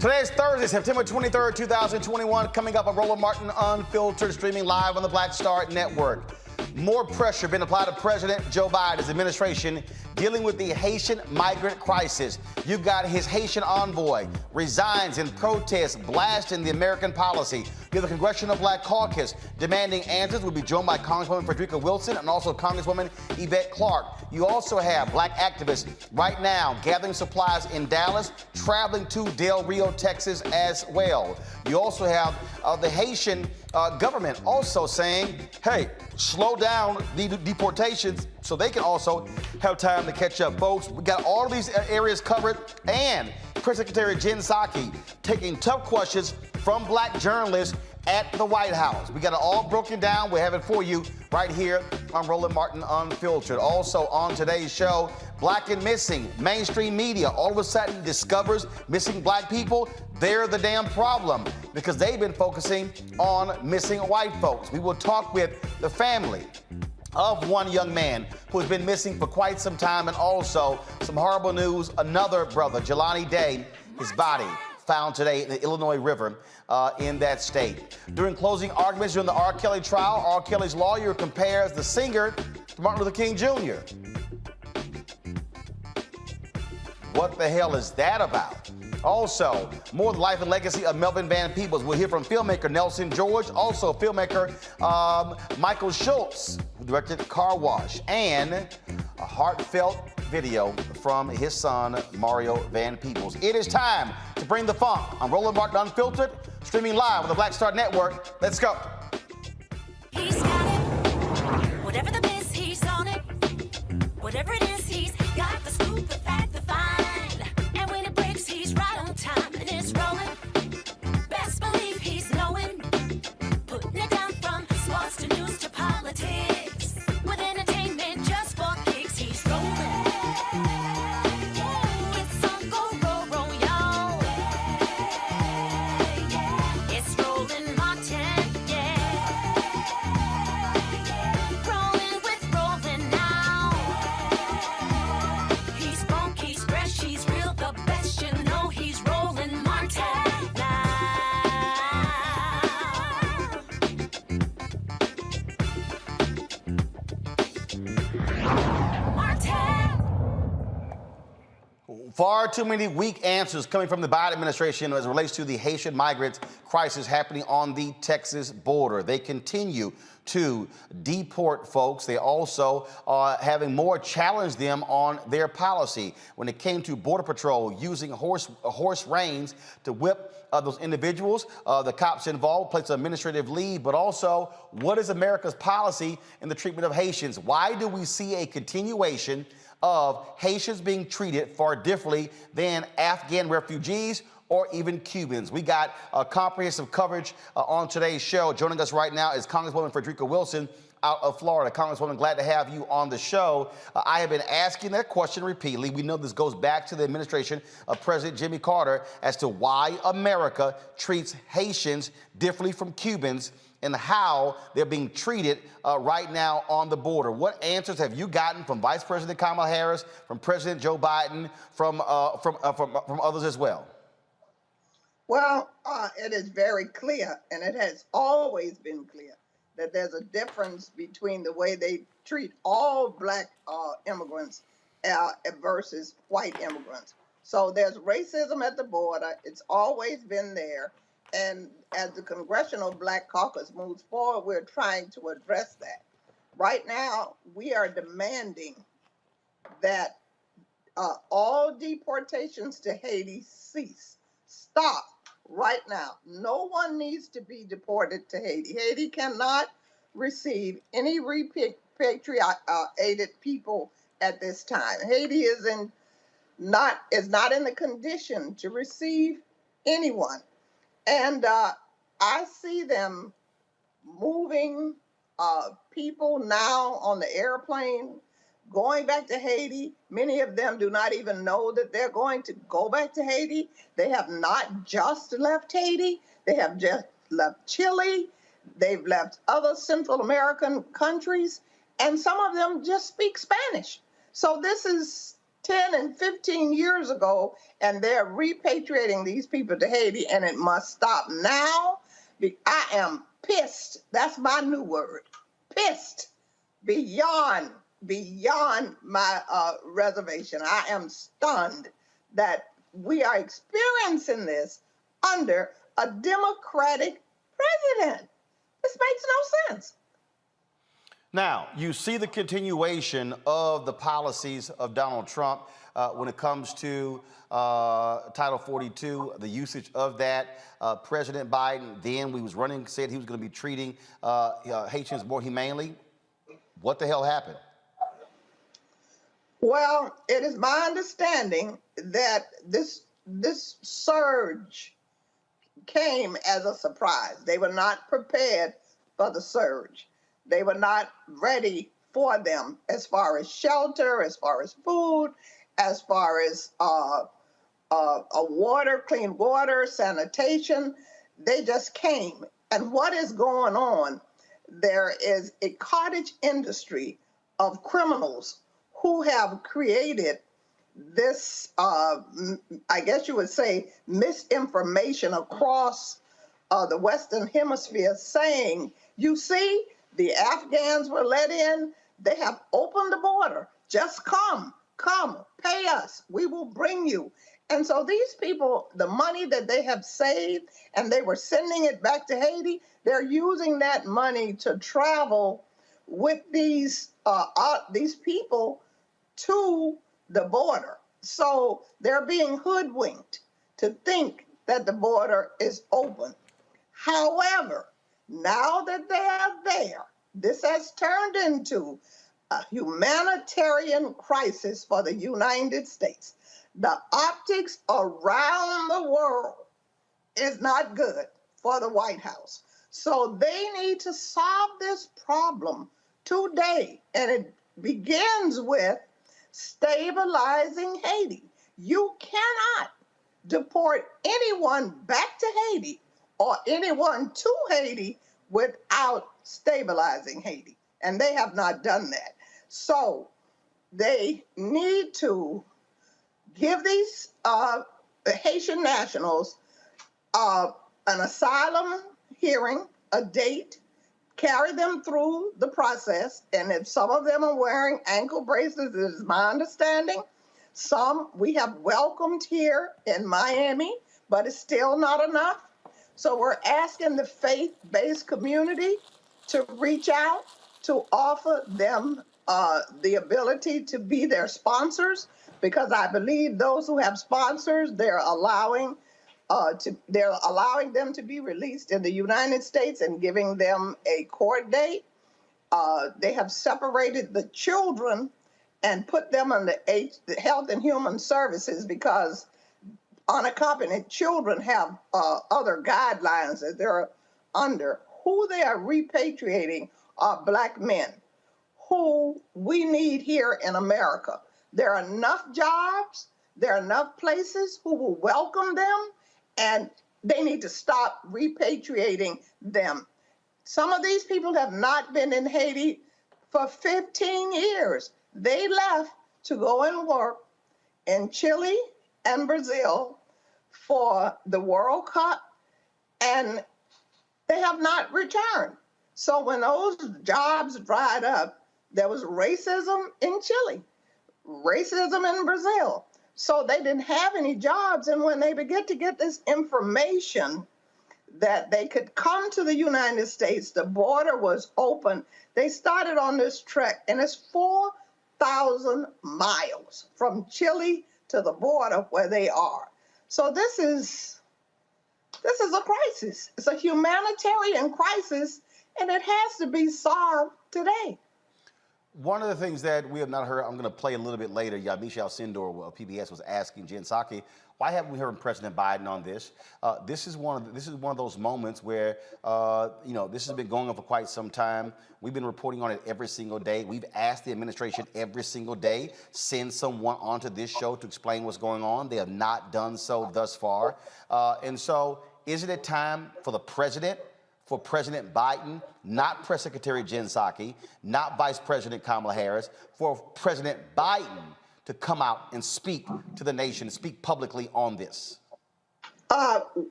Today's Thursday, September 23rd, 2021. Coming up on Roland Martin Unfiltered, streaming live on the Black Star Network. More pressure being applied to President Joe Biden's administration dealing with the Haitian migrant crisis. You've got his Haitian envoy resigns in protest, blasting the American policy. You have the Congressional Black Caucus demanding answers. We'll be joined by Congresswoman Frederica Wilson and also Congresswoman Yvette Clarke. You also have black activists right now gathering supplies in Dallas, traveling to Del Rio, Texas as well. You also have the Haitian government also saying, hey, slow down the deportations so they can also have time to catch up. Folks, we got all of these areas covered, and Press Secretary Jen Psaki taking tough questions from black journalists at the White House. We got it all broken down. We have it for you right here on Roland Martin Unfiltered. Also on today's show, Black and Missing. Mainstream media all of a sudden discovers missing black people. They're the damn problem because they've been focusing on missing white folks. We will talk with the family of one young man who has been missing for quite some time, and also some horrible news. Another brother, Jelani Day, his body found today in the Illinois River in that state. During closing arguments during the R. Kelly trial, R. Kelly's lawyer compares the singer to Martin Luther King Jr. What the hell is that about? Also, more the life and legacy of Melvin Van Peebles. We'll hear from filmmaker Nelson George, also filmmaker Michael Schultz, who directed Car Wash, and a heartfelt video from his son, Mario Van Peebles. It is time to bring the funk. I'm Roland Martin Unfiltered, streaming live on the Black Star Network. Let's go. He's got it. Whatever the miss, he's on it. Whatever it is, he's got the scoop, the fact, the find. And when it breaks, he's right on time and it's rolling. Best believe he's knowing. Putting it down from sports to news to politics. With entertainment just for kicks, he's rolling. It's on go, roll, y'all. It's Roland Martin, yeah. Rolling with Roland now. He's funky, he's fresh, he's real, the best, you know he's Roland Martin now. Martin! Far too many weak answers coming from the Biden administration as it relates to the Haitian migrant crisis happening on the Texas border. They continue to deport folks. They also are having more challenge them on their policy when it came to Border Patrol using horse reins to whip those individuals. The cops involved placed on administrative leave, but also what is America's policy in the treatment of Haitians? Why do we see a continuation of Haitians being treated far differently than Afghan refugees or even Cubans? We got comprehensive coverage on today's show. Joining us right now is Congresswoman Frederica Wilson out of Florida. Congresswoman, glad to have you on the show. I have been asking that question repeatedly. We know this goes back to the administration of President Jimmy Carter as to why America treats Haitians differently from Cubans and how they're being treated right now on the border. What answers have you gotten from Vice President Kamala Harris, from President Joe Biden, from others as well? Well, it is very clear, and it has always been clear, that there's a difference between the way they treat all black immigrants versus white immigrants. So there's racism at the border. It's always been there. And as the Congressional Black Caucus moves forward, we're trying to address that. Right now, we are demanding that all deportations to Haiti cease. Stop right now. No one needs to be deported to Haiti. Haiti cannot receive any repatriated people at this time. Haiti is not in the condition to receive anyone. And I see them moving people now on the airplane, going back to Haiti. Many of them do not even know that they're going to go back to Haiti. They have not just left Haiti. They have just left Chile. They've left other Central American countries. And some of them just speak Spanish. So this is 10 and 15 years ago, and they're repatriating these people to Haiti, and it must stop now. I am pissed. That's my new word. Pissed beyond my reservation. I am stunned that we are experiencing this under a Democratic president. This makes no sense. Now, you see the continuation of the policies of Donald Trump when it comes to Title 42, the usage of that. President Biden, then we was running, said he was going to be treating Haitians more humanely. What the hell happened? Well, it is my understanding that this surge came as a surprise. They were not prepared for the surge. They were not ready for them as far as shelter, as far as food, as far as water, clean water, sanitation. They just came. And what is going on? There is a cottage industry of criminals who have created this, I guess you would say, misinformation across the Western Hemisphere saying, you see, the Afghans were let in. They have opened the border. Just come, pay us. We will bring you. And so these people, the money that they have saved and they were sending it back to Haiti, they're using that money to travel with these people to the border. So they're being hoodwinked to think that the border is open. However, now that they are there, this has turned into a humanitarian crisis for the United States. The optics around the world is not good for the White House. So they need to solve this problem today. And it begins with stabilizing Haiti. You cannot deport anyone back to Haiti or anyone to Haiti without stabilizing Haiti. And they have not done that. So they need to give these Haitian nationals an asylum hearing, a date, carry them through the process. And if some of them are wearing ankle bracelets, it is my understanding. Some we have welcomed here in Miami, but it's still not enough. So we're asking the faith-based community to reach out, to offer them the ability to be their sponsors, because I believe those who have sponsors, they're allowing them to be released in the United States and giving them a court date. They have separated the children and put them on the Health and Human Services, because unaccompanied children have other guidelines that they're under. Who they are repatriating are Black men who we need here in America. There are enough jobs, there are enough places who will welcome them, and they need to stop repatriating them. Some of these people have not been in Haiti for 15 years. They left to go and work in Chile and Brazil for the World Cup, and they have not returned. So when those jobs dried up, there was racism in Chile, racism in Brazil. So they didn't have any jobs. And when they began to get this information that they could come to the United States, the border was open, they started on this trek, and it's 4,000 miles from Chile to the border where they are. So this is a crisis. It's a humanitarian crisis, and it has to be solved today. One of the things that we have not heard, I'm going to play a little bit later, Yamisha Alcindor of PBS was asking Jen Psaki, why haven't we heard President Biden on this? This is one of those moments where, this has been going on for quite some time. We've been reporting on it every single day. We've asked the administration every single day, send someone onto this show to explain what's going on. They have not done so thus far. And so isn't it time for the president, for President Biden, not Press Secretary Jen Psaki, not Vice President Kamala Harris, for President Biden to come out and speak to the nation, speak publicly on this?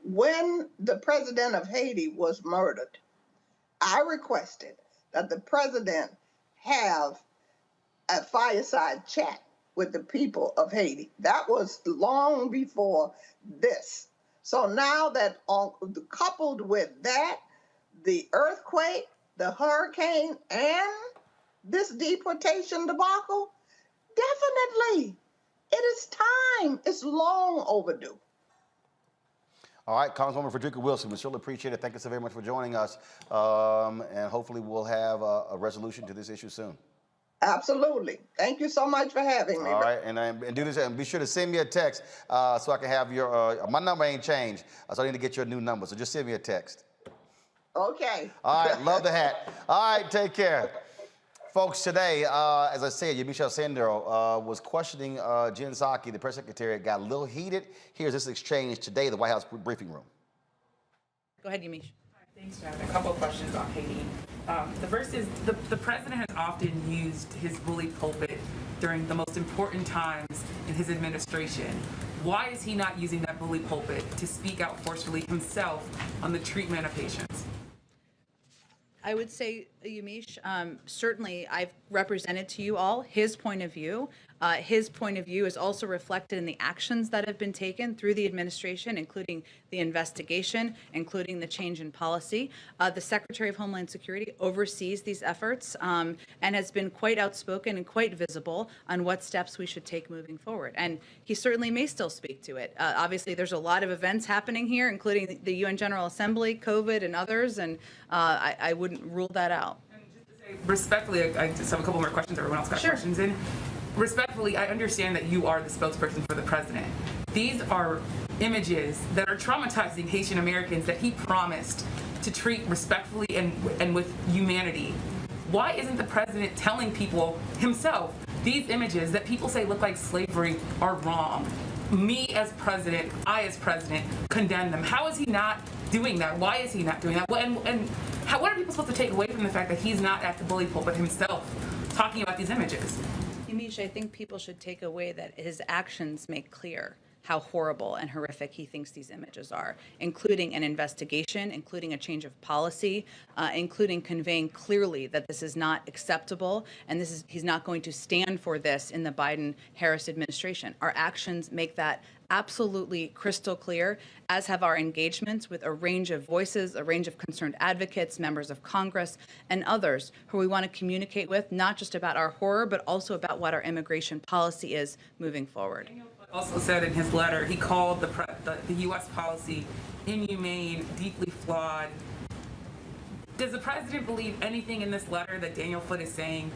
When the president of Haiti was murdered, I requested that the president have a fireside chat with the people of Haiti. That was long before this. So now that coupled with that, the earthquake, the hurricane, and this deportation debacle, definitely, it is time. It's long overdue. All right, Congresswoman Frederica Wilson, we surely appreciate it. Thank you so very much for joining us. And hopefully we'll have a resolution to this issue soon. Absolutely. Thank you so much for having me. All right, and do this, and be sure to send me a text so I can have your, my number ain't changed, so I need to get your new number, so just send me a text. Okay. All right, love the hat. All right, take care. Folks, today, as I said, Michelle Sandero was questioning Jen Psaki, the press secretary. It got a little heated. Here's this exchange today, the White House briefing room. Go ahead, Yamiche. Thanks, Chad. A couple of questions on Haiti. The first is the president has often used his bully pulpit during the most important times in his administration. Why is he not using that bully pulpit to speak out forcefully himself on the treatment of patients? I would say, Yamiche, certainly I've represented to you all his point of view. His point of view is also reflected in the actions that have been taken through the administration, including the investigation, including the change in policy. The Secretary of Homeland Security oversees these efforts and has been quite outspoken and quite visible on what steps we should take moving forward. And he certainly may still speak to it. Obviously, there's a lot of events happening here, including the UN General Assembly, COVID, and others, and I wouldn't rule that out. And just to say, respectfully, I just have a couple more questions. Everyone else got questions in. Respectfully, I understand that you are the spokesperson for the president. These are images that are traumatizing Haitian Americans that he promised to treat respectfully and with humanity. Why isn't the president telling people himself these images that people say look like slavery are wrong? Me as president, I as president, condemn them. How is he not doing that? Why is he not doing that? What are people supposed to take away from the fact that he's not at the bully pulpit himself talking about these images? Yamiche, I think people should take away that his actions make clear how horrible and horrific he thinks these images are, including an investigation, including a change of policy, including conveying clearly that this is not acceptable and he's not going to stand for this in the Biden-Harris administration. Our actions make that absolutely crystal clear, as have our engagements with a range of voices, a range of concerned advocates, members of Congress, and others who we want to communicate with, not just about our horror, but also about what our immigration policy is moving forward. Also said in his letter, he called the U.S. policy inhumane, deeply flawed. Does the president believe anything in this letter that Daniel Foote is saying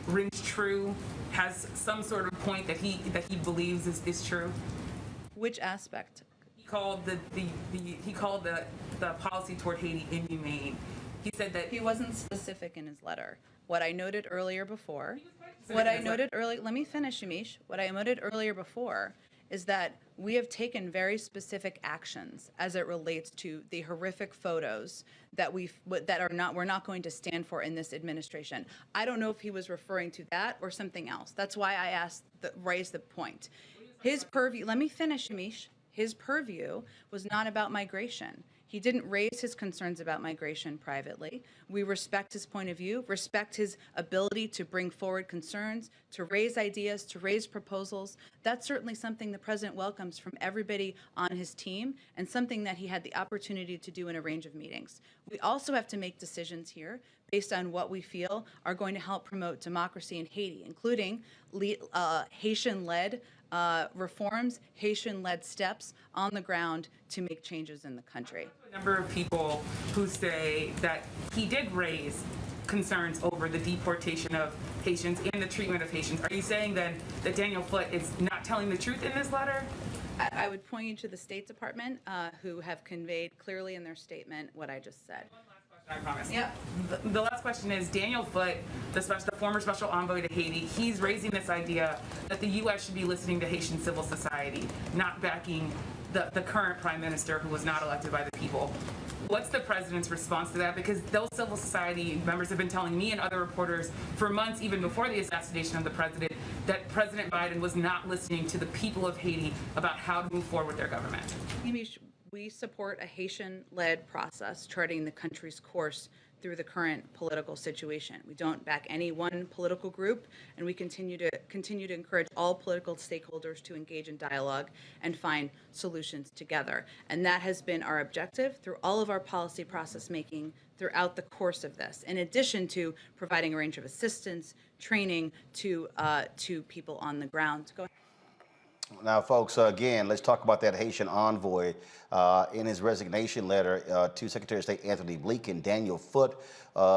rings true, has some sort of point that he believes is true? Which aspect? He called the policy toward Haiti inhumane. He said that He wasn't specific in his letter. What I noted earlier before, What I noted earlier, let me finish, Yamiche. What I noted earlier before is that we have taken very specific actions as it relates to the horrific photos that we're not going to stand for in this administration. I don't know if he was referring to that or something else. That's why I raised the point. His purview, let me finish, Yamiche. His purview was not about migration. He didn't raise his concerns about migration privately. We respect his point of view, respect his ability to bring forward concerns, to raise ideas, to raise proposals. That's certainly something the president welcomes from everybody on his team and something that he had the opportunity to do in a range of meetings. We also have to make decisions here based on what we feel are going to help promote democracy in Haiti, including Haitian-led reforms, Haitian-led steps on the ground to make changes in the country. a number of people who say that he did raise concerns over the deportation of Haitians and the treatment of Haitians. Are you saying then that Daniel Foote is not telling the truth in this letter? I would point you to the State Department, who have conveyed clearly in their statement what I just said. I promise. Yeah. The last question is, Daniel Foote, the former special envoy to Haiti, he's raising this idea that the U.S. should be listening to Haitian civil society, not backing the current prime minister who was not elected by the people. What's the president's response to that? Because those civil society members have been telling me and other reporters for months, even before the assassination of the president, that President Biden was not listening to the people of Haiti about how to move forward with their government? We support a Haitian-led process charting the country's course through the current political situation. We don't back any one political group, and we continue to encourage all political stakeholders to engage in dialogue and find solutions together. And that has been our objective through all of our policy process making throughout the course of this, in addition to providing a range of assistance, training to people on the ground. Go ahead. Now, folks, again, let's talk about that Haitian envoy. In his resignation letter to Secretary of State Anthony Blinken, Daniel Foote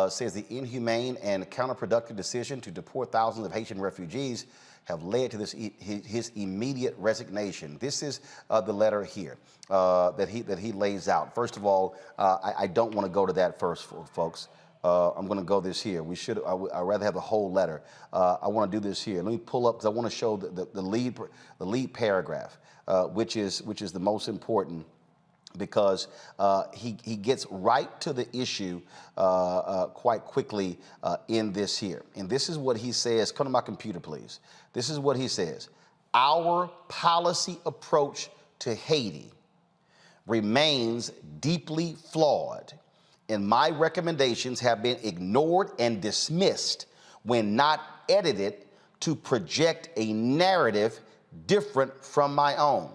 says the inhumane and counterproductive decision to deport thousands of Haitian refugees have led to his immediate resignation. This is the letter here that he lays out. First of all, I don't want to go to that first, folks. I'm going to go this here. I'd rather have the whole letter. I want to do this here. Let me pull up because I want to show the lead paragraph, which is the most important, because he gets right to the issue quite quickly in this here. And this is what he says. Come to my computer, please. This is what he says. Our policy approach to Haiti remains deeply flawed, and my recommendations have been ignored and dismissed when not edited to project a narrative different from my own.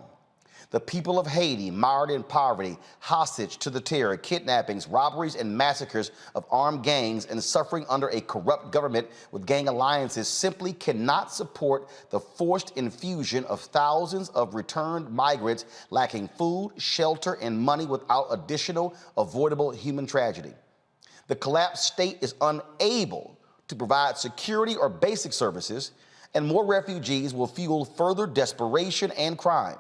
The people of Haiti, mired in poverty, hostage to the terror, kidnappings, robberies, and massacres of armed gangs, and suffering under a corrupt government with gang alliances, simply cannot support the forced infusion of thousands of returned migrants lacking food, shelter, and money without additional avoidable human tragedy. The collapsed state is unable to provide security or basic services, and more refugees will fuel further desperation and crime.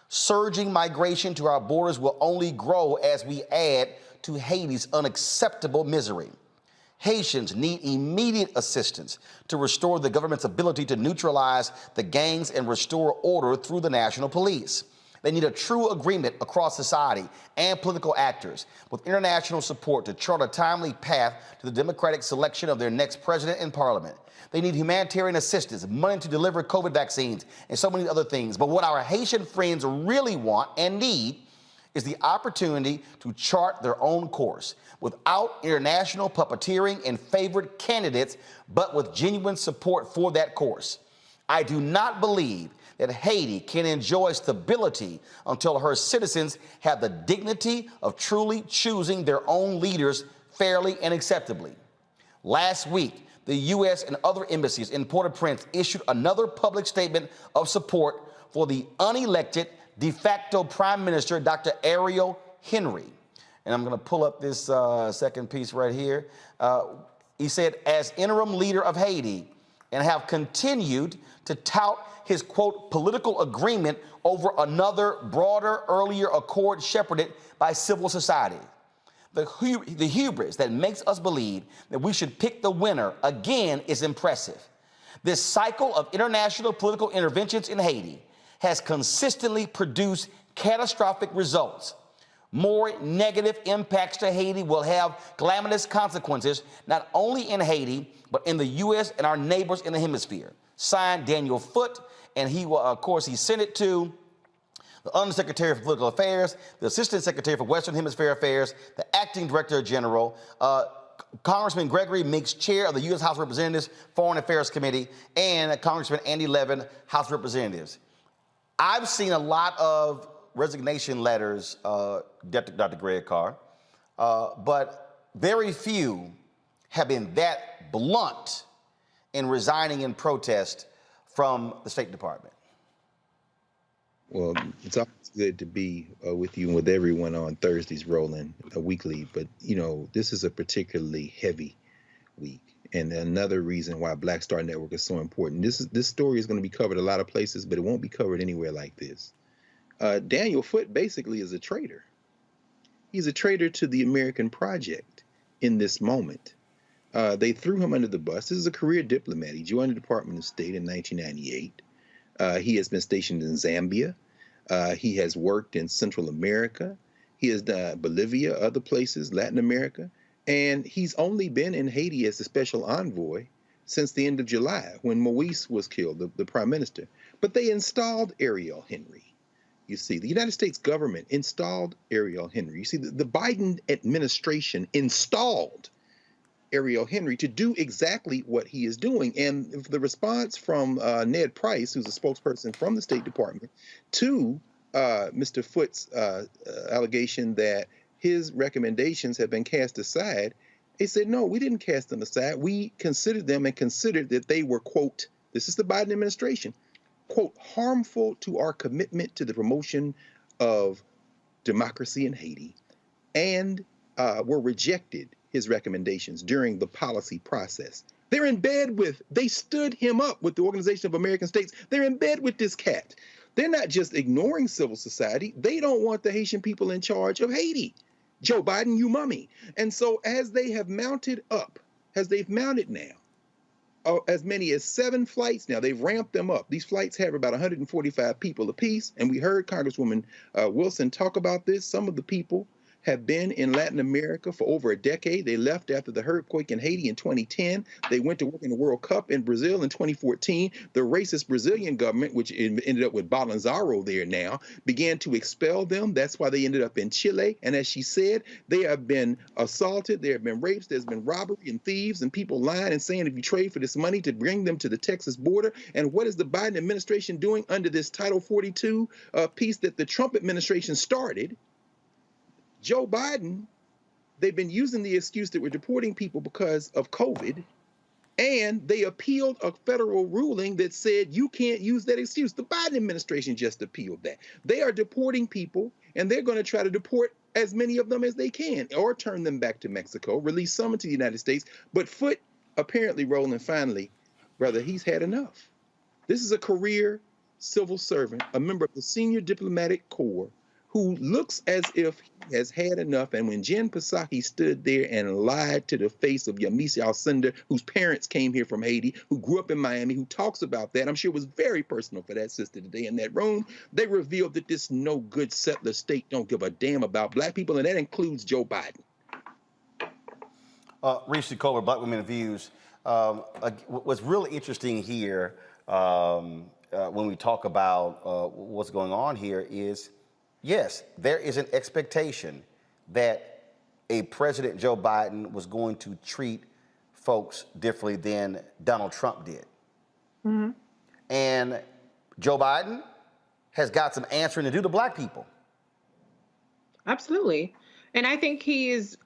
Surging migration to our borders will only grow as we add to Haiti's unacceptable misery. Haitians need immediate assistance to restore the government's ability to neutralize the gangs and restore order through the national police. They need a true agreement across society and political actors with international support to chart a timely path to the democratic selection of their next president and parliament. They need humanitarian assistance, money to deliver COVID vaccines, and so many other things. But what our Haitian friends really want and need is the opportunity to chart their own course without international puppeteering and favored candidates, but with genuine support for that course. I do not believe that Haiti can enjoy stability until her citizens have the dignity of truly choosing their own leaders fairly and acceptably. Last week, the U.S. and other embassies in Port-au-Prince issued another public statement of support for the unelected de facto Prime Minister, Dr. Ariel Henry. And I'm going to pull up this second piece right here. He said, as interim leader of Haiti, and have continued to tout his, quote, political agreement over another broader earlier accord shepherded by civil society. The hubris that makes us believe that we should pick the winner again is impressive. This cycle of international political interventions in Haiti has consistently produced catastrophic results. More negative impacts to Haiti will have calamitous consequences, not only in Haiti, but in the U.S. and our neighbors in the hemisphere. Signed, Daniel Foote, and he will, of course, he sent it to the Undersecretary for Political Affairs, the Assistant Secretary for Western Hemisphere Affairs, the Acting Director General, Congressman Gregory Meeks, Chair of the U.S. House of Representatives Foreign Affairs Committee, and Congressman Andy Levin, House of Representatives. I've seen a lot of resignation letters, Dr. Greg Carr, but very few have been that blunt in resigning in protest from the State Department. Well, it's always good to be with you and with everyone on Thursdays rolling weekly. But, you know, this is a particularly heavy week. And another reason why Black Star Network is so important. This story is going to be covered a lot of places, but it won't be covered anywhere like this. Daniel Foote basically is a traitor. He's a traitor to the American project in this moment. They threw him under the bus. This is a career diplomat. He joined the Department of State in 1998. He has been stationed in Zambia. He has worked in Central America. He has done Bolivia, other places, Latin America. And he's only been in Haiti as a special envoy since the end of July when Moise was killed, the prime minister. But they installed Ariel Henry. You see, the United States government installed Ariel Henry. You see, the Biden administration installed Ariel Henry to do exactly what he is doing. And the response from Ned Price, who's a spokesperson from the State Department, to Mr. Foote's allegation that his recommendations have been cast aside, they said, no, we didn't cast them aside. We considered them and considered that they were, quote, this is the Biden administration, quote, harmful to our commitment to the promotion of democracy in Haiti, and were rejected his recommendations during the policy process. They're in bed with, they stood him up with the Organization of American States. They're in bed with this cat. They're not just ignoring civil society. They don't want the Haitian people in charge of Haiti. Joe Biden, you mummy. And so as they have mounted up, as they've mounted now, as many as 7 flights now, they've ramped them up. These flights have about 145 people apiece. And we heard Congresswoman Wilson talk about this. Some of the people have been in Latin America for over a decade. They left after the earthquake in Haiti in 2010. They went to work in the World Cup in Brazil in 2014. The racist Brazilian government, which ended up with Bolsonaro there now, began to expel them. That's why they ended up in Chile. And as she said, they have been assaulted. There have been rapes. There's been robbery and thieves and people lying and saying if you trade for this money to bring them to the Texas border. And what is the Biden administration doing under this Title 42 piece that the Trump administration started? Joe Biden, they've been using the excuse that we're deporting people because of COVID, and they appealed a federal ruling that said you can't use that excuse. The Biden administration just appealed that. They are deporting people, and they're going to try to deport as many of them as they can, or turn them back to Mexico, release some into the United States. But Foote, apparently, Roland, finally, brother, he's had enough. This is a career civil servant, a member of the senior diplomatic corps, who looks as if he has had enough. And when Jen Psaki stood there and lied to the face of Yamisi Alcindor, whose parents came here from Haiti, who grew up in Miami, who talks about that, I'm sure it was very personal for that sister today in that room, they revealed that this no good settler state don't give a damn about black people, and that includes Joe Biden. Reese Colbert, Black Women and Views. What's really interesting here when we talk about what's going on here is, yes, there is an expectation that a President Joe Biden was going to treat folks differently than Donald Trump did. Mm-hmm. And Joe Biden has got some answering to do to black people. Absolutely. And I think he is,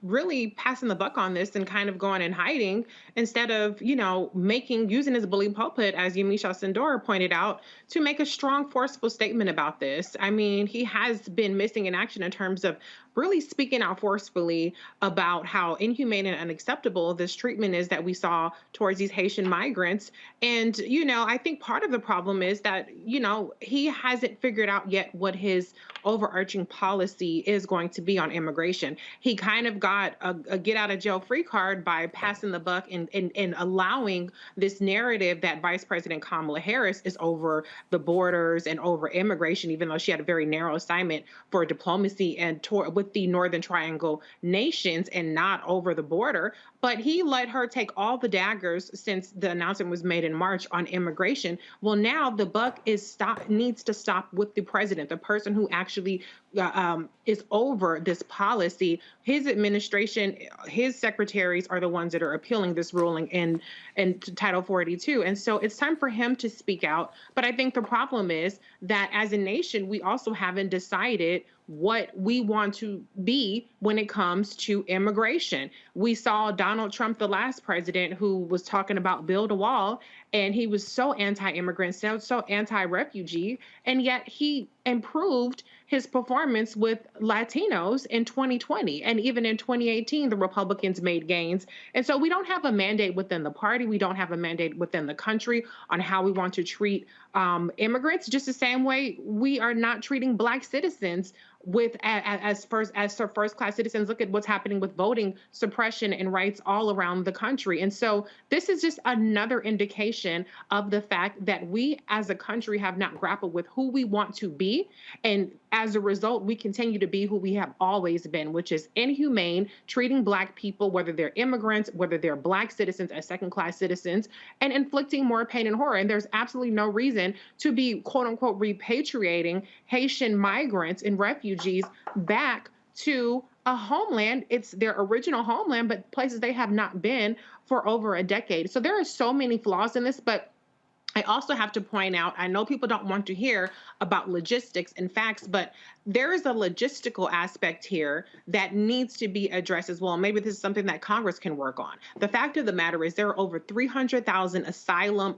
really passing the buck on this and kind of going and hiding instead of, using his bully pulpit, as Yamisha Sindor pointed out, to make a strong, forceful statement about this. I mean, he has been missing in action in terms of really speaking out forcefully about how inhumane and unacceptable this treatment is that we saw towards these Haitian migrants. And, I think part of the problem is that, he hasn't figured out yet what his overarching policy is going to be on immigration. He kind of got a get out of jail free card by passing the buck and allowing this narrative that Vice President Kamala Harris is over the borders and over immigration, even though she had a very narrow assignment for diplomacy and with the Northern Triangle nations and not over the border. But he let her take all the daggers since the announcement was made in March on immigration. Well, now the buck needs to stop with the president, the person who actually is over this policy. His administration, his secretaries are the ones that are appealing this ruling in Title 42. And so it's time for him to speak out. But I think the problem is that as a nation, we also haven't decided what we want to be when it comes to immigration. We saw Donald Trump, the last president, who was talking about build a wall, and he was so anti-immigrant, so anti-refugee, and yet he improved his performance with Latinos in 2020. And even in 2018, the Republicans made gains. And so we don't have a mandate within the party. We don't have a mandate within the country on how we want to treat immigrants, just the same way we are not treating Black citizens as first-class citizens. Look at what's happening with voting suppression and rights all around the country. And so this is just another indication of the fact that we as a country have not grappled with who we want to be. And as a result, we continue to be who we have always been, which is inhumane, treating Black people, whether they're immigrants, whether they're Black citizens as second-class citizens, and inflicting more pain and horror. And there's absolutely no reason to be, quote unquote, repatriating Haitian migrants and refugees back to a homeland. It's their original homeland, but places they have not been for over a decade. So there are so many flaws in this, but I also have to point out, I know people don't want to hear about logistics and facts, but there is a logistical aspect here that needs to be addressed as well. Maybe this is something that Congress can work on. The fact of the matter is there are over 300,000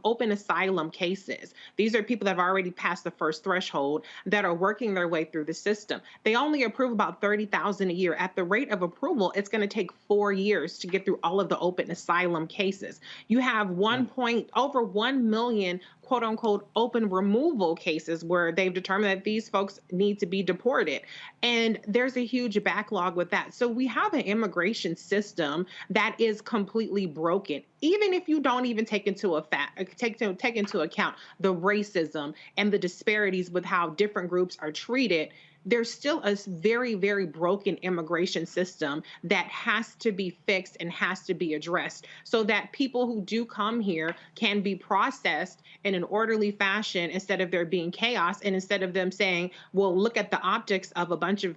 open asylum cases. These are people that have already passed the first threshold that are working their way through the system. They only approve about 30,000 a year. At the rate of approval, it's going to take 4 years to get through all of the open asylum cases. You have over 1 million quote unquote open removal cases where they've determined that these folks need to be deported. And there's a huge backlog with that. So we have an immigration system that is completely broken. Even if you don't even take into account the racism and the disparities with how different groups are treated, there's still a very, very broken immigration system that has to be fixed and has to be addressed so that people who do come here can be processed in an orderly fashion instead of there being chaos, and instead of them saying, well, look at the optics of a bunch of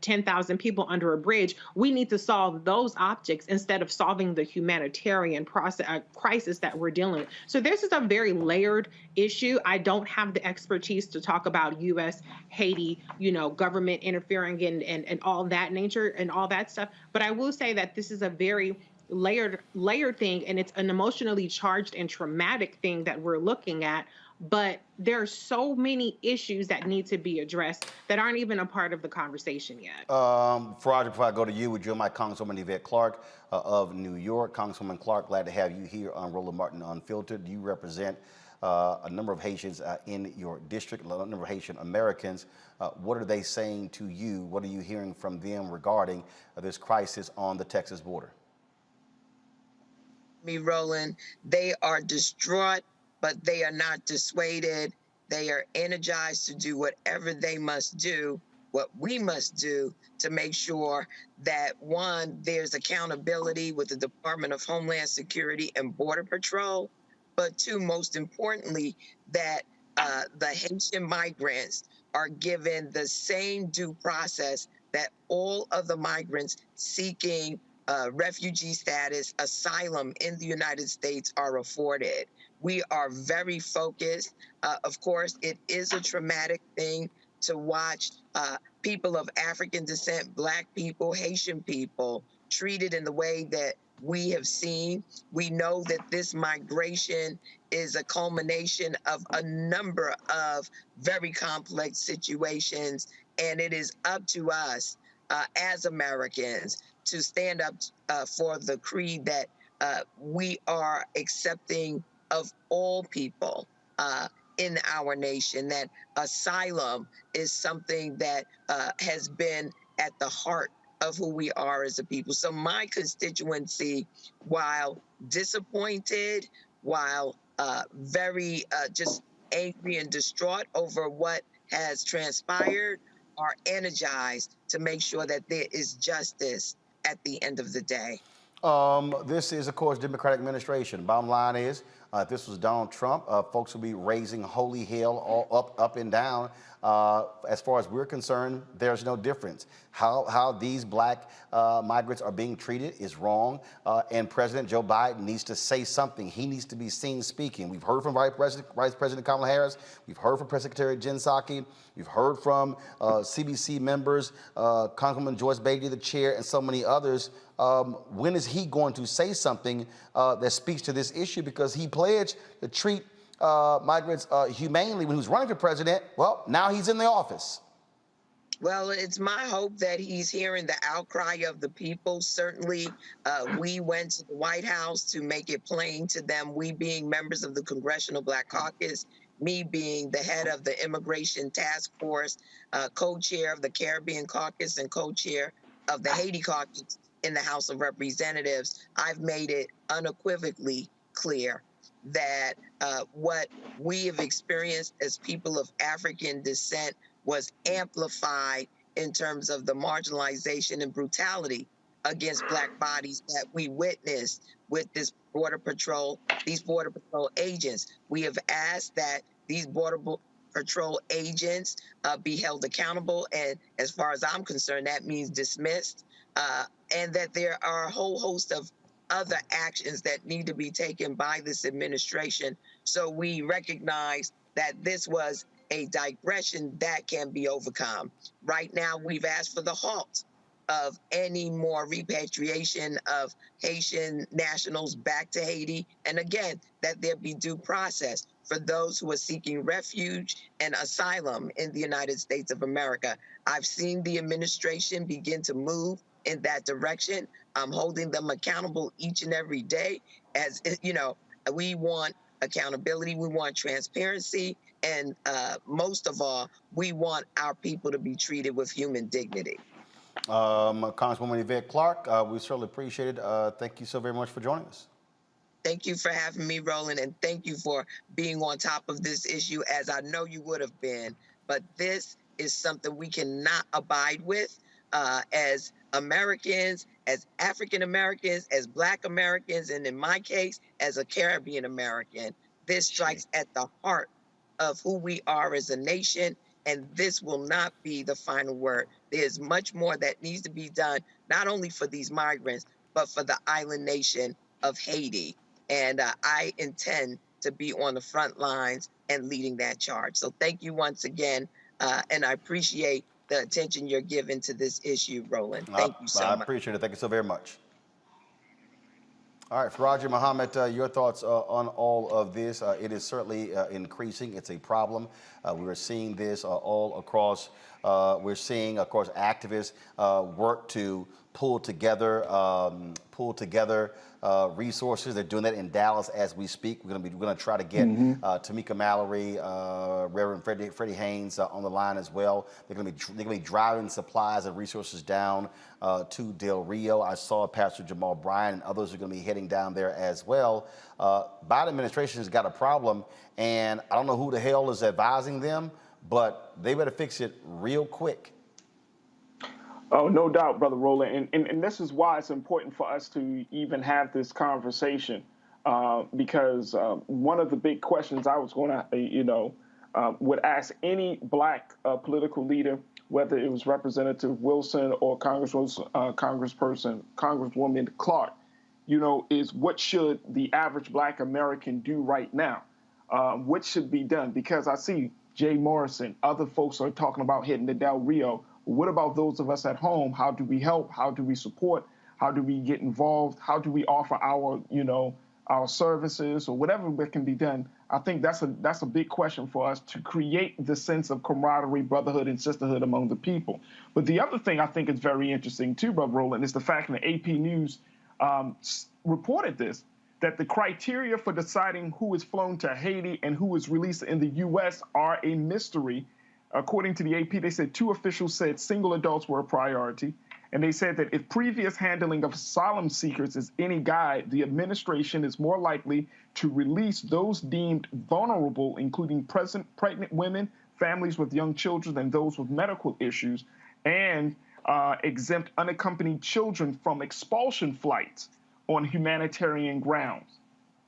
10,000 people under a bridge. We need to solve those optics instead of solving the humanitarian crisis that we're dealing with. So this is a very layered issue. I don't have the expertise to talk about U.S., Haiti, government interfering and all that nature and all that stuff. But I will say that this is a very layered thing, and it's an emotionally charged and traumatic thing that we're looking at. But there are so many issues that need to be addressed that aren't even a part of the conversation yet. Before I go to you, would you and my Congresswoman Yvette Clarke of New York. Congresswoman Clarke, glad to have you here on Roland Martin Unfiltered. You represent a number of Haitians in your district, a number of Haitian Americans. What are they saying to you? What are you hearing from them regarding this crisis on the Texas border? Roland, they are distraught, but they are not dissuaded. They are energized to do whatever they must do, what we must do to make sure that, one, there's accountability with the Department of Homeland Security and Border Patrol, but two, most importantly, that the Haitian migrants are given the same due process that all of the migrants seeking refugee status, asylum in the United States are afforded. We are very focused. Of course, it is a traumatic thing to watch people of African descent, Black people, Haitian people treated in the way that we have seen. We know that this migration is a culmination of a number of very complex situations, and it is up to us as Americans to stand up for the creed that we are accepting of all people in our nation, that asylum is something that has been at the heart of who we are as a people. So my constituency, while disappointed, while very just angry and distraught over what has transpired, are energized to make sure that there is justice at the end of the day. This is, of course, Democratic administration. Bottom line is, if this was Donald Trump, folks would be raising holy hell all up and down. As far as we're concerned, there's no difference. How these Black migrants are being treated is wrong, and President Joe Biden needs to say something. He needs to be seen speaking. We've heard from Vice President Kamala Harris. We've heard from Press Secretary Jen Psaki. We've heard from CBC members, Congresswoman Joyce Beatty, the chair, and so many others. When is he going to say something that speaks to this issue? Because he pledged to treat migrants humanely when he was running for president. Well, now he's in the office. Well, it's my hope that he's hearing the outcry of the people. Certainly, we went to the White House to make it plain to them, we being members of the Congressional Black Caucus, me being the head of the Immigration Task Force, co-chair of the Caribbean Caucus and co-chair of the Haiti Caucus in the House of Representatives. I've made it unequivocally clear that what we have experienced as people of African descent was amplified in terms of the marginalization and brutality against Black bodies that we witnessed with these Border Patrol agents. We have asked that these Border Patrol agents be held accountable, and as far as I'm concerned, that means dismissed, and that there are a whole host of other actions that need to be taken by this administration. So we recognize that this was a digression that can be overcome. Right now, we've asked for the halt of any more repatriation of Haitian nationals back to Haiti. And again, that there be due process for those who are seeking refuge and asylum in the United States of America. I've seen the administration begin to move in that direction. I'm holding them accountable each and every day. As you know, we want accountability, we want transparency, and most of all, we want our people to be treated with human dignity. Congresswoman Yvette Clarke, we certainly appreciate it. Thank you so very much for joining us. Thank you for having me, Roland, and thank you for being on top of this issue, as I know you would have been. But this is something we cannot abide with as Americans, as African Americans, as Black Americans, and in my case, as a Caribbean American. This strikes at the heart of who we are as a nation, and this will not be the final word. There's much more that needs to be done, not only for these migrants, but for the island nation of Haiti. And I intend to be on the front lines and leading that charge. So thank you once again, and I appreciate the attention you're giving to this issue, Roland. Thank you so much. I appreciate it. Thank you so very much. All right, Faraji Muhammad, your thoughts on all of this. It is certainly increasing. It's a problem. We are seeing this all across. We're seeing, of course, activists work to pull together resources. They're doing that in Dallas as we speak. We're going to try to get Tamika Mallory, Reverend Freddie Haynes on the line as well. They're going to be driving supplies and resources down to Del Rio. I saw Pastor Jamal Bryant and others are going to be heading down there as well. Biden administration has got a problem, and I don't know who the hell is advising them, but they better fix it real quick. Oh, no doubt, Brother Roland. And this is why it's important for us to even have this conversation, because one of the big questions I was going to, would ask any Black political leader, whether it was Representative Wilson or Congresswoman Clarke, is what should the average Black American do right now? What should be done? Because I see Jay Morrison, other folks are talking about hitting the Del Rio. What about those of us at home? How do we help? How do we support? How do we get involved? How do we offer our, our services or whatever that can be done? I think that's a big question for us to create the sense of camaraderie, brotherhood, and sisterhood among the people. But the other thing I think is very interesting too, Brother Roland, is the fact that AP News reported this, that the criteria for deciding who is flown to Haiti and who is released in the U.S. are a mystery. According to the AP, they said 2 officials said single adults were a priority. And they said that if previous handling of asylum seekers is any guide, the administration is more likely to release those deemed vulnerable, including pregnant women, families with young children, and those with medical issues, and exempt unaccompanied children from expulsion flights on humanitarian grounds.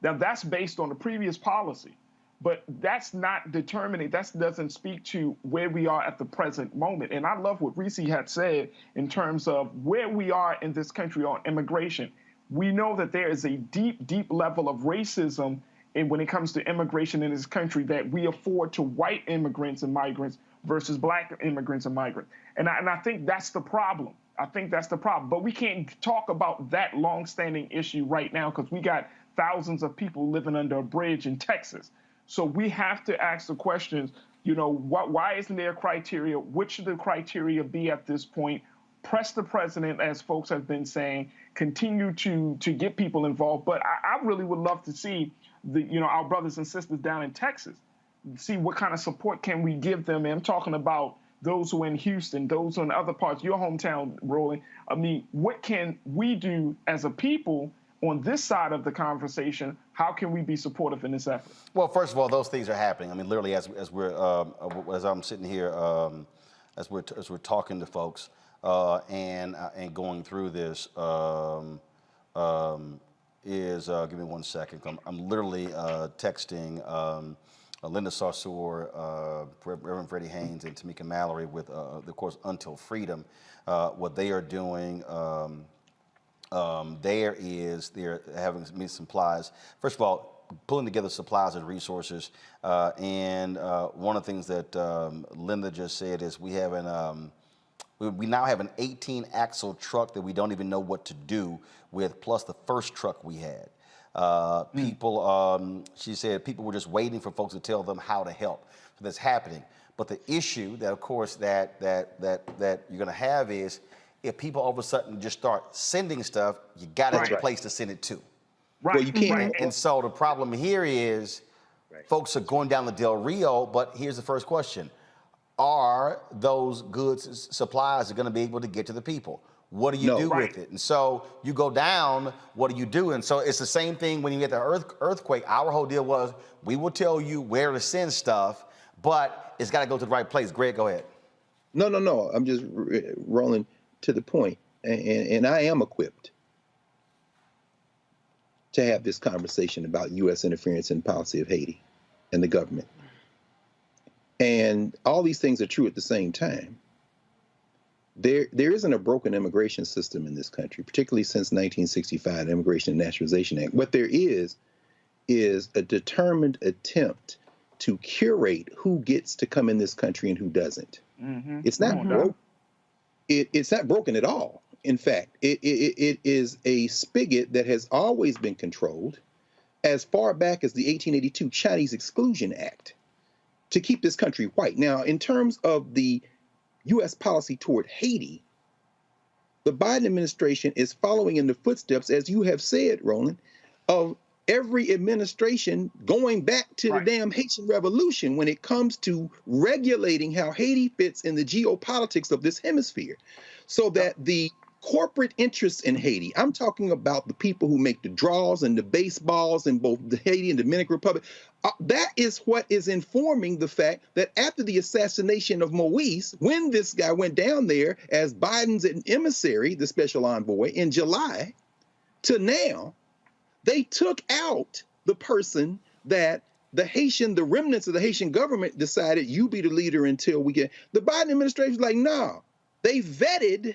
Now, that's based on the previous policy. But that's not determining, that doesn't speak to where we are at the present moment. And I love what Reese had said in terms of where we are in this country on immigration. We know that there is a deep, deep level of racism when it comes to immigration in this country that we afford to white immigrants and migrants versus Black immigrants and migrants. And I think that's the problem. I think that's the problem. But we can't talk about that longstanding issue right now because we got thousands of people living under a bridge in Texas. So we have to ask the questions, why isn't there a criteria? What should the criteria be at this point? Press the president, as folks have been saying, continue to get people involved. But I really would love to see our brothers and sisters down in Texas, see what kind of support can we give them. And I'm talking about those who are in Houston, those who are in other parts, your hometown, Roland. I mean, what can we do as a people on this side of the conversation, how can we be supportive in this effort? Well, first of all, those things are happening. I mean, literally, as I'm sitting here, as we're talking to folks and going through this, give me 1 second. I'm literally texting Linda Sarsour, Reverend Freddie Haynes, and Tamika Mallory with, of course, Until Freedom. What they are doing. They're having me supplies. First of all, pulling together supplies and resources. And one of the things that Linda just said is we now have an 18-axle truck that we don't even know what to do with, plus the first truck we had. She said people were just waiting for folks to tell them how to help. So that's happening. But the issue that, of course, that you're going to have is, if people all of a sudden just start sending stuff, you got to have a place to send it to. Right. Well, you can't. And so the problem here is folks are going down the Del Rio, but here's the first question. Are those goods, supplies, going to be able to get to the people? What do you do with it? And so you go down, what do you do? And so it's the same thing when you get the earthquake. Our whole deal was, we will tell you where to send stuff, but it's got to go to the right place. Greg, go ahead. No. I'm just rolling to the point, and I am equipped to have this conversation about U.S. interference in policy of Haiti and the government. And all these things are true at the same time. There isn't a broken immigration system in this country, particularly since 1965, the Immigration and Naturalization Act. What there is a determined attempt to curate who gets to come in this country and who doesn't. Mm-hmm. It's not broken. It's not broken at all. In fact, it is a spigot that has always been controlled as far back as the 1882 Chinese Exclusion Act to keep this country white. Now, in terms of the U.S. policy toward Haiti, the Biden administration is following in the footsteps, as you have said, Roland, of every administration going back to the damn Haitian Revolution when it comes to regulating how Haiti fits in the geopolitics of this hemisphere. So that the corporate interests in Haiti, I'm talking about the people who make the draws and the baseballs in both the Haiti and Dominican Republic, that is what is informing the fact that after the assassination of Moise, when this guy went down there as Biden's emissary, the special envoy, in July, to now, they took out the person that the remnants of the Haitian government decided, you be the leader until we get. The Biden administration is like, no. They vetted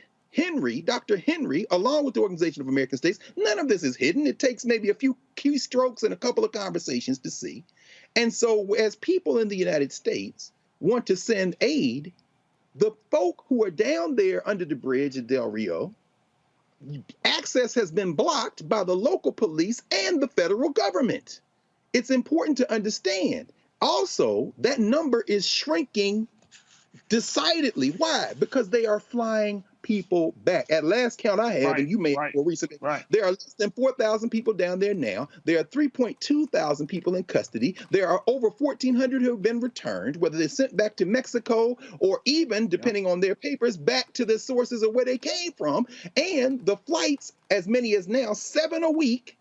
Dr. Henry, along with the Organization of American States. None of this is hidden. It takes maybe a few keystrokes and a couple of conversations to see. And so as people in the United States want to send aid, the folk who are down there under the bridge at Del Rio, access has been blocked by the local police and the federal government. It's important to understand. Also, that number is shrinking decidedly. Why? Because they are flying people back. At last count I have, and you may have more recently, there are less than 4,000 people down there now. There are 3.2 thousand people in custody. There are over 1,400 who have been returned, whether they're sent back to Mexico or even, depending on their papers, back to the sources of where they came from. And the flights, as many as now, 7 a week,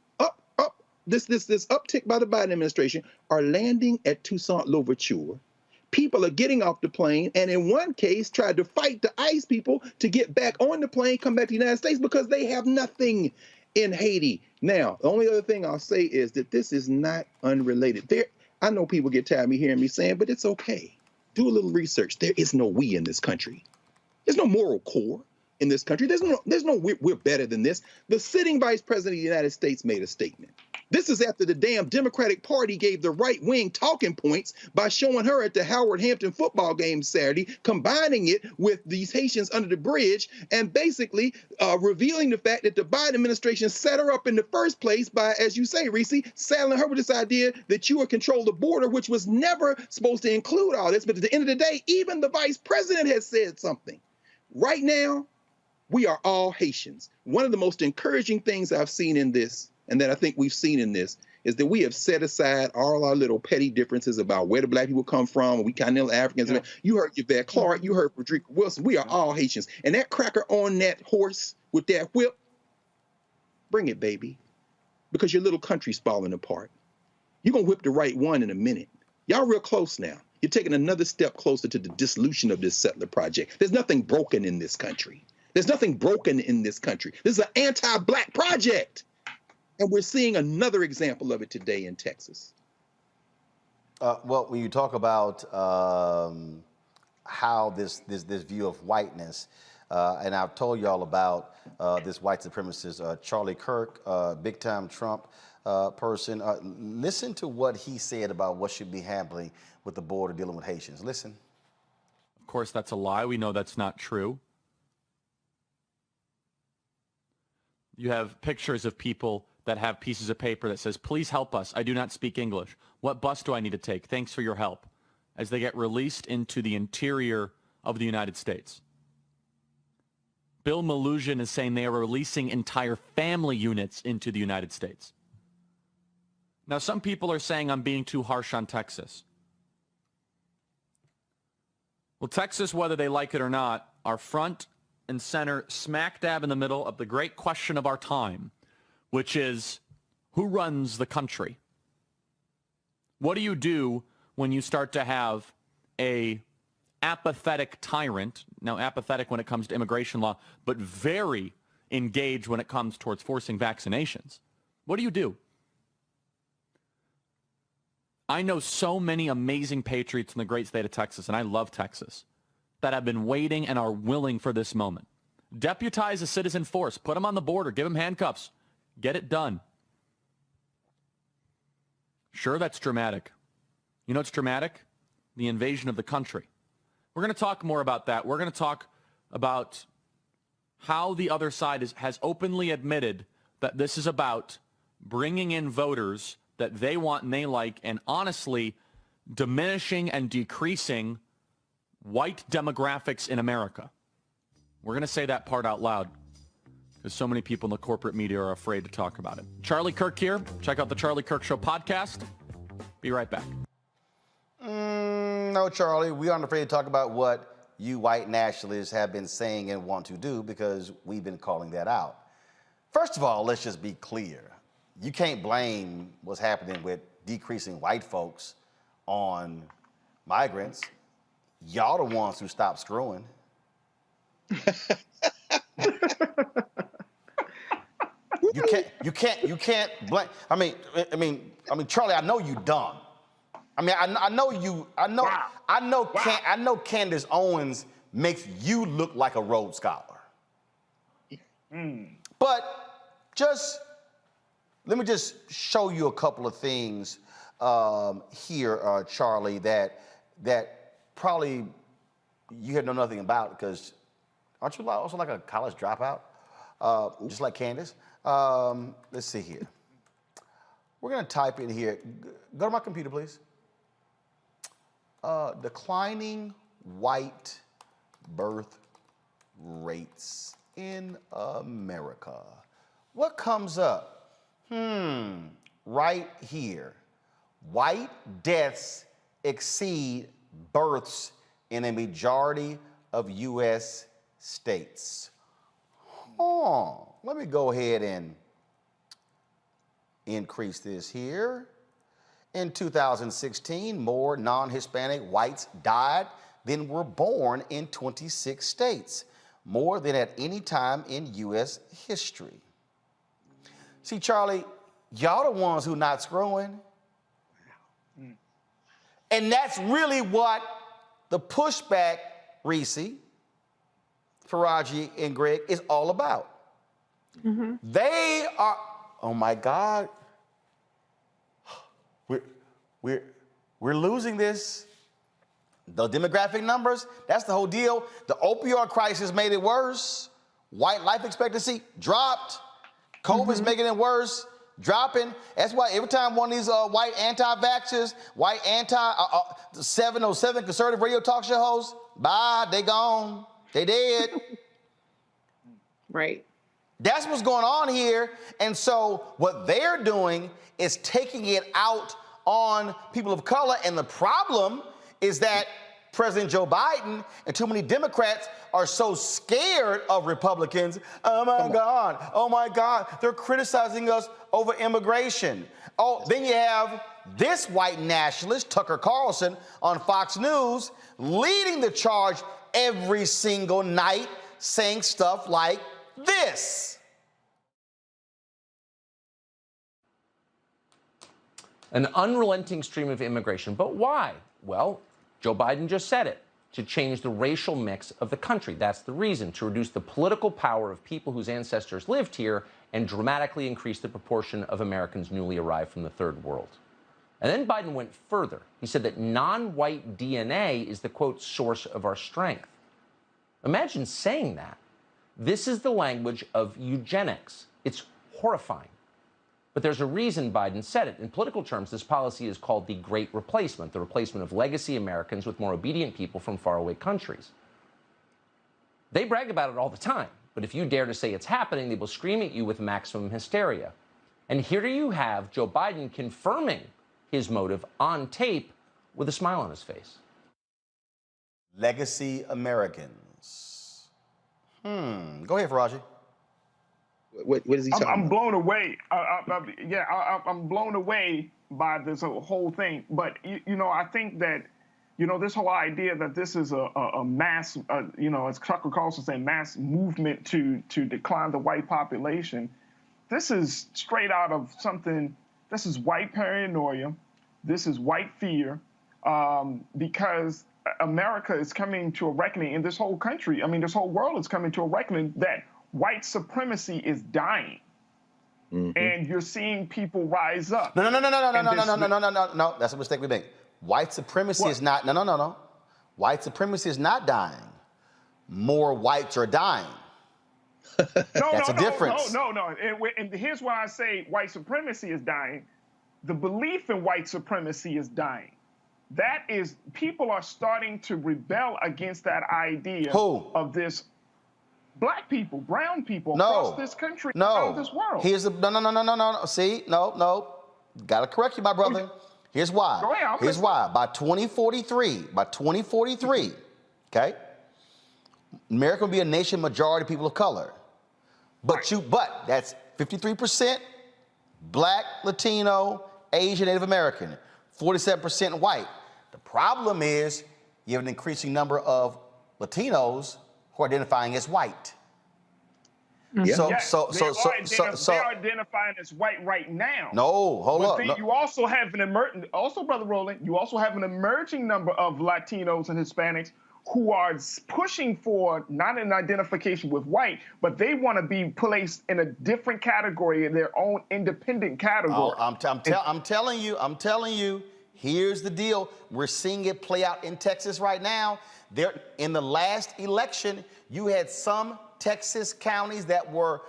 this uptick by the Biden administration, are landing at Toussaint Louverture. People are getting off the plane, and in one case, tried to fight the ICE people to get back on the plane, come back to the United States because they have nothing in Haiti. Now, the only other thing I'll say is that this is not unrelated. I know people get tired of me hearing me saying, but it's okay. Do a little research. There is no we in this country. There's no moral core in this country. There's no we're better than this. The sitting vice president of the United States made a statement. This is after the damn Democratic Party gave the right-wing talking points by showing her at the Howard Hampton football game Saturday, combining it with these Haitians under the bridge, and basically revealing the fact that the Biden administration set her up in the first place by, as you say, Reese, saddling her with this idea that you would control the border, which was never supposed to include all this. But at the end of the day, even the vice president has said something. Right now, we are all Haitians. One of the most encouraging things I've seen in this, and that I think we've seen in this, is that we have set aside all our little petty differences about where the black people come from, we continental Africans. Yeah. You heard Yvette Clark, you heard Frederica Wilson. We are all Haitians. And that cracker on that horse with that whip, bring it, baby. because your little country's falling apart. You're going to whip the right one in a minute. Y'all real close now. You're taking another step closer to the dissolution of this settler project. There's nothing broken in this country. There's nothing broken in this country. This is an anti-Black project. And we're seeing another example of it today in Texas. Well, when you talk about how this view of whiteness, and I've told y'all about this white supremacist Charlie Kirk, big-time Trump person. Listen to what he said about what should be happening with the border dealing with Haitians. Listen. Of course, that's a lie. We know that's not true. You have pictures of people that have pieces of paper that says, please help us. I do not speak English. What bus do I need to take? Thanks for your help. As they get released into the interior of the United States. Bill Malhusian is saying they are releasing entire family units into the United States. Now, some people are saying I'm being too harsh on Texas. Well, Texas, whether they like it or not, are front and center, smack dab in the middle of the great question of our time, which is, who runs the country? What do you do when you start to have a apathetic tyrant, now apathetic when it comes to immigration law, but very engaged when it comes towards forcing vaccinations? What do you do? I know so many amazing patriots in the great state of Texas, and I love Texas, that have been waiting and are willing for this moment. Deputize a citizen force. Put them on the border. Give them handcuffs. Get it done. Sure, that's dramatic. You know what's dramatic? The invasion of the country. We're going to talk more about that. We're going to talk about how the other side has openly admitted that this is about bringing in voters that they want and they like, and honestly diminishing and decreasing white demographics in America. We're going to say that part out loud because so many people in the corporate media are afraid to talk about it. Charlie Kirk here. Check out the Charlie Kirk Show podcast. Be right back. No, Charlie, we aren't afraid to talk about what you white nationalists have been saying and want to do because we've been calling that out. First of all, let's just be clear. You can't blame what's happening with decreasing white folks on migrants. Y'all the ones who stopped screwing. You can't blame. I mean, Charlie, I know you dumb. I know Candace Owens makes you look like a Rhodes Scholar. But let me just show you a couple of things here, Charlie, that probably you have know nothing about because aren't you also like a college dropout, just like Candace? Let's see here. We're going to type in here. Go to my computer, please. Declining white birth rates in America. What comes up? Right here. White deaths exceed births in a majority of U.S. states. Let me go ahead and increase this here. In 2016, more non-Hispanic whites died than were born in 26 states, more than at any time in U.S. history. See, Charlie, y'all the ones who not screwing. And that's really what the pushback, Reese, Faraji, and Greg, is all about. They are, oh my God, we're losing this. The demographic numbers, that's the whole deal. The opioid crisis made it worse. White life expectancy dropped. COVID's making it worse, dropping. That's why every time one of these white anti-vaxxers, white 707 conservative radio talk show hosts, bye, they gone, they dead. Right. That's what's going on here. And so what they're doing is taking it out on people of color. And the problem is that President Joe Biden and too many Democrats are so scared of Republicans. Oh my God, they're criticizing us over immigration. Oh, then you have this white nationalist, Tucker Carlson, on Fox News, leading the charge every single night, saying stuff like this. An unrelenting stream of immigration. But why? Well, Joe Biden just said it. To change the racial mix of the country. That's the reason. To reduce the political power of people whose ancestors lived here and dramatically increase the proportion of Americans newly arrived from the third world. And then Biden went further. He said that non-white DNA is the, quote, source of our strength. Imagine saying that. This is the language of eugenics. It's horrifying. But there's a reason Biden said it. In political terms, this policy is called the Great Replacement, the replacement of legacy Americans with more obedient people from faraway countries. They brag about it all the time, but if you dare to say it's happening, they will scream at you with maximum hysteria. And here you have Joe Biden confirming his motive on tape with a smile on his face. Legacy Americans. Go ahead, Faraji. What is he talking about? I'm blown away. I'm blown away by this whole thing. But, I think that, this whole idea that this is a mass, as Tucker Carlson saying, mass movement to decline the white population, this is straight out of something, this is white paranoia, this is white fear, because America is coming to a reckoning in this whole country. I mean, this whole world is coming to a reckoning that white supremacy is dying, and you're seeing people rise up. No. That's a mistake we make. White supremacy is not. No. White supremacy is not dying. More whites are dying. That's a difference. No. And here's why I say white supremacy is dying. The belief in white supremacy is dying. That is, people are starting to rebel against that idea of this. Black people, brown people across this country, across this world. Here's the no. See, no. Gotta correct you, my brother. Here's why. Go ahead, Here's why. By 2043, okay, America will be a nation majority people of color. But that's 53% Black, Latino, Asian, Native American, 47% white. The problem is you have an increasing number of Latinos who are identifying as white. They are identifying as white right now. No, hold up. But you also have Brother Roland, you also have an emerging number of Latinos and Hispanics who are pushing for not an identification with white, but they want to be placed in a different category, in their own independent category. I'm telling you, here's the deal. We're seeing it play out in Texas right now. In the last election, you had some Texas counties that were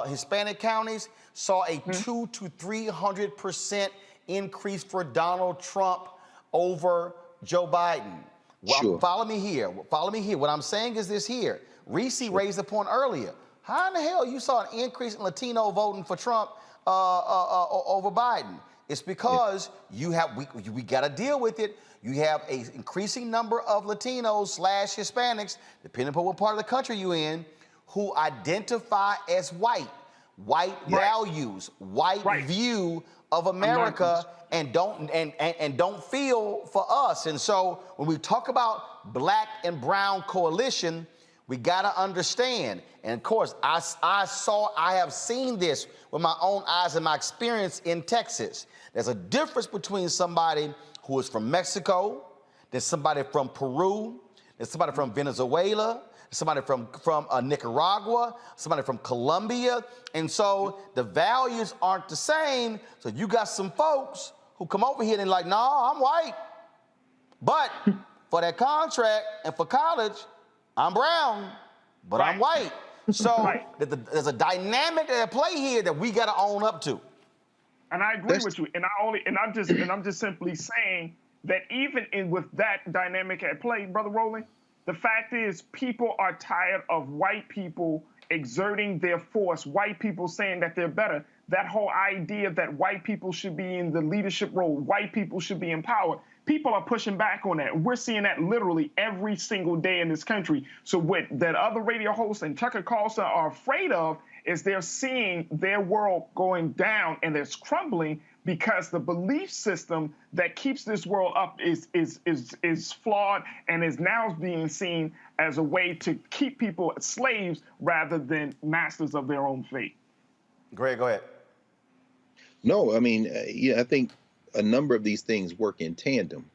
Hispanic counties saw a 200 to 300% increase for Donald Trump over Joe Biden. Well, Sure. Follow me here. What I'm saying is this here. Reese raised the point earlier. How in the hell you saw an increase in Latino voting for Trump over Biden? It's because we got to deal with it. You have an increasing number of Latinos / Hispanics, depending upon what part of the country you're in, who identify as white values, white view of America, and don't feel for us. And so when we talk about black and brown coalition, we got to understand. And of course, I have seen this with my own eyes and my experience in Texas. There's a difference between somebody who is from Mexico, there's somebody from Peru, there's somebody from Venezuela, somebody from Nicaragua, somebody from Colombia. And so the values aren't the same. So you got some folks who come over here and they're like, no, I'm white. But for that contract and for college, I'm brown, but I'm white. So there's a dynamic at play here that we got to own up to. And I agree with you. And I'm just simply saying that even with that dynamic at play, Brother Roland, the fact is people are tired of white people exerting their force, white people saying that they're better. that whole idea that white people should be in the leadership role, white people should be in power, people are pushing back on that. We're seeing that literally every single day in this country. So what that other radio hosts and Tucker Carlson are afraid of is they're seeing their world going down and it's crumbling because the belief system that keeps this world up is flawed and is now being seen as a way to keep people slaves rather than masters of their own fate. Greg, go ahead. No, I mean, yeah, I think a number of these things work in tandem.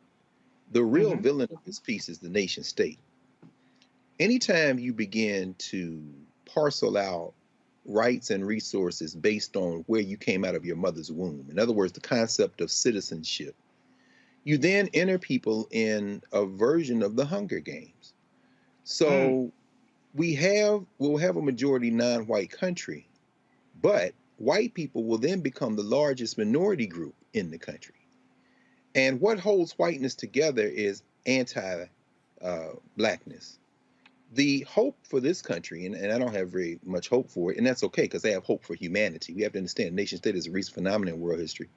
The real villain of this piece is the nation state. Anytime you begin to parcel out rights and resources based on where you came out of your mother's womb, in other words, the concept of citizenship, you then enter people in a version of the Hunger Games. So we'll have a majority non-white country, but white people will then become the largest minority group in the country. And what holds whiteness together is anti-blackness. The hope for this country, and I don't have very much hope for it, and that's okay because I have hope for humanity. We have to understand nation state is a recent phenomenon in world history.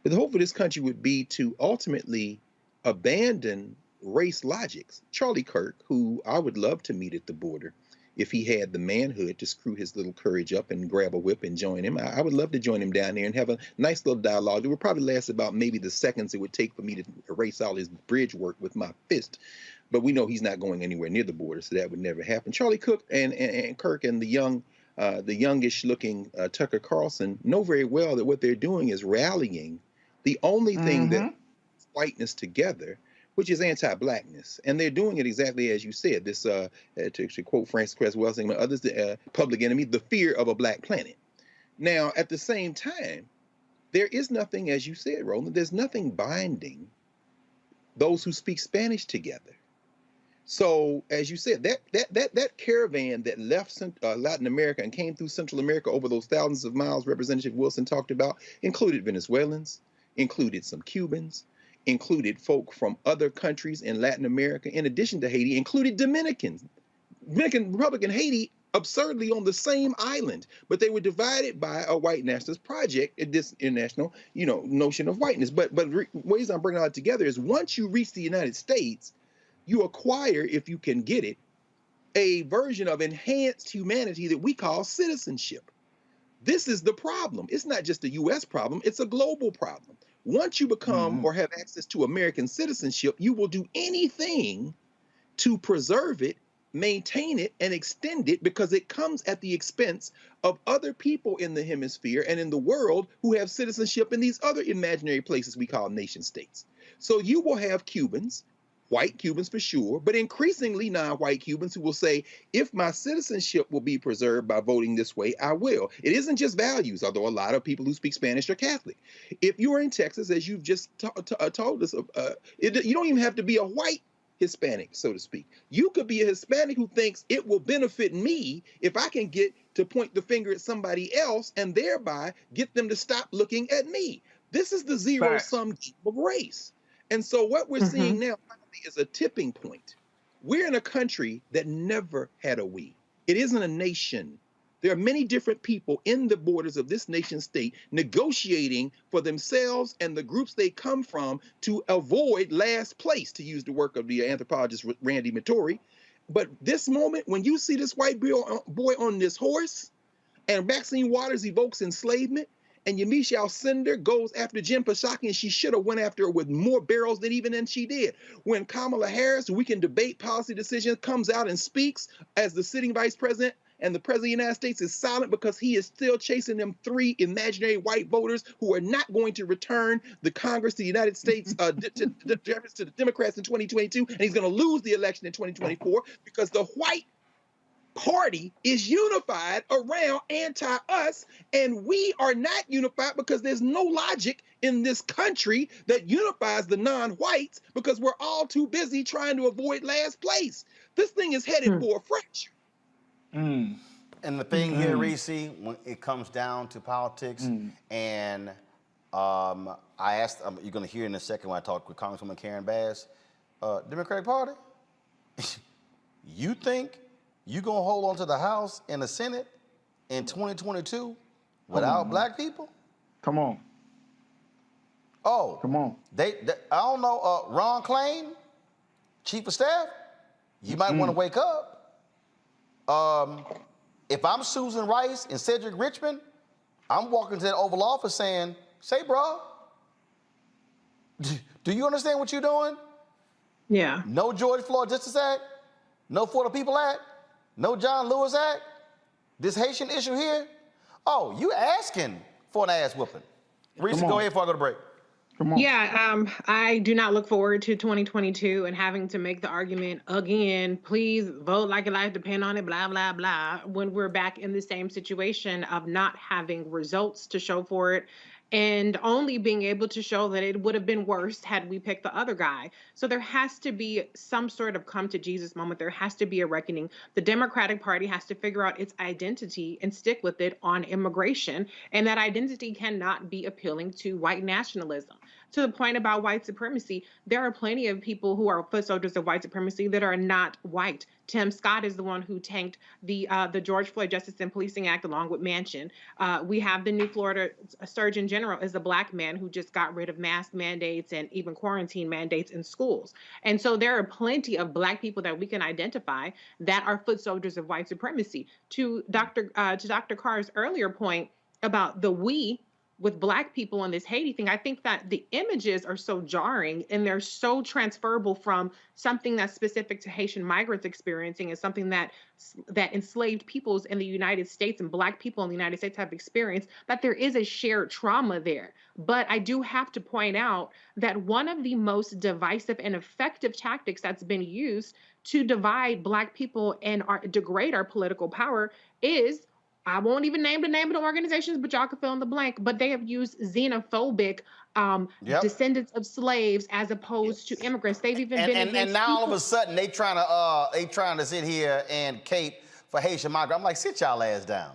But the hope for this country would be to ultimately abandon race logics. Charlie Kirk, who I would love to meet at the border, if he had the manhood to screw his little courage up and grab a whip and join him, I would love to join him down there and have a nice little dialogue. It would probably last about maybe the seconds it would take for me to erase all his bridge work with my fist. But we know he's not going anywhere near the border, so that would never happen. Charlie Cook and Kirk and the youngish looking Tucker Carlson know very well that what they're doing is rallying the only thing that puts whiteness together, which is anti-blackness. And they're doing it exactly as you said. This, to quote Francis Cress Welsing and others, the public enemy, the fear of a black planet. Now, at the same time, there is nothing, as you said, Roland, there's nothing binding those who speak Spanish together. So, as you said, that caravan that left Latin America and came through Central America over those thousands of miles Representative Wilson talked about included Venezuelans, included some Cubans, included folk from other countries in Latin America, in addition to Haiti, included Dominicans. Dominican Republic and Haiti absurdly on the same island, but they were divided by a white nationalist project in this international, notion of whiteness. But ways I'm bringing all that together is once you reach the United States, you acquire, if you can get it, a version of enhanced humanity that we call citizenship. This is the problem. It's not just a U.S. problem, it's a global problem. Once you become or have access to American citizenship, you will do anything to preserve it, maintain it, and extend it because it comes at the expense of other people in the hemisphere and in the world who have citizenship in these other imaginary places we call nation states. So you will have Cubans, white Cubans for sure, but increasingly non-white Cubans who will say, if my citizenship will be preserved by voting this way, I will. It isn't just values, although a lot of people who speak Spanish are Catholic. If you are in Texas, as you've just told us, you don't even have to be a white Hispanic, so to speak. You could be a Hispanic who thinks it will benefit me if I can get to point the finger at somebody else and thereby get them to stop looking at me. This is the zero-sum game of race. And so what we're seeing now is a tipping point. We're in a country that never had a we. It isn't a nation. There are many different people in the borders of this nation state negotiating for themselves and the groups they come from to avoid last place, to use the work of the anthropologist Randy Mattori. But this moment, when you see this white boy on this horse and Maxine Waters evokes enslavement, and Yamiche Alcindor goes after Jen Psaki, and she should have went after her with more barrels than she did. When Kamala Harris, who we can debate policy decisions, comes out and speaks as the sitting vice president, and the president of the United States is silent because he is still chasing them three imaginary white voters who are not going to return the Congress to the United States to the Democrats in 2022, and he's going to lose the election in 2024 because the white party is unified around anti-us, and we are not unified because there's no logic in this country that unifies the non-whites because we're all too busy trying to avoid last place. This thing is headed for a fracture. And the thing here, Reese, when it comes down to politics, and I asked, you're going to hear in a second when I talk with Congresswoman Karen Bass, Democratic Party, you think you're going to hold on to the House and the Senate in 2022 Without black people? Come on. Oh. Come on. They I don't know, Ron Klain, Chief of Staff, you might want to wake up. If I'm Susan Rice and Cedric Richmond, I'm walking to that Oval Office saying, say, bro, do you understand what you're doing? Yeah. No George Floyd Justice Act, no For the People Act, no John Lewis Act, this Haitian issue here. Oh, you asking for an ass whooping. Reese, go ahead before I go to break. Come on. Yeah, I do not look forward to 2022 and having to make the argument again, please vote like your life depend on it, blah, blah, blah, when we're back in the same situation of not having results to show for it and only being able to show that it would have been worse had we picked the other guy. So there has to be some sort of come to Jesus moment. There has to be a reckoning. The Democratic Party has to figure out its identity and stick with it on immigration. And that identity cannot be appealing to white nationalism. To the point about white supremacy, there are plenty of people who are foot soldiers of white supremacy that are not white. Tim Scott is the one who tanked the George Floyd Justice and Policing Act along with Manchin. We have the new Florida Surgeon General is a black man who just got rid of mask mandates and even quarantine mandates in schools. And so there are plenty of black people that we can identify that are foot soldiers of white supremacy. To Dr. Carr's earlier point about the we with black people on this Haiti thing, I think that the images are so jarring and they're so transferable from something that's specific to Haitian migrants experiencing and something that enslaved peoples in the United States and black people in the United States have experienced, that there is a shared trauma there. But I do have to point out that one of the most divisive and effective tactics that's been used to divide black people and degrade our political power is, I won't even name the name of the organizations, but y'all can fill in the blank. But they have used xenophobic descendants of slaves as opposed to immigrants. They've even been against and now people. all of a sudden they trying to sit here and cape for Haitian migrants. I'm like, sit y'all ass down.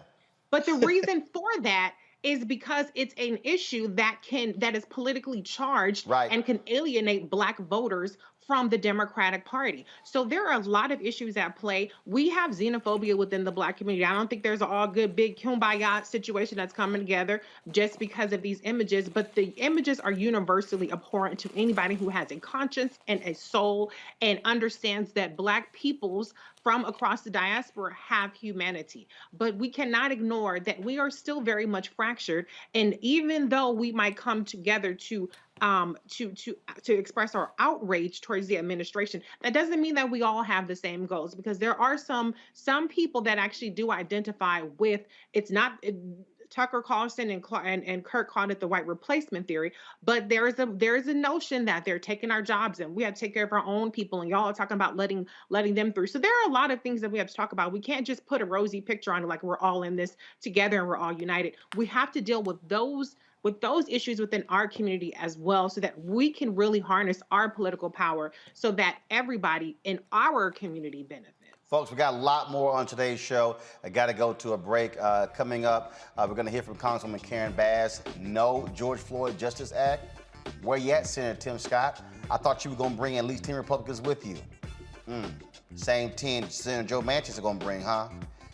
But the reason for that is because it's an issue that is politically charged and can alienate black voters from the Democratic Party. So there are a lot of issues at play. We have xenophobia within the black community. I don't think there's an all good big kumbaya situation that's coming together just because of these images, but the images are universally abhorrent to anybody who has a conscience and a soul and understands that black peoples from across the diaspora have humanity. But we cannot ignore that we are still very much fractured. And even though we might come together to express our outrage towards the administration, that doesn't mean that we all have the same goals, because there are some people that actually do identify with, it's not, Tucker Carlson and Kirk called it the white replacement theory, but there is a notion that they're taking our jobs and we have to take care of our own people, and y'all are talking about letting them through. So there are a lot of things that we have to talk about. We can't just put a rosy picture on it like we're all in this together and we're all united. We have to deal with those issues within our community as well, so that we can really harness our political power so that everybody in our community benefits. Folks, we got a lot more on today's show. I got to go to a break. Coming up, we're going to hear from Congresswoman Karen Bass. No George Floyd Justice Act. Where you at, Senator Tim Scott? I thought you were going to bring at least 10 Republicans with you. Same 10 Senator Joe Manchin is going to bring, huh?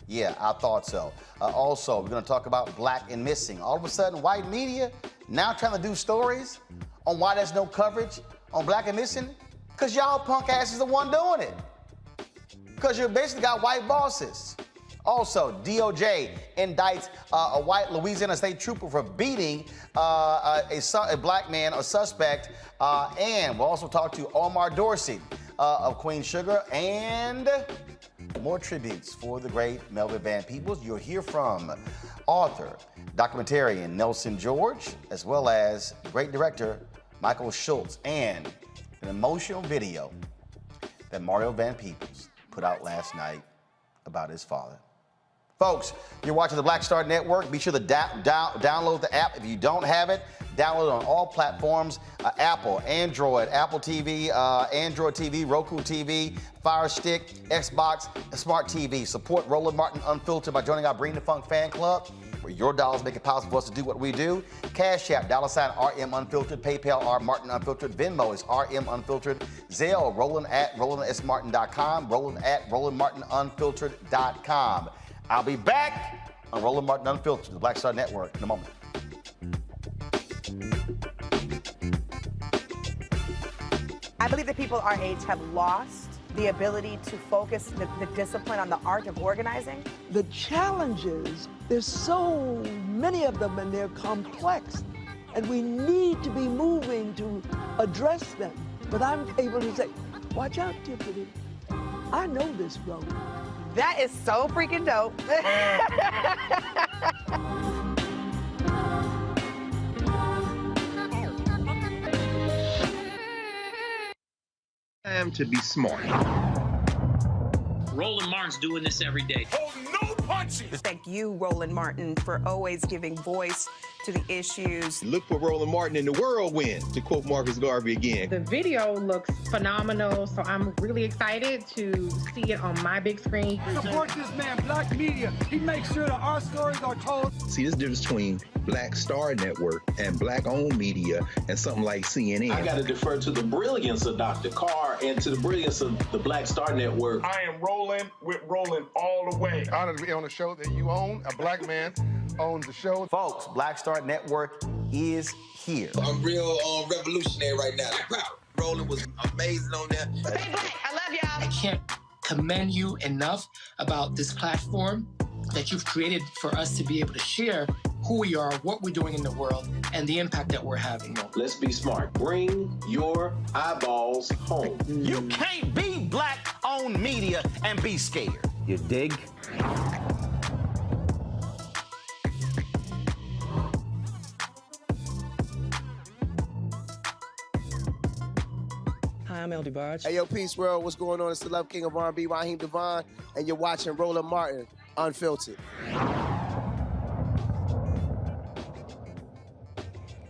Yeah, I thought so. Also, we're going to talk about black and missing. All of a sudden, white media now trying to do stories on why there's no coverage on black and missing, because y'all punk asses the one doing it. Because you basically got white bosses. Also, DOJ indicts a white Louisiana state trooper for beating a black man, a suspect. And we'll also talk to Omar Dorsey of Queen Sugar, and more tributes for the great Melvin Van Peebles. You'll hear from author, documentarian Nelson George, as well as great director Michael Schultz, and an emotional video that Mario Van Peebles put out last night about his father. Folks, you're watching the Black Star Network. Be sure to download the app. If you don't have it, download it on all platforms, Apple, Android, Apple TV, Android TV, Roku TV, Fire Stick, Xbox, Smart TV. Support Roland Martin Unfiltered by joining our Bring the Funk fan club, where your dollars make it possible for us to do what we do. Cash App, $RM Unfiltered, PayPal, R Martin Unfiltered, Venmo is RM Unfiltered, Zelle, Roland at RolandSMartin.com, Roland at RolandMartinUnfiltered.com. I'll be back on Roland Martin Unfiltered, the Black Star Network, in a moment. I believe that people our age have lost the ability to focus the discipline on the art of organizing. The challenges, there's so many of them and they're complex, and we need to be moving to address them. But I'm able to say, watch out, Tiffany, I know this road. That is so freaking dope. Time to be smart. Roland Martin's doing this every day. Oh, no punches! Thank you, Roland Martin, for always giving voice to the issues. Look for Roland Martin in the whirlwind, to quote Marcus Garvey again. The video looks phenomenal, so I'm really excited to see it on my big screen. Support this man, Black Media. He makes sure that our stories are told. See, this difference between Black Star Network and Black-owned media and something like CNN. I got to defer to the brilliance of Dr. Carr and to the brilliance of the Black Star Network. I am rolling with Roland all the way. Honored to be on a show that you own. A black man owns the show. Folks, Black Star Network is here. I'm real revolutionary right now. Roland was amazing on there. Stay black. I love y'all. I can't commend you enough about this platform that you've created for us to be able to share who we are, what we're doing in the world, and the impact that we're having. Let's be smart. Bring your eyeballs home. You can't be Black-owned media and be scared. You dig? Hi, I'm LD Barge. Hey, yo, Peace World. What's going on? It's the Love King of R&B, Raheem Devon, and you're watching Roland Martin Unfiltered.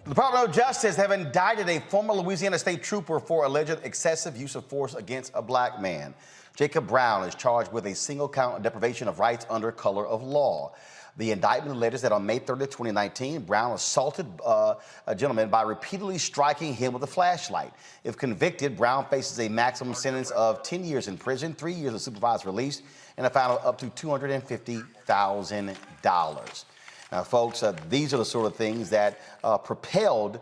The Department of Justice have indicted a former Louisiana state trooper for alleged excessive use of force against a black man. Jacob Brown is charged with a single count of deprivation of rights under color of law. The indictment alleges that on May 30, 2019, Brown assaulted a gentleman by repeatedly striking him with a flashlight. If convicted, Brown faces a maximum sentence of 10 years in prison, 3 years of supervised release, and a fine of up to $250,000. Now, folks, these are the sort of things that propelled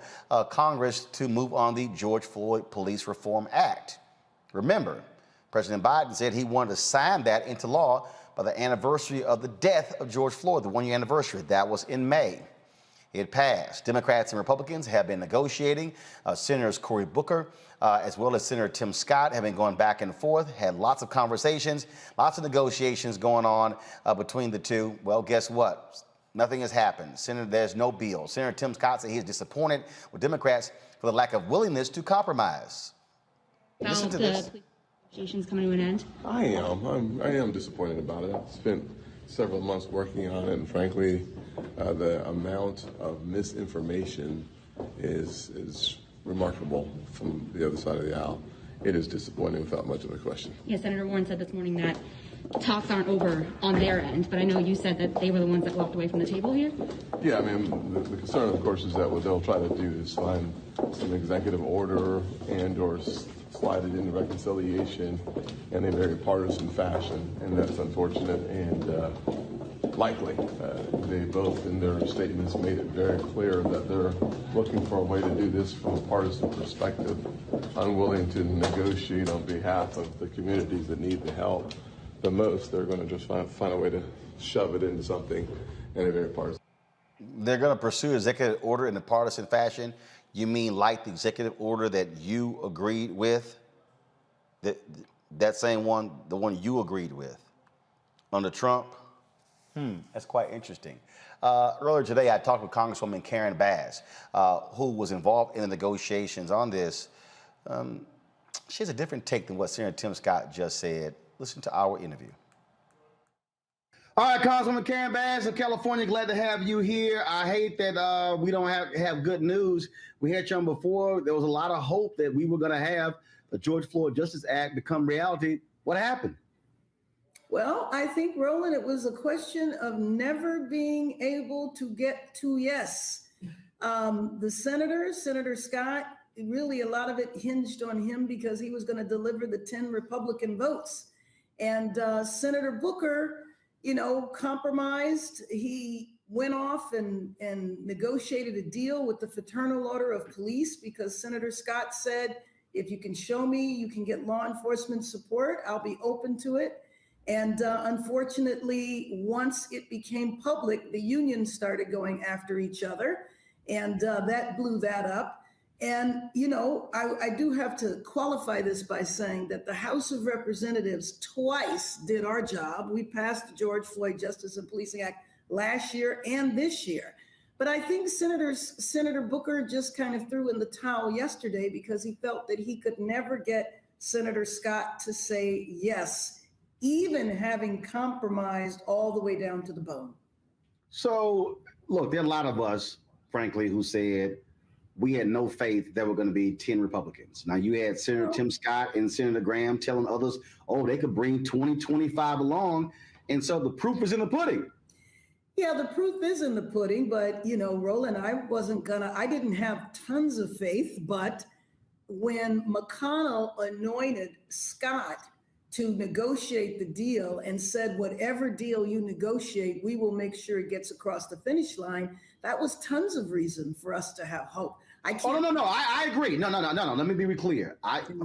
Congress to move on the George Floyd Police Reform Act. Remember, President Biden said he wanted to sign that into law by the anniversary of the death of George Floyd, the one-year anniversary. That was in May. It passed. Democrats and Republicans have been negotiating. Senators Cory Booker, as well as Senator Tim Scott, have been going back and forth, had lots of conversations, lots of negotiations going on between the two. Well, guess what? Nothing has happened. There's no bill. Senator Tim Scott said he is disappointed with Democrats for the lack of willingness to compromise. Listen to this. Negotiations coming to an end? I am disappointed about it. I've spent several months working on it, and frankly, the amount of misinformation is remarkable from the other side of the aisle. It is disappointing without much of a question. Yeah, Senator Warren said this morning that talks aren't over on their end, but I know you said that they were the ones that walked away from the table here. Yeah, I mean, the concern, of course, is that what they'll try to do is find some executive order and or slide it into reconciliation in a very partisan fashion, and that's unfortunate and likely. They both, in their statements, made it very clear that they're looking for a way to do this from a partisan perspective, unwilling to negotiate on behalf of the communities that need the help the most. They're going to just find a way to shove it into something in a very partisan. They're going to pursue executive order in a partisan fashion. You mean like the executive order that you agreed with? That same one, the one you agreed with under Trump? That's quite interesting. Earlier today, I talked with Congresswoman Karen Bass, who was involved in the negotiations on this. She has a different take than what Senator Tim Scott just said. Listen to our interview. All right, Congresswoman Karen Bass of California, glad to have you here. I hate that we don't have good news. We had you on before. There was a lot of hope that we were going to have the George Floyd Justice Act become reality. What happened? Well, I think, Roland, it was a question of never being able to get to yes. The Senator Scott, really a lot of it hinged on him because he was going to deliver the 10 Republican votes. And Senator Booker compromised. He went off and negotiated a deal with the Fraternal Order of Police because Senator Scott said, if you can show me you can get law enforcement support, I'll be open to it. And unfortunately, once it became public, the unions started going after each other, and that blew that up. And, I do have to qualify this by saying that the House of Representatives twice did our job. We passed the George Floyd Justice and Policing Act last year and this year. But I think Senator Booker just kind of threw in the towel yesterday because he felt that he could never get Senator Scott to say yes, even having compromised all the way down to the bone. So, look, there are a lot of us, frankly, who said we had no faith there were going to be 10 Republicans. Now, you had Senator Tim Scott and Senator Graham telling others, they could bring 20, 25 along. And so the proof is in the pudding. Yeah, the proof is in the pudding. But, Roland, I didn't have tons of faith. But when McConnell anointed Scott to negotiate the deal and said, whatever deal you negotiate, we will make sure it gets across the finish line, that was tons of reason for us to have hope. I agree. No. Let me be clear.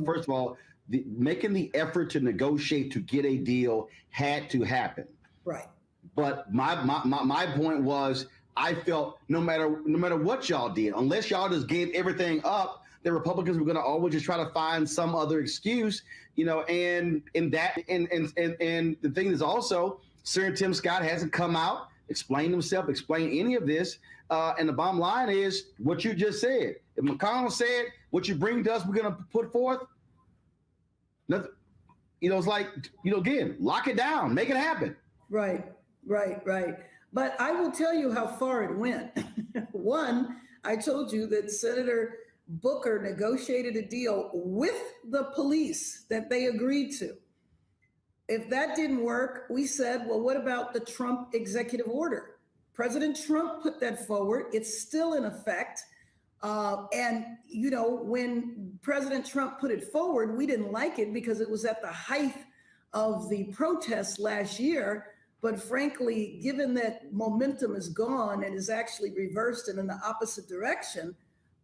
First of all, making the effort to negotiate to get a deal had to happen. Right. But my point was, I felt no matter what y'all did, unless y'all just gave everything up, the Republicans were going to always just try to find some other excuse, and the thing is also, Senator Tim Scott hasn't come out, explained himself, explained any of this. And the bottom line is what you just said. If McConnell said, what you bring to us, we're going to put forth, nothing, it's like, again, lock it down, make it happen. Right. But I will tell you how far it went. One, I told you that Senator Booker negotiated a deal with the police that they agreed to. If that didn't work, we said, well, what about the Trump executive order? President Trump put that forward. It's still in effect. When President Trump put it forward, we didn't like it because it was at the height of the protests last year. But frankly, given that momentum is gone and is actually reversed and in the opposite direction,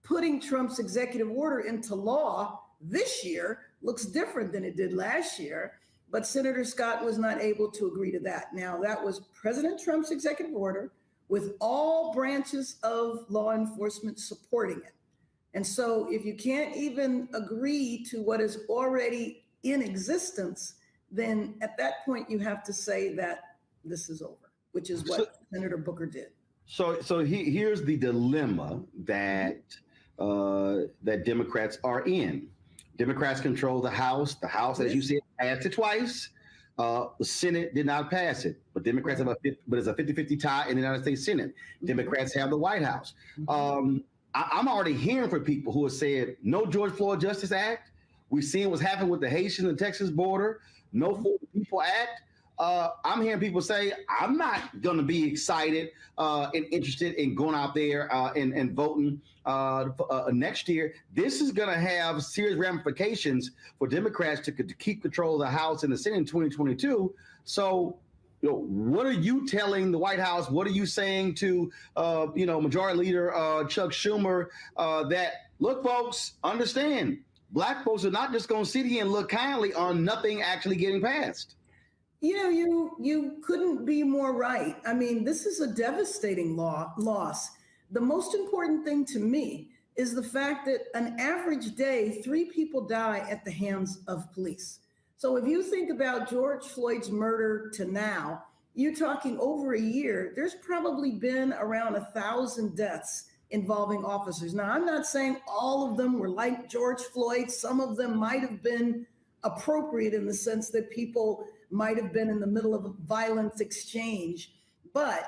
putting Trump's executive order into law this year looks different than it did last year. But Senator Scott was not able to agree to that. Now, that was President Trump's executive order with all branches of law enforcement supporting it. And so if you can't even agree to what is already in existence, then at that point you have to say that this is over, which is what Senator Booker did. So here's the dilemma that Democrats are in. Democrats control the House. The House, as you said, passed it twice. The Senate did not pass it, but Democrats have it's a 50-50 tie in the United States Senate. Democrats have the White House. I'm already hearing from people who have said no George Floyd Justice Act. We've seen what's happened with the Haitian and Texas border. No For the People Act. I'm hearing people say, I'm not going to be excited and interested in going out there and voting next year. This is going to have serious ramifications for Democrats to keep control of the House and the Senate in 2022. So, what are you telling the White House? What are you saying to, Majority Leader Chuck Schumer that, look, folks, understand, Black folks are not just going to sit here and look kindly on nothing actually getting passed. You couldn't be more right. I mean, this is a devastating loss. The most important thing to me is the fact that an average day, 3 people die at the hands of police. So if you think about George Floyd's murder to now, you're talking over a year, there's probably been around 1,000 deaths involving officers. Now, I'm not saying all of them were like George Floyd. Some of them might have been appropriate in the sense that people might have been in the middle of a violent exchange. But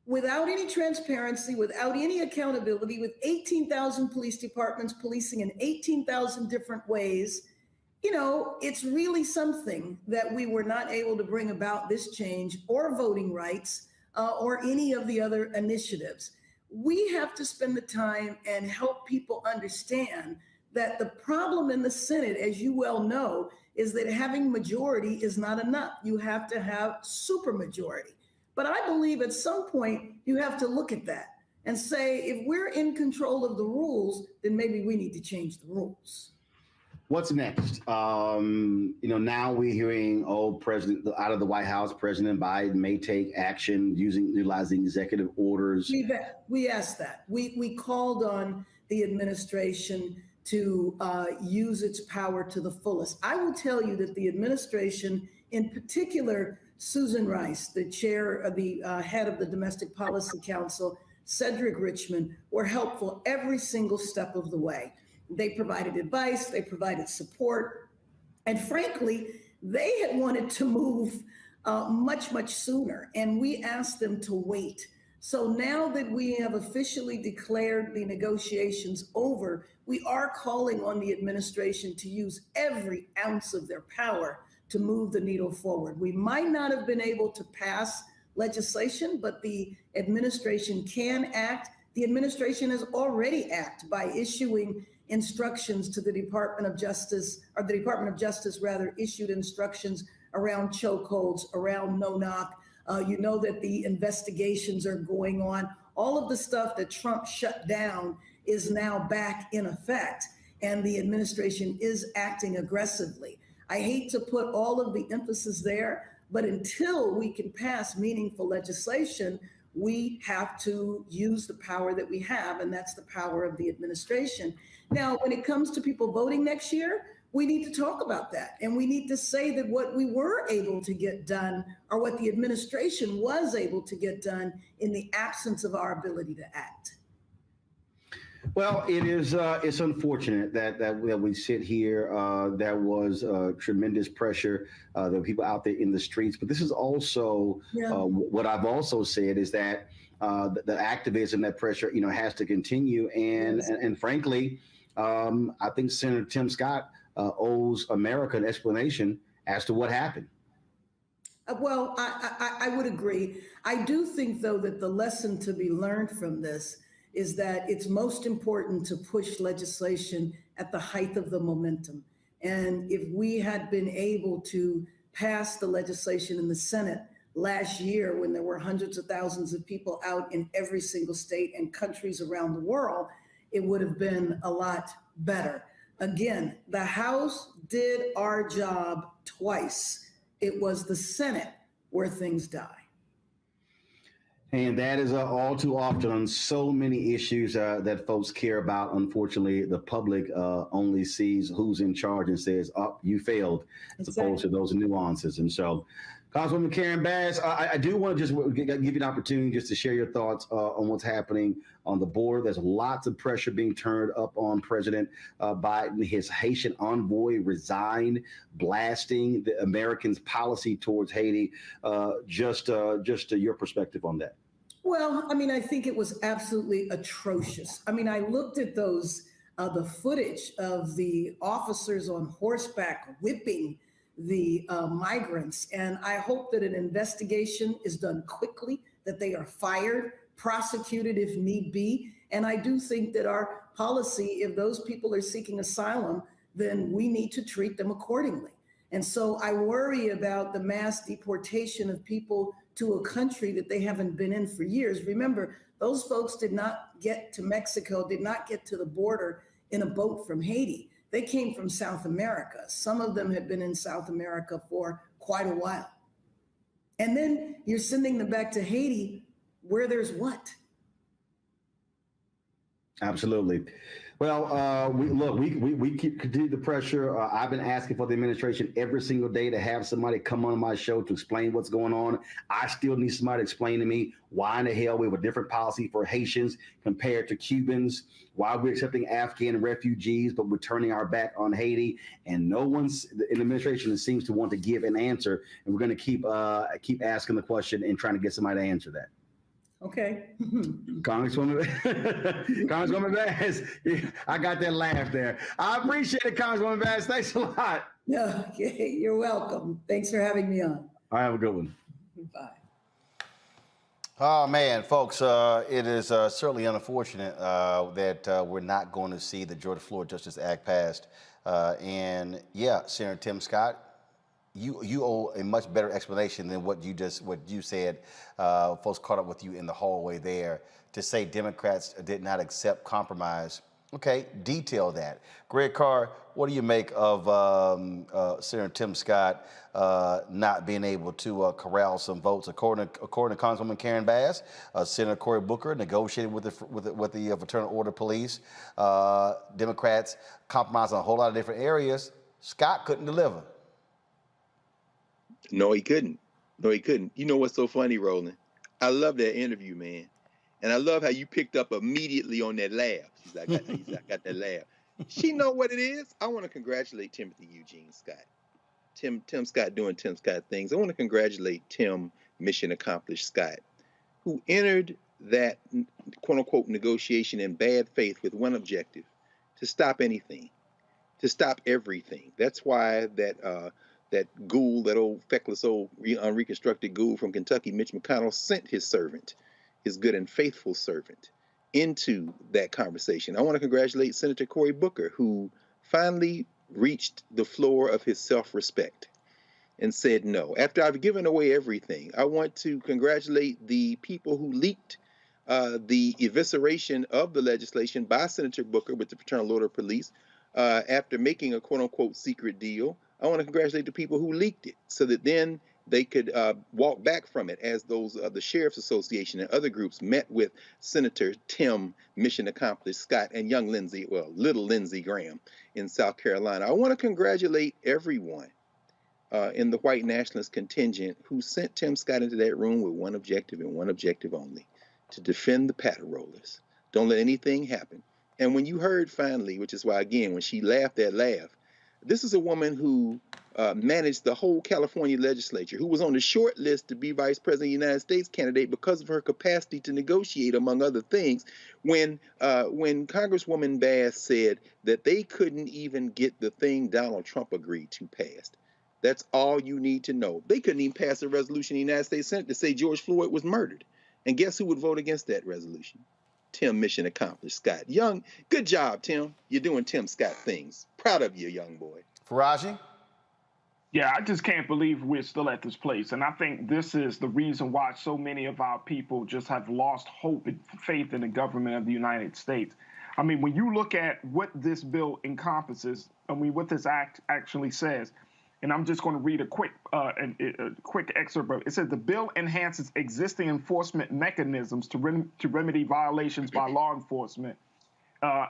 without any transparency, without any accountability, with 18,000 police departments policing in 18,000 different ways, it's really something that we were not able to bring about this change or voting rights or any of the other initiatives. We have to spend the time and help people understand that the problem in the Senate, as you well know, is that having majority is not enough. You have to have supermajority. But I believe at some point you have to look at that and say, if we're in control of the rules, then maybe we need to change the rules. What's next? Now we're hearing, out of the White House, President Biden may take action utilizing executive orders. We asked that. We called on the administration to use its power to the fullest. I will tell you that the administration, in particular, Susan Rice, the chair of the head of the Domestic Policy Council, Cedric Richmond, were helpful every single step of the way. They provided advice, they provided support, and frankly, they had wanted to move much sooner, and we asked them to wait. So now that we have officially declared the negotiations over, we are calling on the administration to use every ounce of their power to move the needle forward. We might not have been able to pass legislation, but the administration can act. The administration has already acted by issuing instructions to the Department of Justice, or the Department of Justice rather issued instructions around chokeholds, around no-knock. You know that the investigations are going on. All of the stuff that Trump shut down is now back in effect, and the administration is acting aggressively. I hate to put all of the emphasis there, but until we can pass meaningful legislation, we have to use the power that we have, and that's the power of the administration. Now, when it comes to people voting next year, we need to talk about that. And we need to say that what we were able to get done, or what the administration was able to get done, in the absence of our ability to act. Well, it's unfortunate that we sit here. There was tremendous pressure. There were people out there in the streets. But this is also what I've also said is that the activism, that pressure, has to continue. And frankly, I think Senator Tim Scott owes America an explanation as to what happened. Well, I would agree. I do think, though, that the lesson to be learned from this is that it's most important to push legislation at the height of the momentum. And if we had been able to pass the legislation in the Senate last year, when there were hundreds of thousands of people out in every single state and countries around the world, it would have been a lot better. Again, the House did our job twice. It was the Senate where things die. And that is all too often on so many issues that folks care about. Unfortunately, the public only sees who's in charge and says, "Oh, you failed," as opposed to those nuances. And so, Congresswoman Karen Bass, I do want to just give you an opportunity just to share your thoughts on what's happening on the border. There's lots of pressure being turned up on President Biden. His Haitian envoy resigned, blasting the Americans' policy towards Haiti. Just your perspective on that. Well, I mean, I think it was absolutely atrocious. I mean, I looked at those, the footage of the officers on horseback whipping the migrants, and I hope that an investigation is done quickly, that they are fired, prosecuted if need be. And I do think that our policy, if those people are seeking asylum, then we need to treat them accordingly. And so I worry about the mass deportation of people to a country that they haven't been in for years. Remember, those folks did not get to Mexico, did not get to the border in a boat from Haiti. They came from South America. Some of them had been in South America for quite a while. And then you're sending them back to Haiti, where there's what? Absolutely. Well, we continue the pressure. I've been asking for the administration every single day to have somebody come on my show to explain what's going on. I still need somebody to explain to me why in the hell we have a different policy for Haitians compared to Cubans, why we're accepting Afghan refugees, but we're turning our back on Haiti. And no one's in the administration seems to want to give an answer. And we're going to keep asking the question and trying to get somebody to answer that. Okay. Congresswoman Bass, I got that laugh there. I appreciate it, Congresswoman Bass. Thanks a lot. Okay, you're welcome. Thanks for having me on. I have a good one. Bye. Oh man, folks, it is certainly unfortunate that we're not going to see the George Floyd Justice Act passed. And yeah, Senator Tim Scott, you owe a much better explanation than what you said. Folks caught up with you in the hallway there to say Democrats did not accept compromise. Okay, detail that. Greg Carr, what do you make of Senator Tim Scott not being able to corral some votes? According to Congresswoman Karen Bass, Senator Cory Booker negotiated with the Fraternal Order Police. Democrats compromised on a whole lot of different areas. Scott couldn't deliver. No, he couldn't. No, he couldn't. You know what's so funny, Roland? I love that interview, man. And I love how you picked up immediately on that laugh. I got that laugh. She know what it is. I want to congratulate Timothy Eugene Scott. Tim Scott doing Tim Scott things. I want to congratulate Tim Mission Accomplished Scott, who entered that quote unquote negotiation in bad faith with one objective: to stop anything, to stop everything. That's why that ghoul, that old feckless old unreconstructed ghoul from Kentucky, Mitch McConnell, sent his servant, his good and faithful servant, into that conversation. I want to congratulate Senator Cory Booker, who finally reached the floor of his self-respect and said no. After I've given away everything, I want to congratulate the people who leaked the evisceration of the legislation by Senator Booker with the Fraternal Order Police after making a quote-unquote secret deal. I want to congratulate the people who leaked it so that then they could walk back from it, as those the Sheriff's Association and other groups met with Senator Tim Mission Accomplished Scott and young Lindsey, well, little Lindsey Graham in South Carolina. I want to congratulate everyone in the white nationalist contingent who sent Tim Scott into that room with one objective and one objective only: to defend the patter rollers. Don't let anything happen. And when you heard finally, which is why, again, when she laughed that laugh, this is a woman who managed the whole California legislature, who was on the short list to be vice president of the United States candidate because of her capacity to negotiate, among other things. When Congresswoman Bass said that they couldn't even get the thing Donald Trump agreed to passed, that's all you need to know. They couldn't even pass a resolution in the United States Senate to say George Floyd was murdered. And guess who would vote against that resolution? Tim Mission Accomplished Scott. Young, good job, Tim. You're doing Tim Scott things. Proud of you, young boy. Faraji? Yeah, I just can't believe we're still at this place. And I think this is the reason why so many of our people just have lost hope and faith in the government of the United States. I mean, when you look at what this bill encompasses, what this act actually says, and I'm just going to read a quick excerpt of it. It says the bill enhances existing enforcement mechanisms to remedy violations by law enforcement.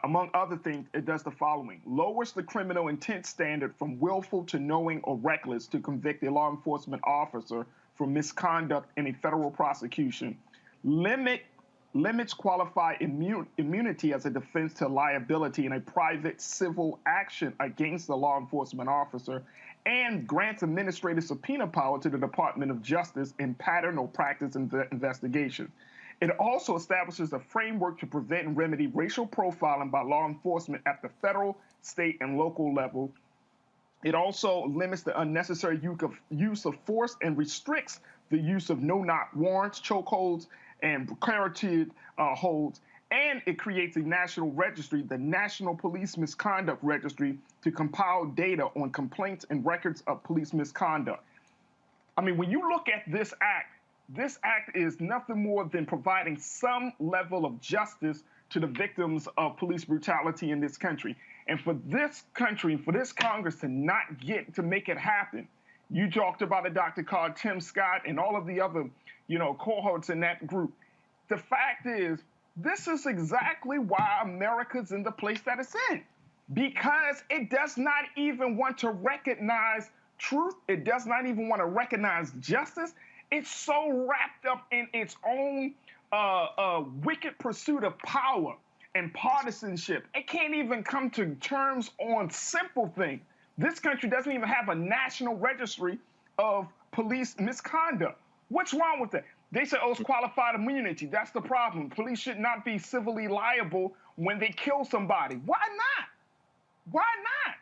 Among other things, it does the following: lowers the criminal intent standard from willful to knowing or reckless to convict a law enforcement officer for misconduct in a federal prosecution, limits qualified immunity as a defense to liability in a private civil action against the law enforcement officer, and grants administrative subpoena power to the Department of Justice in pattern or practice investigation. It also establishes a framework to prevent and remedy racial profiling by law enforcement at the federal, state, and local level. It also limits the unnecessary use of force and restricts the use of no-knock warrants, chokeholds, and precariated holds. And it creates a national registry, the National Police Misconduct Registry, to compile data on complaints and records of police misconduct. I mean, when you look at this act is nothing more than providing some level of justice to the victims of police brutality in this country. And for this country, for this Congress to not get to make it happen, you talked about a Dr. Carr, Tim Scott, and all of the other, cohorts in that group. The fact is, this is exactly why America's in the place that it's in, because it does not even want to recognize truth. It does not even want to recognize justice. It's so wrapped up in its own wicked pursuit of power and partisanship. It can't even come to terms on simple things. This country doesn't even have a national registry of police misconduct. What's wrong with that? They say, it's qualified immunity. That's the problem. Police should not be civilly liable when they kill somebody. Why not? Why not?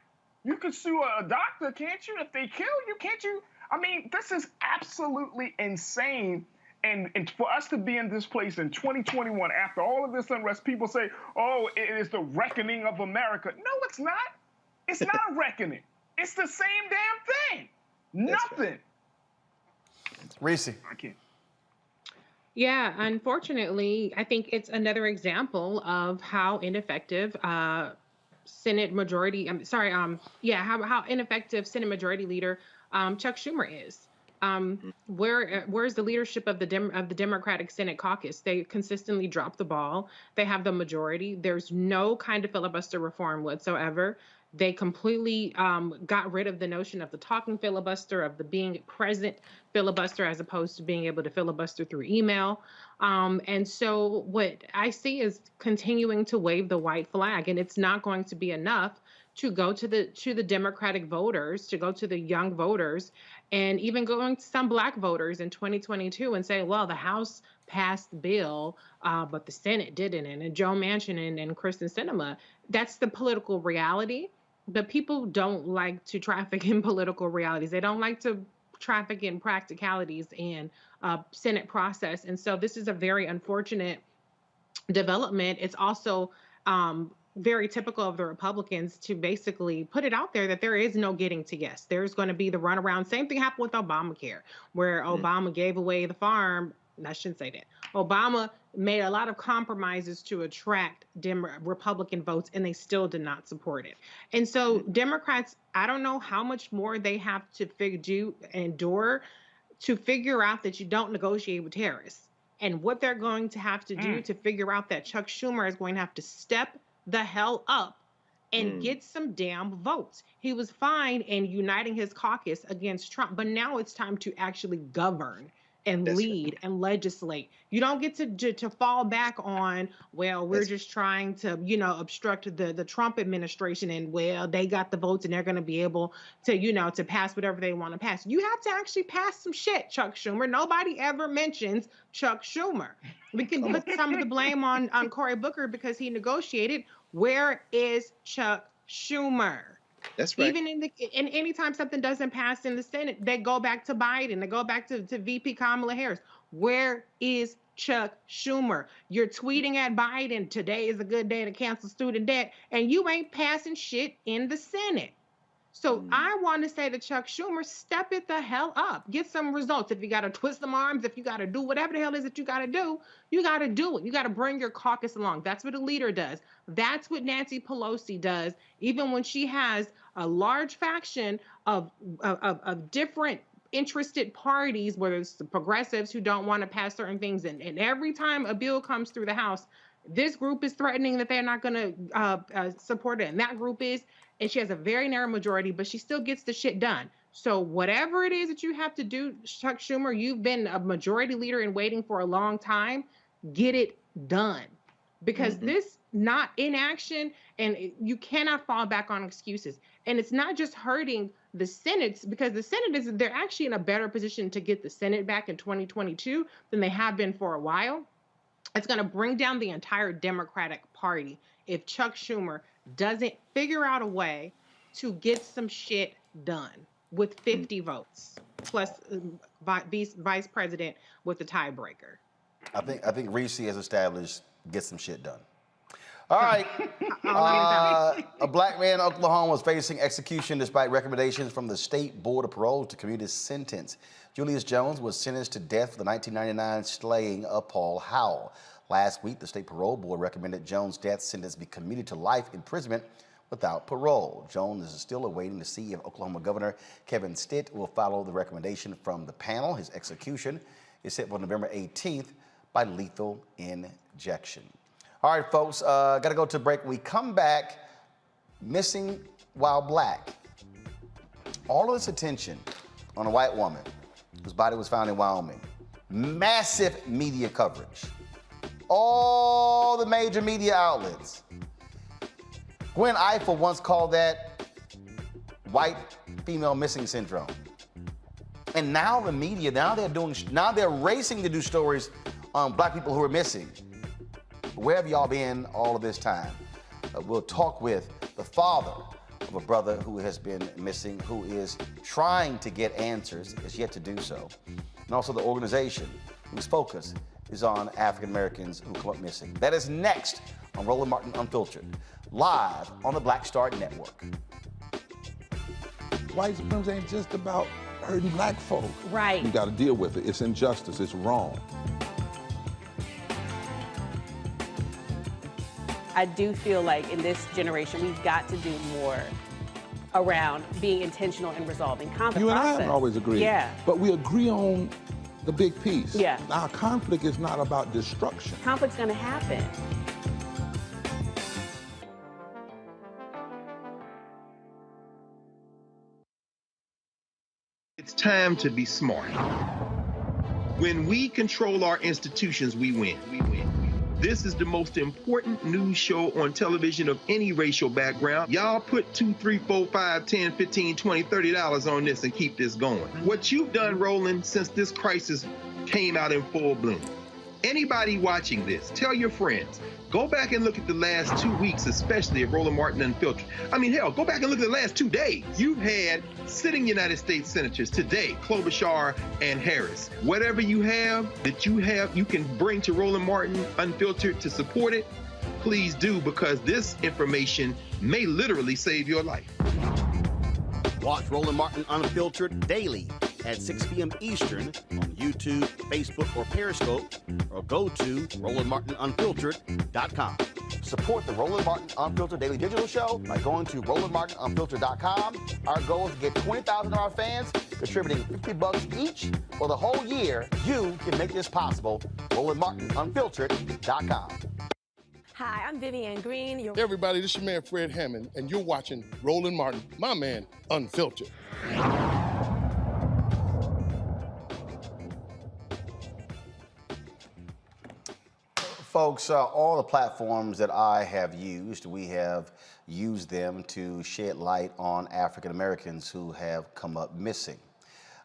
You could sue a doctor, can't you? If they kill you, can't you? I mean, this is absolutely insane. And for us to be in this place in 2021, after all of this unrest, people say, oh, it is the reckoning of America. No, it's not. It's not a reckoning. It's the same damn thing. Nothing. Reese. I can't. Yeah, unfortunately, I think it's another example of how ineffective Senate Majority, how ineffective Senate Majority Leader Chuck Schumer is. Where's the leadership of the Democratic Senate caucus? They consistently drop the ball. They have the majority. There's no kind of filibuster reform whatsoever. They completely got rid of the notion of the talking filibuster, of the being present filibuster, as opposed to being able to filibuster through email. And so what I see is continuing to wave the white flag, and it's not going to be enough to go to the Democratic voters, to go to the young voters, and even going to some Black voters in 2022 and say, well, the House passed the bill, but the Senate didn't, and Joe Manchin and Kristen Sinema. That's the political reality. But people don't like to traffic in political realities. They don't like to traffic in practicalities and Senate process. And so this is a very unfortunate development. It's also very typical of the Republicans to basically put it out there that there is no getting to yes. There's going to be the runaround. Same thing happened with Obamacare, where Obama gave away the farm. I shouldn't say that. Obama made a lot of compromises to attract Republican votes, and they still did not support it. And so Democrats, I don't know how much more they have to endure to figure out that you don't negotiate with terrorists, and what they're going to have to do to figure out that Chuck Schumer is going to have to step the hell up and get some damn votes. He was fine in uniting his caucus against Trump, but now it's time to actually govern and lead and legislate. You don't get to fall back on, well, we're just trying to, obstruct the Trump administration, and well, they got the votes and they're going to be able to, to pass whatever they want to pass. You have to actually pass some shit, Chuck Schumer. Nobody ever mentions Chuck Schumer. We can put some of the blame on Cory Booker because he negotiated. Where is Chuck Schumer? That's right. Even in anytime something doesn't pass in the Senate, they go back to Biden. They go back to VP Kamala Harris. Where is Chuck Schumer? You're tweeting at Biden, today is a good day to cancel student debt, and you ain't passing shit in the Senate. So I want to say to Chuck Schumer, step it the hell up. Get some results. If you got to twist them arms, if you got to do whatever the hell it is that you got to do, you got to do it. You got to bring your caucus along. That's what a leader does. That's what Nancy Pelosi does, even when she has a large faction of different interested parties, whether it's the progressives who don't want to pass certain things. And every time a bill comes through the House, this group is threatening that they're not going to support it. And that group is, and she has a very narrow majority, but she still gets the shit done. So whatever it is that you have to do, Chuck Schumer, you've been a majority leader in waiting for a long time, get it done. Because this not inaction, and you cannot fall back on excuses. And it's not just hurting the Senate, because the Senate they're actually in a better position to get the Senate back in 2022 than they have been for a while. It's going to bring down the entire Democratic Party if Chuck Schumer doesn't figure out a way to get some shit done with 50 votes, plus vice president with the tiebreaker. I think Reese has established get some shit done. All right. A black man in Oklahoma was facing execution despite recommendations from the State Board of Parole to commute his sentence. Julius Jones was sentenced to death for the 1999 slaying of Paul Howell. Last week, the State Parole Board recommended Jones' death sentence be commuted to life imprisonment without parole. Jones is still awaiting to see if Oklahoma Governor Kevin Stitt will follow the recommendation from the panel. His execution is set for November 18th by lethal injection. All right, folks, got to go to a break. When we come back, missing while black. All of this attention on a white woman whose body was found in Wyoming. Massive media coverage. All the major media outlets. Gwen Ifill once called that white female missing syndrome. And now the media, now they're racing to do stories on black people who are missing. Where have y'all been all of this time? We'll talk with the father of a brother who has been missing, who is trying to get answers, is yet to do so. And also the organization whose focus is on African Americans who come up missing. That is next on Roland Martin Unfiltered, live on the Black Star Network. White supremacy ain't just about hurting black folk. Right. You got to deal with it. It's injustice. It's wrong. I do feel like in this generation, we've got to do more around being intentional and resolving conflict. You and I haven't always agreed. Yeah. But we agree on the big piece. Yeah. Our conflict is not about destruction. Conflict's going to happen. It's time to be smart. When we control our institutions, we win. This is the most important news show on television of any racial background. Y'all put $2, $3, $4, $5, $10, $15, $20, $30 on this and keep this going. What you've done, Roland, since this crisis came out in full bloom. Anybody watching this, tell your friends, go back and look at the last 2 weeks, especially of Roland Martin Unfiltered. I mean, hell, go back and look at the last 2 days. You've had sitting United States senators today, Klobuchar and Harris. Whatever you have that you can bring to Roland Martin Unfiltered to support it, please do, because this information may literally save your life. Watch Roland Martin Unfiltered daily at 6 p.m. Eastern on YouTube, Facebook, or Periscope, or go to RolandMartinUnfiltered.com. Support the Roland Martin Unfiltered Daily Digital Show by going to RolandMartinUnfiltered.com. Our goal is to get 20,000 of our fans contributing $50 each for the whole year. You can make this possible. RolandMartinUnfiltered.com. Hi, I'm Vivian Green. Hey everybody, this is your man Fred Hammond, and you're watching Roland Martin, my man, Unfiltered. Folks, all the platforms that I have used, we have used them to shed light on African Americans who have come up missing.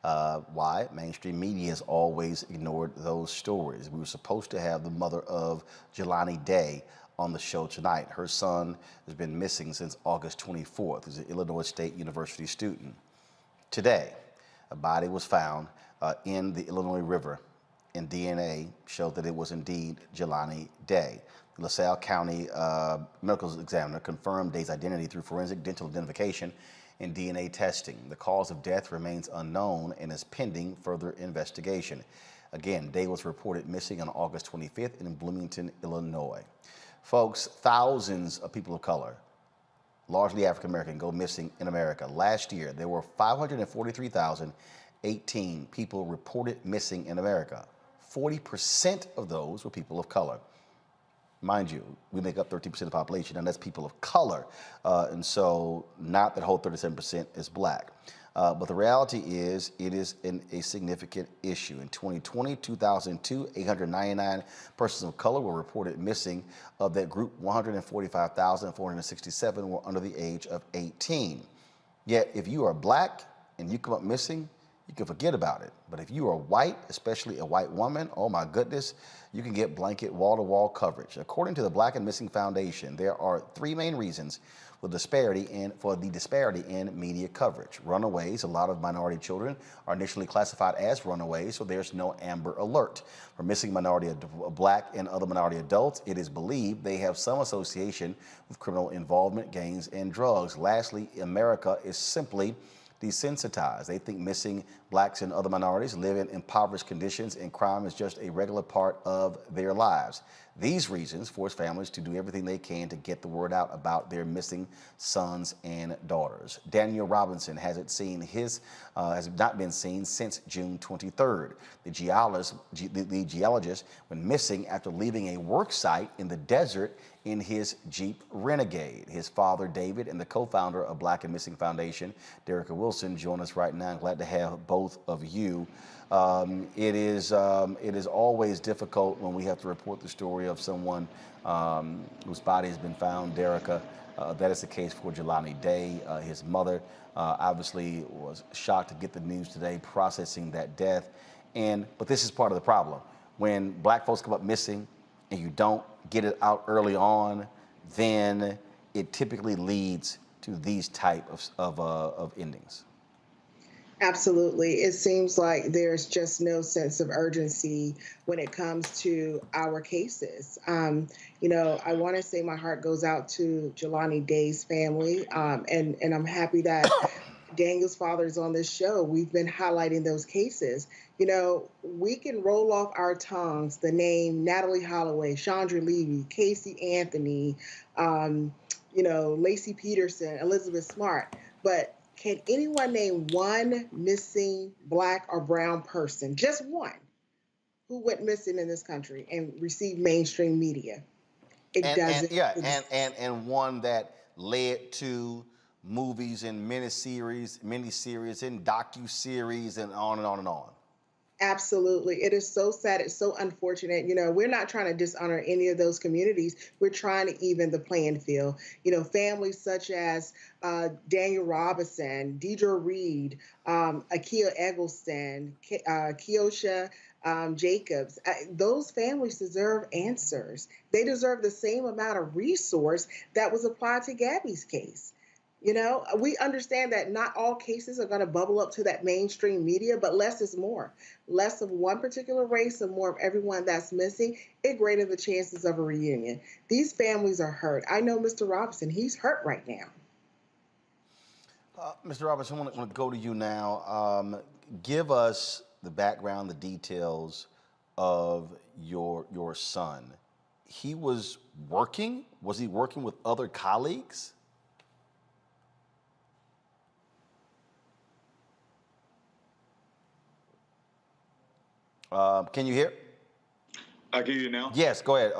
Why? Mainstream media has always ignored those stories. We were supposed to have the mother of Jelani Day on the show tonight. Her son has been missing since August 24th. He's an Illinois State University student. Today, a body was found in the Illinois River, and DNA showed that it was indeed Jelani Day. The LaSalle County medical examiner confirmed Day's identity through forensic dental identification and DNA testing. The cause of death remains unknown and is pending further investigation. Again, Day was reported missing on August 25th in Bloomington, Illinois. Folks, thousands of people of color, largely African American, go missing in America. Last year, there were 543,018 people reported missing in America. 40% of those were people of color. Mind you, we make up 13% of the population, and that's people of color. And so not that whole 37% is black. But the reality is it is a significant issue. In 2020, 2002, 899 persons of color were reported missing. Of that group, 145,467 were under the age of 18. Yet if you are black and you come up missing, you can forget about it. But if you are white, especially a white woman, oh my goodness, you can get blanket wall-to-wall coverage. According to the Black and Missing Foundation, there are three main reasons for the disparity in media coverage. Runaways, a lot of minority children are initially classified as runaways, so there's no Amber Alert. For missing minority, black and other minority adults, it is believed they have some association with criminal involvement, gangs, and drugs. Lastly, America is simply desensitized. They think missing blacks and other minorities live in impoverished conditions and crime is just a regular part of their lives. These reasons force families to do everything they can to get the word out about their missing sons and daughters. Daniel Robinson has not been seen since June 23rd. The geologist went missing after leaving a work site in the desert in his Jeep Renegade. His father, David, and the co-founder of Black and Missing Foundation, Derrica Wilson, join us right now. I'm glad to have both of you. It is always difficult when we have to report the story of someone whose body has been found. Derrica, that is the case for Jelani Day. His mother obviously was shocked to get the news today, processing that death. But this is part of the problem. When black folks come up missing and you don't get it out early on, then it typically leads to these type of endings. Absolutely. It seems like there's just no sense of urgency when it comes to our cases. I want to say my heart goes out to Jelani Day's family, and I'm happy that Daniel's father is on this show. We've been highlighting those cases. We can roll off our tongues the name Natalie Holloway, Chandra Levy, Casey Anthony, Lacey Peterson, Elizabeth Smart, but can anyone name one missing Black or brown person, just one, who went missing in this country and received mainstream media? It doesn't. And one that led to movies and miniseries and docuseries and on and on and on. Absolutely. It is so sad. It's so unfortunate. We're not trying to dishonor any of those communities. We're trying to even the playing field. Families such as Daniel Robinson, Deidre Reed, Akia Eggleston, Keosha Jacobs, those families deserve answers. They deserve the same amount of resource that was applied to Gabby's case. We understand that not all cases are going to bubble up to that mainstream media, but less is more. Less of one particular race and more of everyone that's missing, it greater the chances of a reunion. These families are hurt. I know Mr. Robinson, he's hurt right now. Mr. Robinson, I want to go to you now. Give us the background, the details of your son. He was working? Was he working with other colleagues? Can you hear? I can hear you now. Yes, go ahead.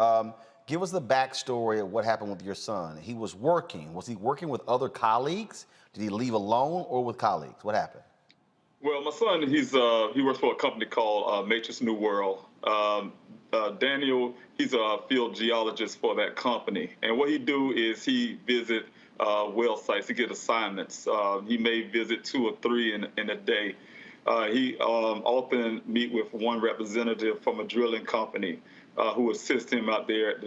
Give us the backstory of what happened with your son. He was working. Was he working with other colleagues? Did he leave alone or with colleagues? What happened? Well, my son, he works for a company called Matrix New World. Daniel, he's a field geologist for that company. And what he do is he visit well sites. He get assignments. He may visit 2 or 3 in a day. He often meet with one representative from a drilling company who assists him out there at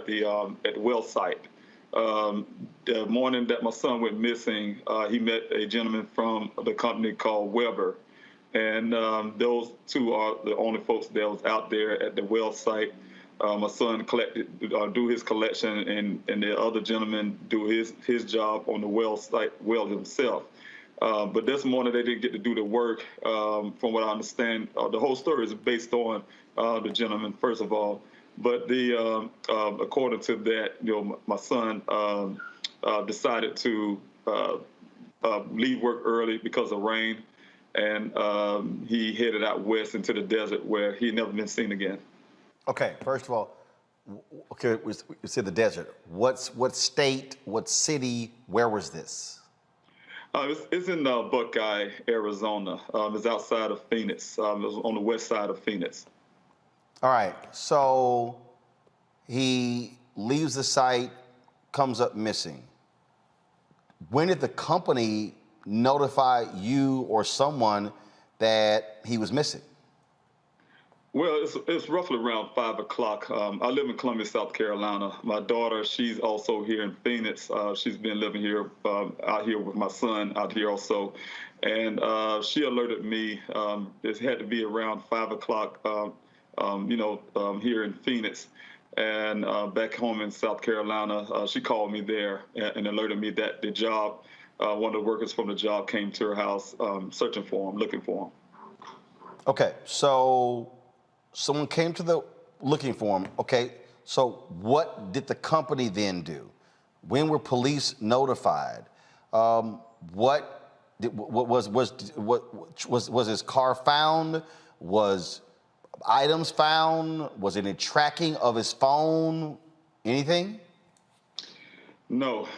the well site. The morning that my son went missing, he met a gentleman from the company called Weber, and those 2 are the only folks that was out there at the well site. My son do his collection, and the other gentleman do his job on the well site, himself. But this morning they didn't get to do the work. From what I understand, the whole story is based on the gentleman, first of all. But according to that, my son decided to leave work early because of rain, and he headed out west into the desert where he never been seen again. Okay, first of all, we said the desert. What state, what city, where was this? It's in Buckeye, Arizona. It's outside of Phoenix. It was on the west side of Phoenix. All right, so he leaves the site, comes up missing. When did the company notify you or someone that he was missing? Well, it's roughly around 5 o'clock. I live in Columbia, South Carolina. My daughter, she's also here in Phoenix. She's been living here, out here with my son out here also. And she alerted me. It had to be around 5 o'clock, here in Phoenix. And back home in South Carolina, she called me there and alerted me that the job, one of the workers from the job came to her house searching for him, looking for him. Okay, so someone came to looking for him. Okay, so what did the company then do? When were police notified? Was his car found? Was items found? Was any tracking of his phone? Anything? No.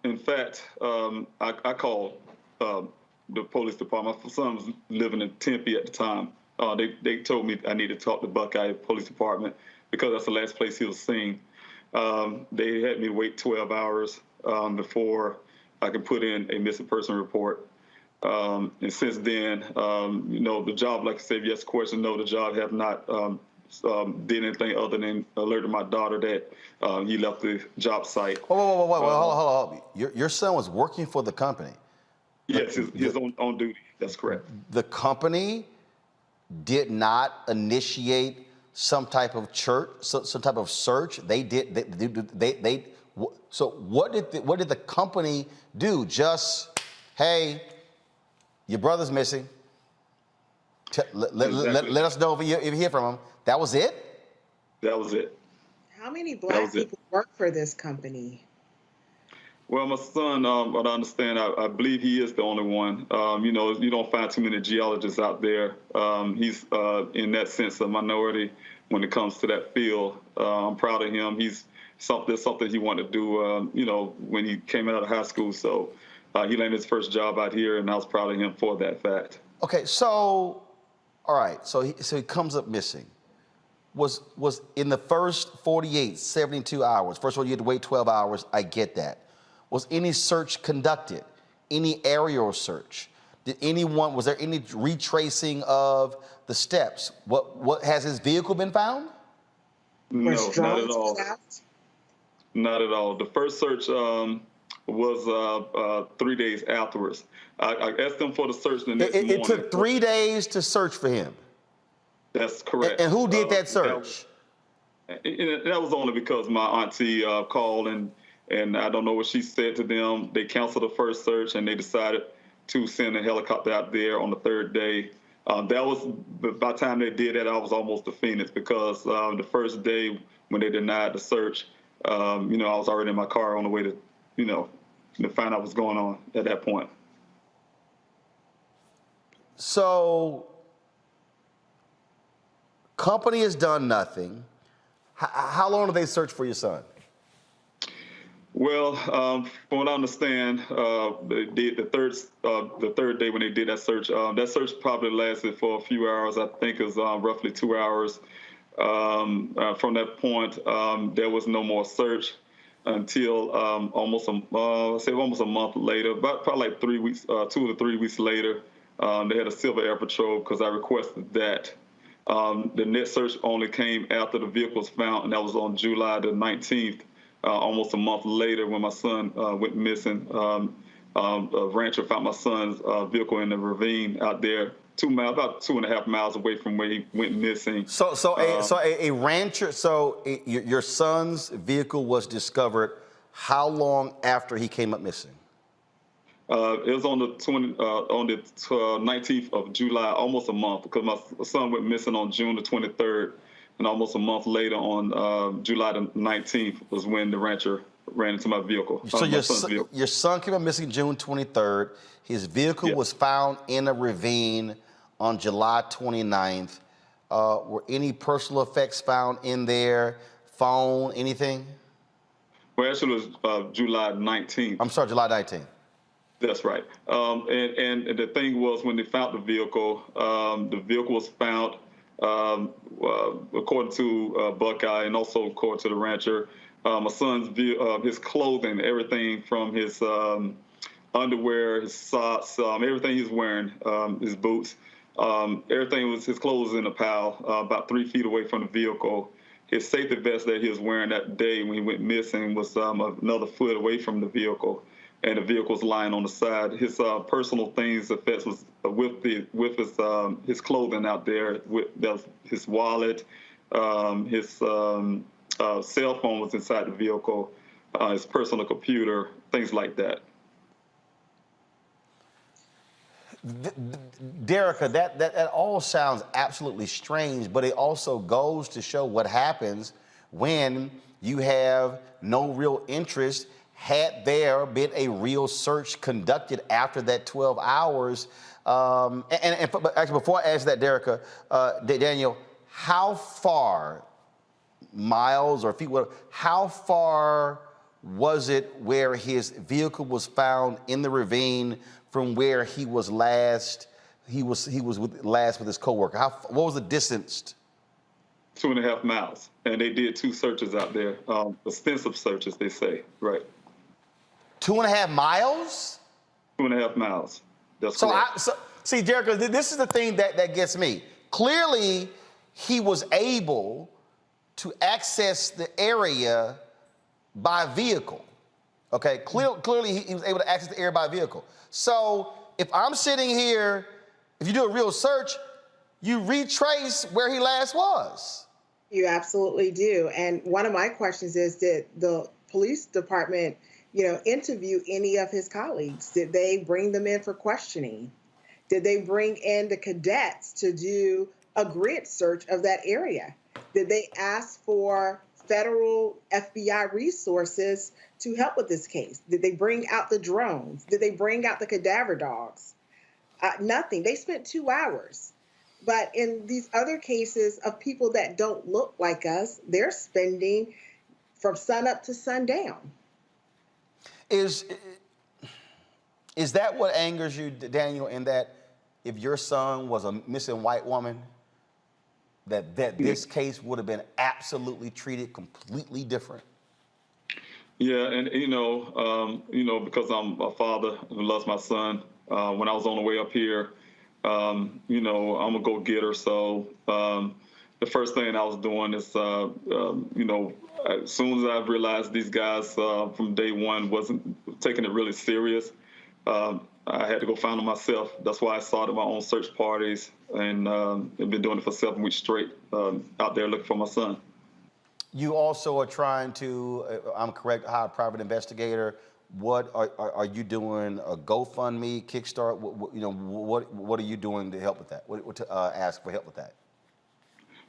In fact, I called the police department. My son was living in Tempe at the time. They told me I needed to talk to Buckeye Police Department because that's the last place he was seen. They had me wait 12 hours before I could put in a missing person report. And since then, the job, like I said, yes, question, no, the job have not did anything other than alerted my daughter that he left the job site. Whoa, hold on. Your son was working for the company. Yes, he's on duty. That's correct. The company did not initiate some type of some type of search. They did. So what did the company do? Just, hey, your brother's missing. Let us know if you hear from him. That was it? That was it. How many Black people work for this company? Well, my son, what I understand, I believe he is the only one. You know, you don't find too many geologists out there. He's, in that sense, a minority when it comes to that field. I'm proud of him. He's something he wanted to do, you know, when he came out of high school. So he landed his first job out here, and I was proud of him for that fact. Okay, so, all right, so he comes up missing. Was in the first 48, 72 hours, first of all, you had to wait 12 hours, I get that. Was any search conducted? Any aerial search? Was there any retracing of the steps? What has his vehicle been found? No, not at all. Not at all. The first search was 3 days afterwards. I asked them for the search the next morning. It took 3 days to search for him. That's correct. And who did that search? That was only because my auntie called and I don't know what she said to them. They canceled the first search and they decided to send a helicopter out there on the third day. That was, by the time they did that, I was almost a phoenix because the first day when they denied the search, you know, I was already in my car on the way to, you know, to find out what's going on at that point. So, company has done nothing. How long did they search for your son? Well, from what I understand, they did the third day when they did that search probably lasted for a few hours. I think it was roughly 2 hours. From that point, there was no more search until almost a month later, probably like 3 weeks, 2 to 3 weeks later. They had a Civil Air Patrol because I requested that. The net search only came after the vehicle was found, and that was on July the 19th. Almost a month later, when my son went missing, a rancher found my son's vehicle in the ravine out there, about 2.5 miles away from where he went missing. A rancher. Your son's vehicle was discovered how long after he came up missing? It was on the 19th of July, almost a month, because my son went missing on June the 23rd. And almost a month later, on July the 19th, was when the rancher ran into my vehicle. So your son came up missing June 23rd. His vehicle was found in a ravine on July 29th. Were any personal effects found in there? Phone, anything? Well, actually, it was July 19th. I'm sorry, July 19th. That's right. And the thing was, when they found the vehicle was found, according to Buckeye and also according to the rancher, my son's his clothing, everything from his underwear, his socks, everything he's wearing, his boots, everything was his clothes in a pile about 3 feet away from the vehicle. His safety vest that he was wearing that day when he went missing was another foot away from the vehicle. And the vehicle was lying on the side. His personal things, effects was with his clothing out there. His wallet, his cell phone was inside the vehicle, his personal computer, things like that. Derica, that all sounds absolutely strange, but it also goes to show what happens when you have no real interest. Had there been a real search conducted after that 12 hours, but actually before I ask that, Derica, Daniel, how far, miles or feet, how far was it where his vehicle was found in the ravine from where he was last? He was last with his coworker. What was the distance? 2.5 miles, and they did 2 searches out there, extensive searches, they say, right. 2.5 miles? 2.5 miles. That's correct. See, Derica, this is the thing that gets me. Clearly, he was able to access the area by vehicle. Okay, clearly he was able to access the area by vehicle. So if I'm sitting here, if you do a real search, you retrace where he last was. You absolutely do. And one of my questions is, did the police department, interview any of his colleagues? Did they bring them in for questioning? Did they bring in the cadets to do a grid search of that area? Did they ask for federal FBI resources to help with this case? Did they bring out the drones? Did they bring out the cadaver dogs? Nothing. They spent 2 hours. But in these other cases of people that don't look like us, they're spending from sunup to sundown. Is that what angers you, Daniel, in that if your son was a missing white woman, that this case would have been absolutely treated completely different? Yeah, and because I'm a father who loves my son, when I was on the way up here, I'm a go-getter. So the first thing I was doing is, as soon as I realized these guys from day one wasn't taking it really serious, I had to go find them myself. That's why I started my own search parties, and I've been doing it for 7 weeks straight, out there looking for my son. You also are trying to, I'm correct, hire a private investigator. What are you doing? A GoFundMe, Kickstart? What are you doing to help with that? To ask for help with that?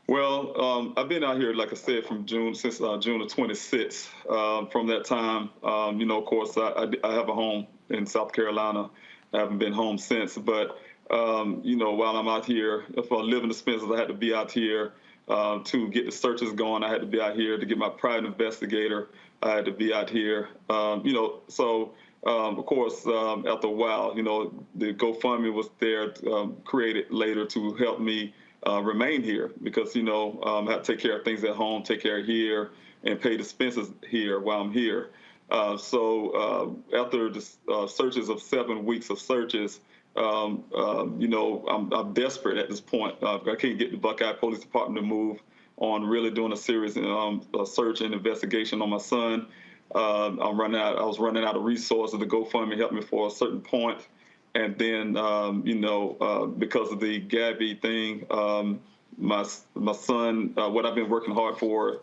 Well, I've been out here, like I said, since June the 26th. From that time, of course, I have a home in South Carolina. I haven't been home since. But, while I'm out here, if I live in the expenses, I had to be out here to get the searches going. I had to be out here to get my private investigator. I had to be out here, So, of course, after a while, the GoFundMe was there, created later to help me remain here because, I have to take care of things at home, take care of here, and pay the expenses here while I'm here. So after the searches of 7 weeks of searches, I'm desperate at this point. I can't get the Buckeye Police Department to move on really doing a serious search and investigation on my son. I was running out of resources. The GoFundMe helped me for a certain point. And then, because of the Gabby thing, my son, what I've been working hard for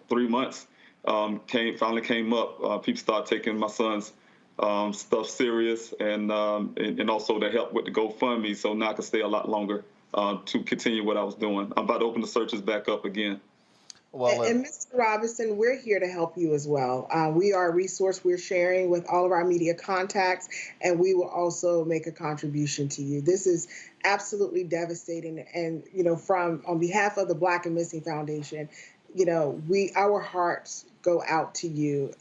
3 months, finally came up. People started taking my son's stuff serious, and also to help with the GoFundMe, so now I can stay a lot longer to continue what I was doing. I'm about to open the searches back up again. Well, and Mr. Robinson, we're here to help you as well. We are a resource we're sharing with all of our media contacts, and we will also make a contribution to you. This is absolutely devastating. And, on behalf of the Black and Missing Foundation, our hearts go out to you.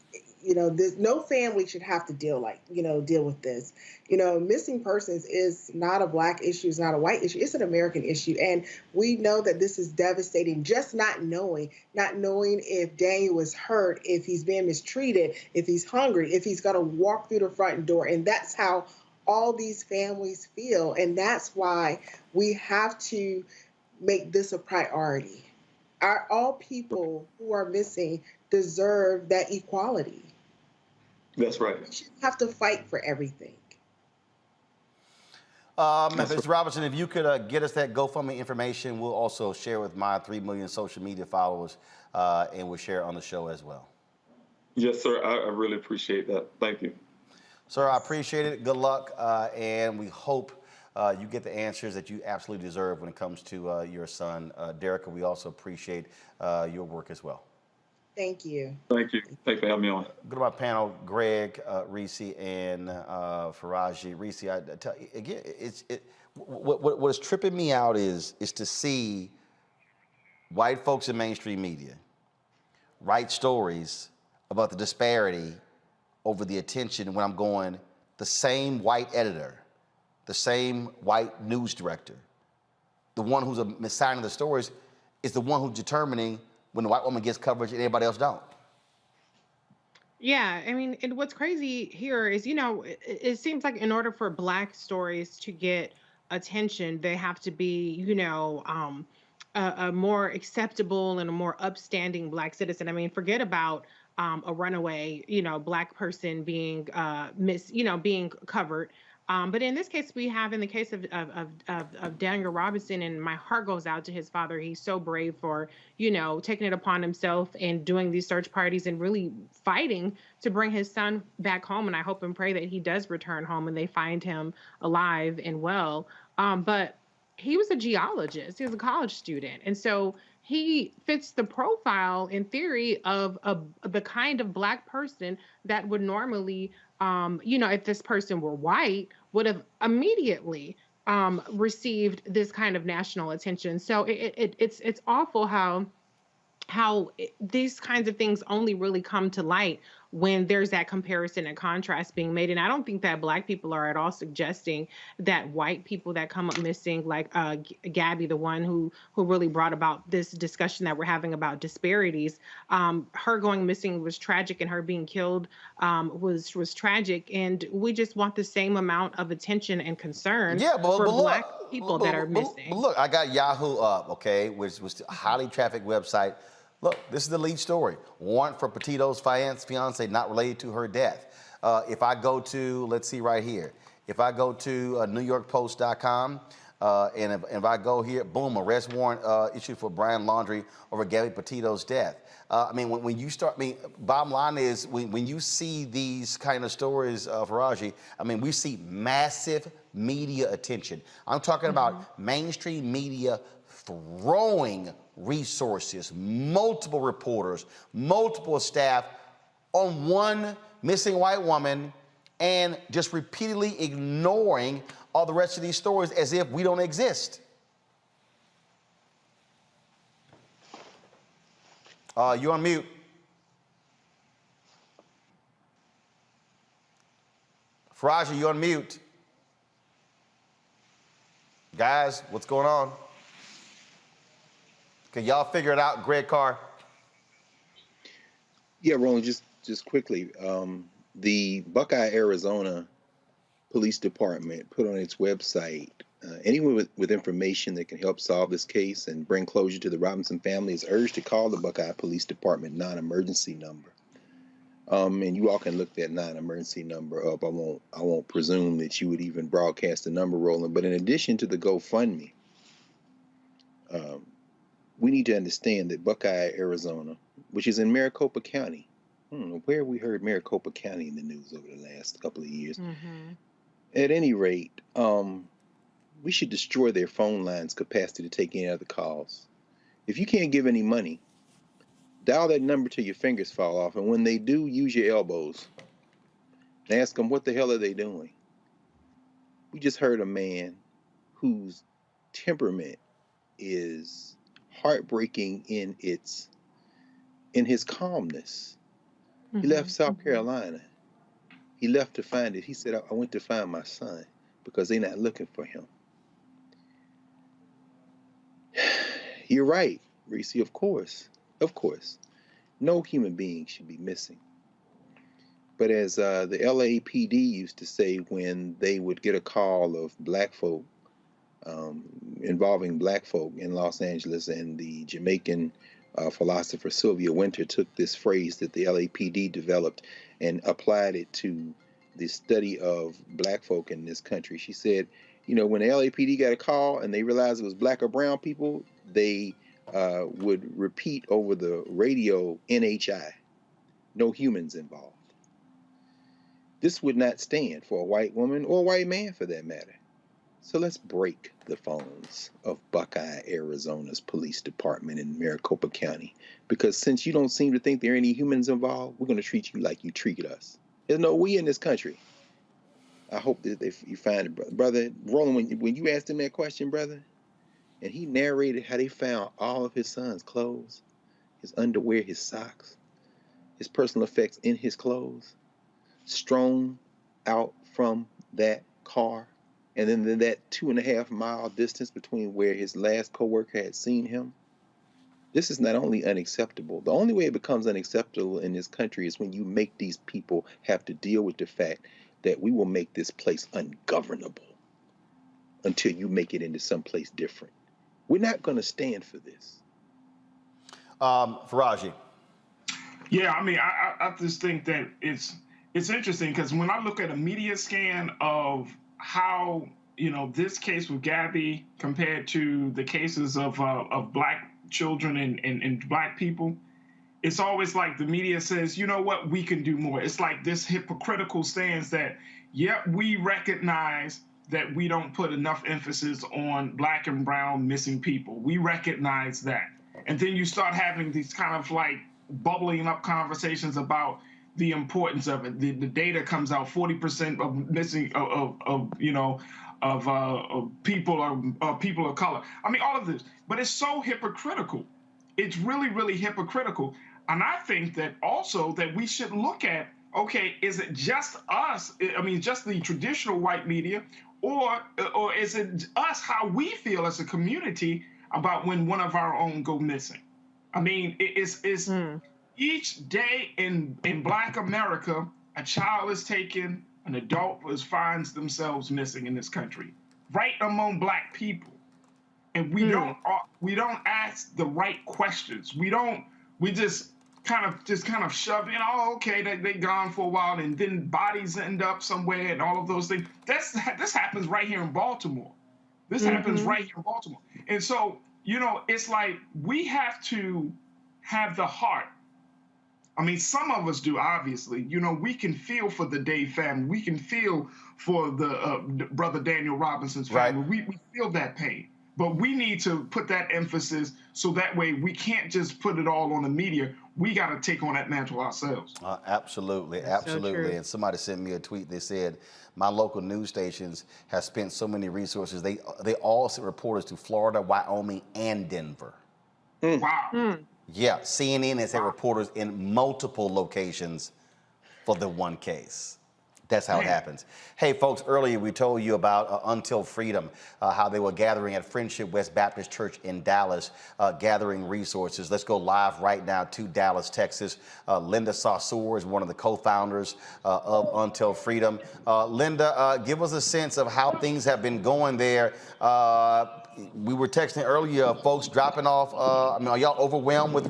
No family should have to deal with this. Missing persons is not a Black issue, it's not a white issue, it's an American issue. And we know that this is devastating, just not knowing if Daniel is hurt, if he's being mistreated, if he's hungry, if he's going to walk through the front door. And that's how all these families feel. And that's why we have to make this a priority. All people who are missing deserve that equality. That's right. We shouldn't have to fight for everything. Mr. Robinson, if you could get us that GoFundMe information, we'll also share with my 3 million social media followers, and we'll share it on the show as well. Yes, sir. I really appreciate that. Thank you. Sir, I appreciate it. Good luck, and we hope you get the answers that you absolutely deserve when it comes to your son. Derica, we also appreciate your work as well. Thank you. Thank you. Thanks for having me on. Go to my panel, Greg, Reese, and Faraji. Reese, again, what is tripping me out is to see white folks in mainstream media write stories about the disparity over the attention when I'm going, the same white editor, the same white news director, the one who's assigning the stories is the one who's determining when the white woman gets coverage and everybody else don't. Yeah, I mean, and what's crazy here is, it seems like in order for Black stories to get attention, they have to be, a more acceptable and a more upstanding Black citizen. I mean, forget about a runaway, Black person being being covered. But in this case, we have in the case of Daniel Robinson, and my heart goes out to his father. He's so brave for, taking it upon himself and doing these search parties and really fighting to bring his son back home. And I hope and pray that he does return home and they find him alive and well. But he was a geologist. He was a college student. And so he fits the profile in theory of the kind of Black person that would normally, if this person were white, would have immediately received this kind of national attention. So it's awful how these kinds of things only really come to light when there's that comparison and contrast being made. And I don't think that Black people are at all suggesting that white people that come up missing, like Gabby, the one who really brought about this discussion that we're having about disparities, her going missing was tragic, and her being killed was tragic. And we just want the same amount of attention and concern for Black people that are missing. But look, I got Yahoo up, okay, which was a highly trafficked website. Look, this is the lead story. Warrant for Petito's fiance not related to her death. If I go to, let's see right here. If I go to NewYorkPost.com, and if I go here, boom, arrest warrant issued for Brian Laundrie over Gabby Petito's death. I mean, when you start, bottom line is, when you see these kind of stories, Faraji, I mean, we see massive media attention. I'm talking about mainstream media throwing resources, multiple reporters, multiple staff on one missing white woman, and just repeatedly ignoring all the rest of these stories as if we don't exist. You on mute. Faraji, you on mute. Guys, what's going on? Can y'all figure it out, Greg Carr? Yeah, Roland, just quickly. The Buckeye, Arizona Police Department put on its website, anyone with information that can help solve this case and bring closure to the Robinson family is urged to call the Buckeye Police Department non-emergency number. And you all can look that non-emergency number up. I won't presume that you would even broadcast the number, Roland. But in addition to the GoFundMe, we need to understand that Buckeye, Arizona, which is in Maricopa County, I don't know where we heard Maricopa County in the news over the last couple of years. At any rate, we should destroy their phone lines' capacity to take any other calls. If you can't give any money, dial that number till your fingers fall off, and when they do, use your elbows and ask them what the hell are they doing. We just heard a man whose temperament is heartbreaking in his calmness. He left South Carolina. He left to find it. He said, I went to find my son because they're not looking for him. You're right, Reese, of course. Of course. No human being should be missing. But as the LAPD used to say when they would get a call of Black folk, involving Black folk in Los Angeles, and the Jamaican philosopher Sylvia Wynter took this phrase that the LAPD developed and applied it to the study of Black folk in this country. She said, when the LAPD got a call and they realized it was Black or brown people, they would repeat over the radio NHI, no humans involved. This would not stand for a white woman or a white man for that matter. So let's break the phones of Buckeye, Arizona's police department in Maricopa County, because since you don't seem to think there are any humans involved, we're going to treat you like you treated us. There's no we in this country. I hope that you find it, brother. Roland, when you asked him that question, brother, and he narrated how they found all of his son's clothes, his underwear, his socks, his personal effects in his clothes, strewn out from that car, and then that 2.5 mile distance between where his last coworker had seen him. This is not only unacceptable. The only way it becomes unacceptable in this country is when you make these people have to deal with the fact that we will make this place ungovernable until you make it into someplace different. We're not going to stand for this. Faraji. Yeah, I mean, I just think that it's interesting because when I look at a media scan of how, you know, this case with Gabby compared to the cases of black children and black people, it's always like the media says, you know what, we can do more. It's like this hypocritical stance that, yep, we recognize that we don't put enough emphasis on black and brown missing people. We recognize that. And then you start having these kind of like bubbling up conversations about the importance of it. The data comes out, 40% of missing of people of color. I mean, all of this, but it's so hypocritical. It's really, really hypocritical. And I think that also that we should look at, okay, is it just us? I mean, just the traditional white media, or is it us, how we feel as a community about when one of our own go missing? I mean, it's each day in Black America, a child is taken, an adult finds themselves missing in this country, right among Black people, and we don't ask the right questions. We just kind of shove in. Oh, okay, they gone for a while, and then bodies end up somewhere, and all of those things. This happens right here in Baltimore. This happens right here in Baltimore, and so it's like we have to have the heart. I mean, some of us do, obviously. We can feel for the Dave family. We can feel for the brother Daniel Robinson's family. Right. We feel that pain. But we need to put that emphasis so that way we can't just put it all on the media. We got to take on that mantle ourselves. Absolutely, absolutely. So and somebody sent me a tweet. They said, my local news stations have spent so many resources. They all sent reporters to Florida, Wyoming, and Denver. Wow. Yeah, CNN has had reporters in multiple locations for the one case. That's how it happens. Hey, folks, earlier we told you about Until Freedom, how they were gathering at Friendship West Baptist Church in Dallas, gathering resources. Let's go live right now to Dallas, Texas. Linda Saussure is one of the co-founders of Until Freedom. Linda, give us a sense of how things have been going there. We were texting earlier, folks dropping off. Are y'all overwhelmed with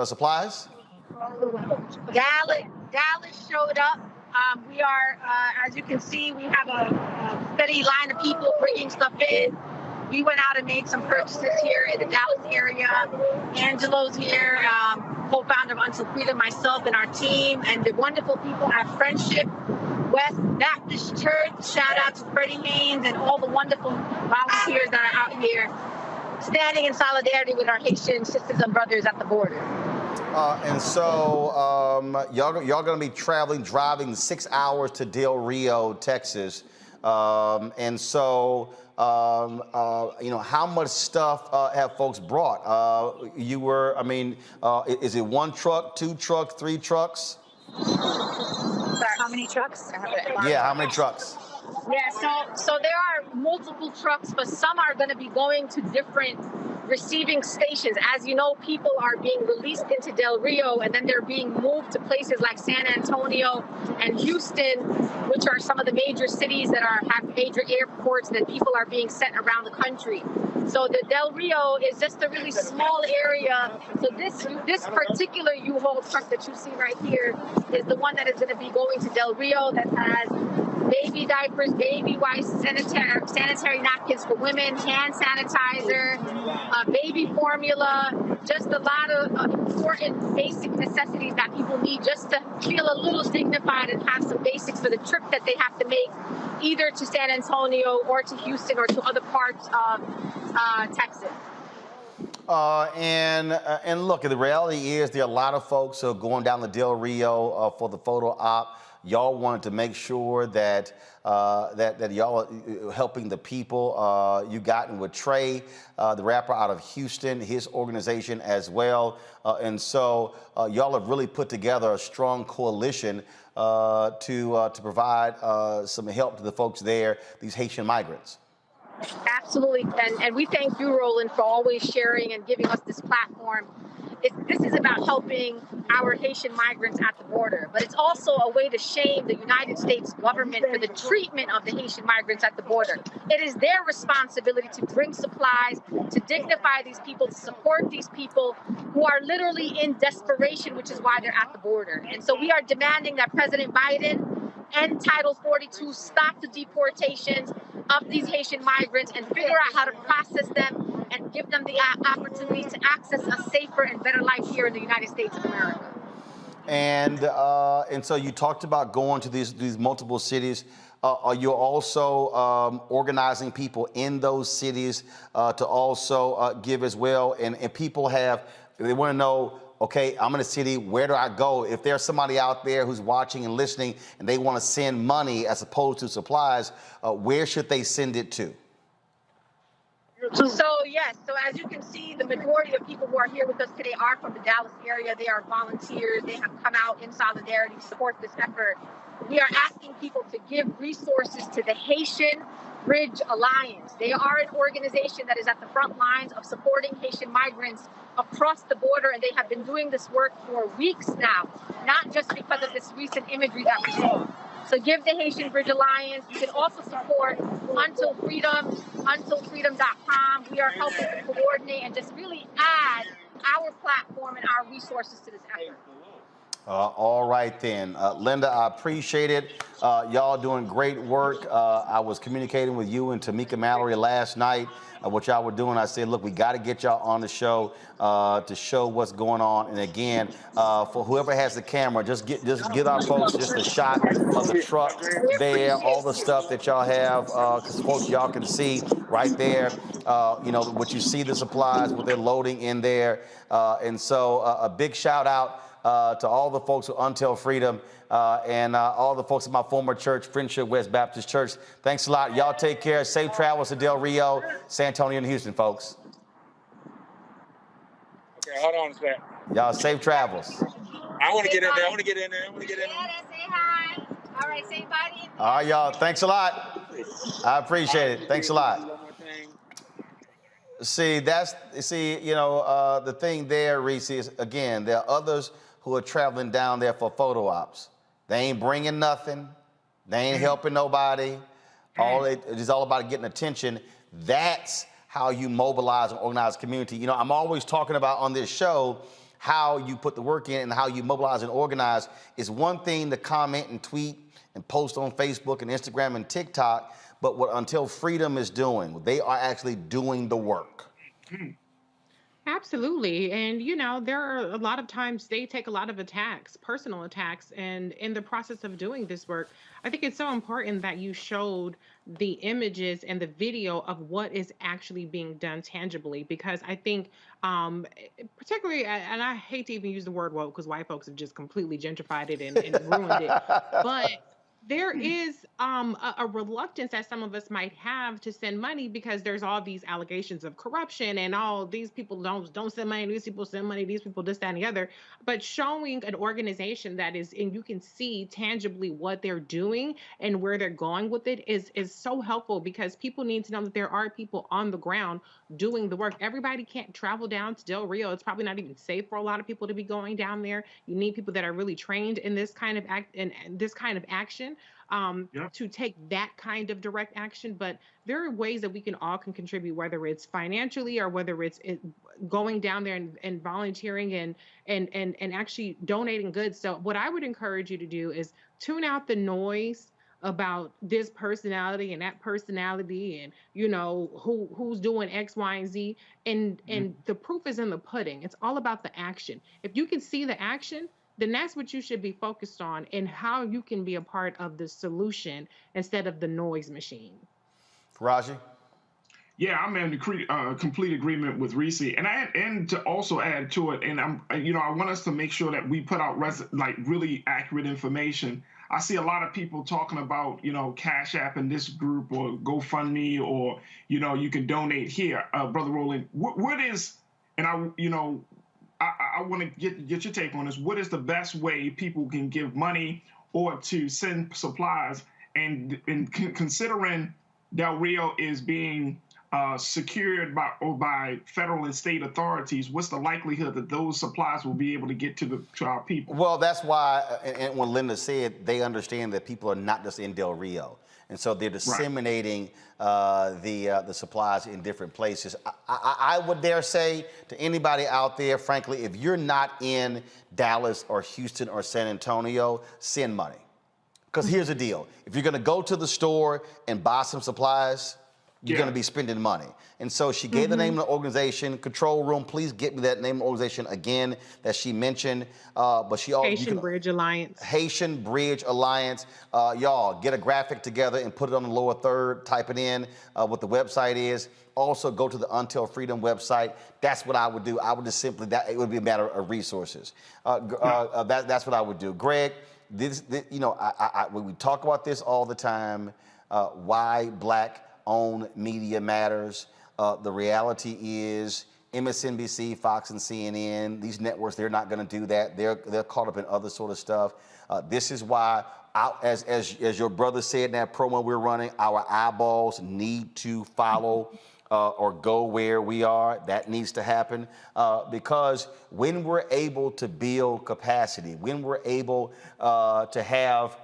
supplies? Dallas showed up. We are, as you can see, we have a steady line of people bringing stuff in. We went out and made some purchases here in the Dallas area. Angelo's here, co-founder of Until Freedom, myself and our team, and the wonderful people at Friendship West Baptist Church. Shout out to Freddie Haynes and all the wonderful volunteers that are out here standing in solidarity with our Haitian sisters and brothers at the border. And so y'all going to be driving 6 hours to Del Rio, Texas. And so, how much stuff have folks brought? Is it one truck, 2 trucks, 3 trucks? How many trucks? Yeah, how many trucks? Yeah, so there are multiple trucks, but some are going to be going to different receiving stations. As you know, people are being released into Del Rio, and then they're being moved to places like San Antonio and Houston, which are some of the major cities that have major airports that people are being sent around the country. So the Del Rio is just a really small area. So this particular U-Haul truck that you see right here is the one that is going to be going to Del Rio, that has baby diapers, baby wipes, sanitary napkins for women, hand sanitizer, baby formula, just a lot of important basic necessities that people need just to feel a little dignified and have some basics for the trip that they have to make, either to San Antonio or to Houston or to other parts of Texas. And look, the reality is there are a lot of folks who are going down the Del Rio for the photo op. Y'all wanted to make sure that that y'all are helping the people. You gotten with Trey, the rapper out of Houston, his organization as well. And so y'all have really put together a strong coalition to provide some help to the folks there, these Haitian migrants. Absolutely, and we thank you, Roland, for always sharing and giving us this platform. This is about helping our Haitian migrants at the border, but it's also a way to shame the United States government for the treatment of the Haitian migrants at the border. It is their responsibility to bring supplies, to dignify these people, to support these people who are literally in desperation, which is why they're at the border. And so we are demanding that President Biden end Title 42, stop the deportations of these Haitian migrants, and figure out how to process them and give them the opportunity to access a safer and better life here in the United States of America. And so you talked about going to these multiple cities. Are you also organizing people in those cities to also give as well? And people they want to know, okay, I'm in a city, where do I go? If there's somebody out there who's watching and listening and they want to send money as opposed to supplies, where should they send it to? So yes, so as you can see, the majority of people who are here with us today are from the Dallas area. They are volunteers. They have come out in solidarity to support this effort. We are asking people to give resources to the Haitian Bridge Alliance. They are an organization that is at the front lines of supporting Haitian migrants across the border, and they have been doing this work for weeks now, not just because of this recent imagery that we saw. So give the Haitian Bridge Alliance. You can also support Until Freedom, untilfreedom.com. We are helping to coordinate and just really add our platform and our resources to this effort. All right then. Linda, I appreciate it. Y'all doing great work. I was communicating with you and Tamika Mallory last night, what y'all were doing. I said, look, we got to get y'all on the show to show what's going on. And again, for whoever has the camera, just give our folks just a shot of the truck there, all the stuff that y'all have, because folks, y'all can see right there, what you see, the supplies, what they're loading in there. And so a big shout out to all the folks at Until Freedom and all the folks at my former church, Friendship West Baptist Church. Thanks a lot. Y'all take care. Safe travels to Del Rio, San Antonio, and Houston, folks. Okay, hold on a sec. Y'all safe travels. I want to get in there. I want to get in there. Say hi. All right, say bye. All right, y'all. Thanks a lot. I appreciate it. Thanks a lot. See, the thing there, Reese, is, again, there are others who are traveling down there for photo ops. They ain't bringing nothing. They ain't helping nobody. It's all about getting attention. That's how you mobilize and organize a community. I'm always talking about on this show how you put the work in and how you mobilize and organize. It's one thing to comment and tweet and post on Facebook and Instagram and TikTok, but what Until Freedom is doing, they are actually doing the work. Absolutely. And, there are a lot of times they take a lot of attacks, personal attacks. And in the process of doing this work, I think it's so important that you showed the images and the video of what is actually being done tangibly, because I think particularly, and I hate to even use the word woke because white folks have just completely gentrified it and ruined it. But there is a reluctance that some of us might have to send money because there's all these allegations of corruption and all these people don't send money, these people send money, these people this, that, and the other. But showing an organization that is, and you can see tangibly what they're doing and where they're going with it is so helpful, because people need to know that there are people on the ground doing the work. Everybody can't travel down to Del Rio. It's probably not even safe for a lot of people to be going down there. You need people that are really trained in this kind of action. To take that kind of direct action. But there are ways that we all can contribute, whether it's financially or whether it's going down there and volunteering and actually donating goods. So what I would encourage you to do is tune out the noise about this personality and that personality and who's doing X, Y, and Z. And the proof is in the pudding. It's all about the action. If you can see the action, then that's what you should be focused on, and how you can be a part of the solution instead of the noise machine. Raji? Yeah, I'm in complete agreement with Reese, and to also add to it, and I want us to make sure that we put out really accurate information. I see a lot of people talking about Cash App in this group or GoFundMe or you can donate here, Brother Roland. What is, and I want to get your take on this. What is the best way people can give money or to send supplies? And considering Del Rio is being secured by federal and state authorities, what's the likelihood that those supplies will be able to get to our people? Well, that's why, and when Linda said, they understand that people are not just in Del Rio. And so they're disseminating the supplies in different places. I would dare say to anybody out there, frankly, if you're not in Dallas or Houston or San Antonio, send money. Because here's the deal. If you're going to go to the store and buy some supplies, you're going to be spending money. And so she gave the name of the organization, Control Room. Please get me that name of the organization again that she mentioned. But she also Haitian Bridge Alliance. Haitian Bridge Alliance. Y'all get a graphic together and put it on the lower third. Type it in what the website is. Also go to the Until Freedom website. That's what I would do. I would just simply, it would be a matter of resources. That's what I would do. Greg, you know, we talk about this all the time. Why Black-owned media matters. The reality is MSNBC, Fox, and CNN, these networks, they're not going to do that. They're caught up in other sort of stuff. This is why, as your brother said in that promo we're running, our eyeballs need to follow or go where we are. That needs to happen because when we're able to build capacity, when we're able to have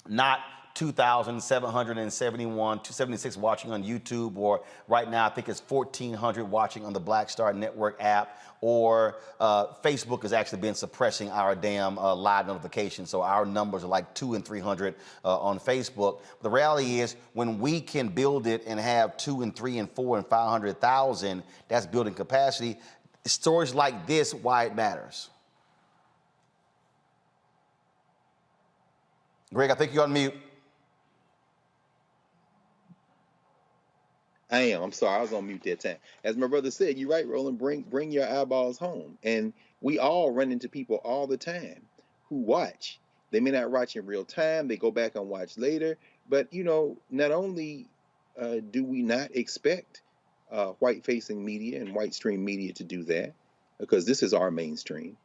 not 2,776 watching on YouTube, or right now I think it's 1,400 watching on the Black Star Network app, or Facebook has actually been suppressing our damn live notifications, so our numbers are like 200 and 300 on Facebook. The reality is, when we can build it and have 2 and 3 and 4 and 500,000, that's building capacity. Stories like this, why it matters. Greg, I think you're on mute. I am. I'm sorry. I was on mute that time. As my brother said, you're right, Roland. Bring your eyeballs home. And we all run into people all the time who watch. They may not watch in real time. They go back and watch later. But, you know, not only do we not expect white-facing media and white-stream media to do that, because this is our mainstream,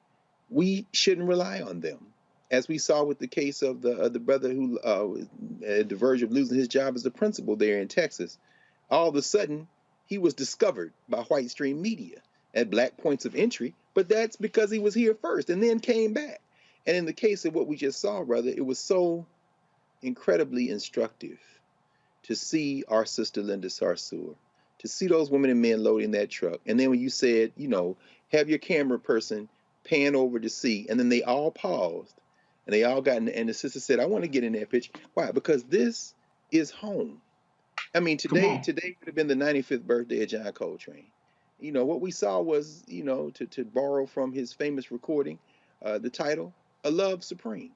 we shouldn't rely on them. As we saw with the case of the brother who at the verge of losing his job as a principal there in Texas. All of a sudden, he was discovered by white stream media at black points of entry, but that's because he was here first and then came back. And in the case of what we just saw, brother, it was so incredibly instructive to see our sister Linda Sarsour, to see those women and men loading that truck. And then when you said, you know, have your camera person pan over to see, and then they all paused and they all got in, and the sister said, I want to get in that picture. Why? Because this is home. I mean, today would have been the 95th birthday of John Coltrane. You know, what we saw was, you know, to borrow from his famous recording, the title, A Love Supreme.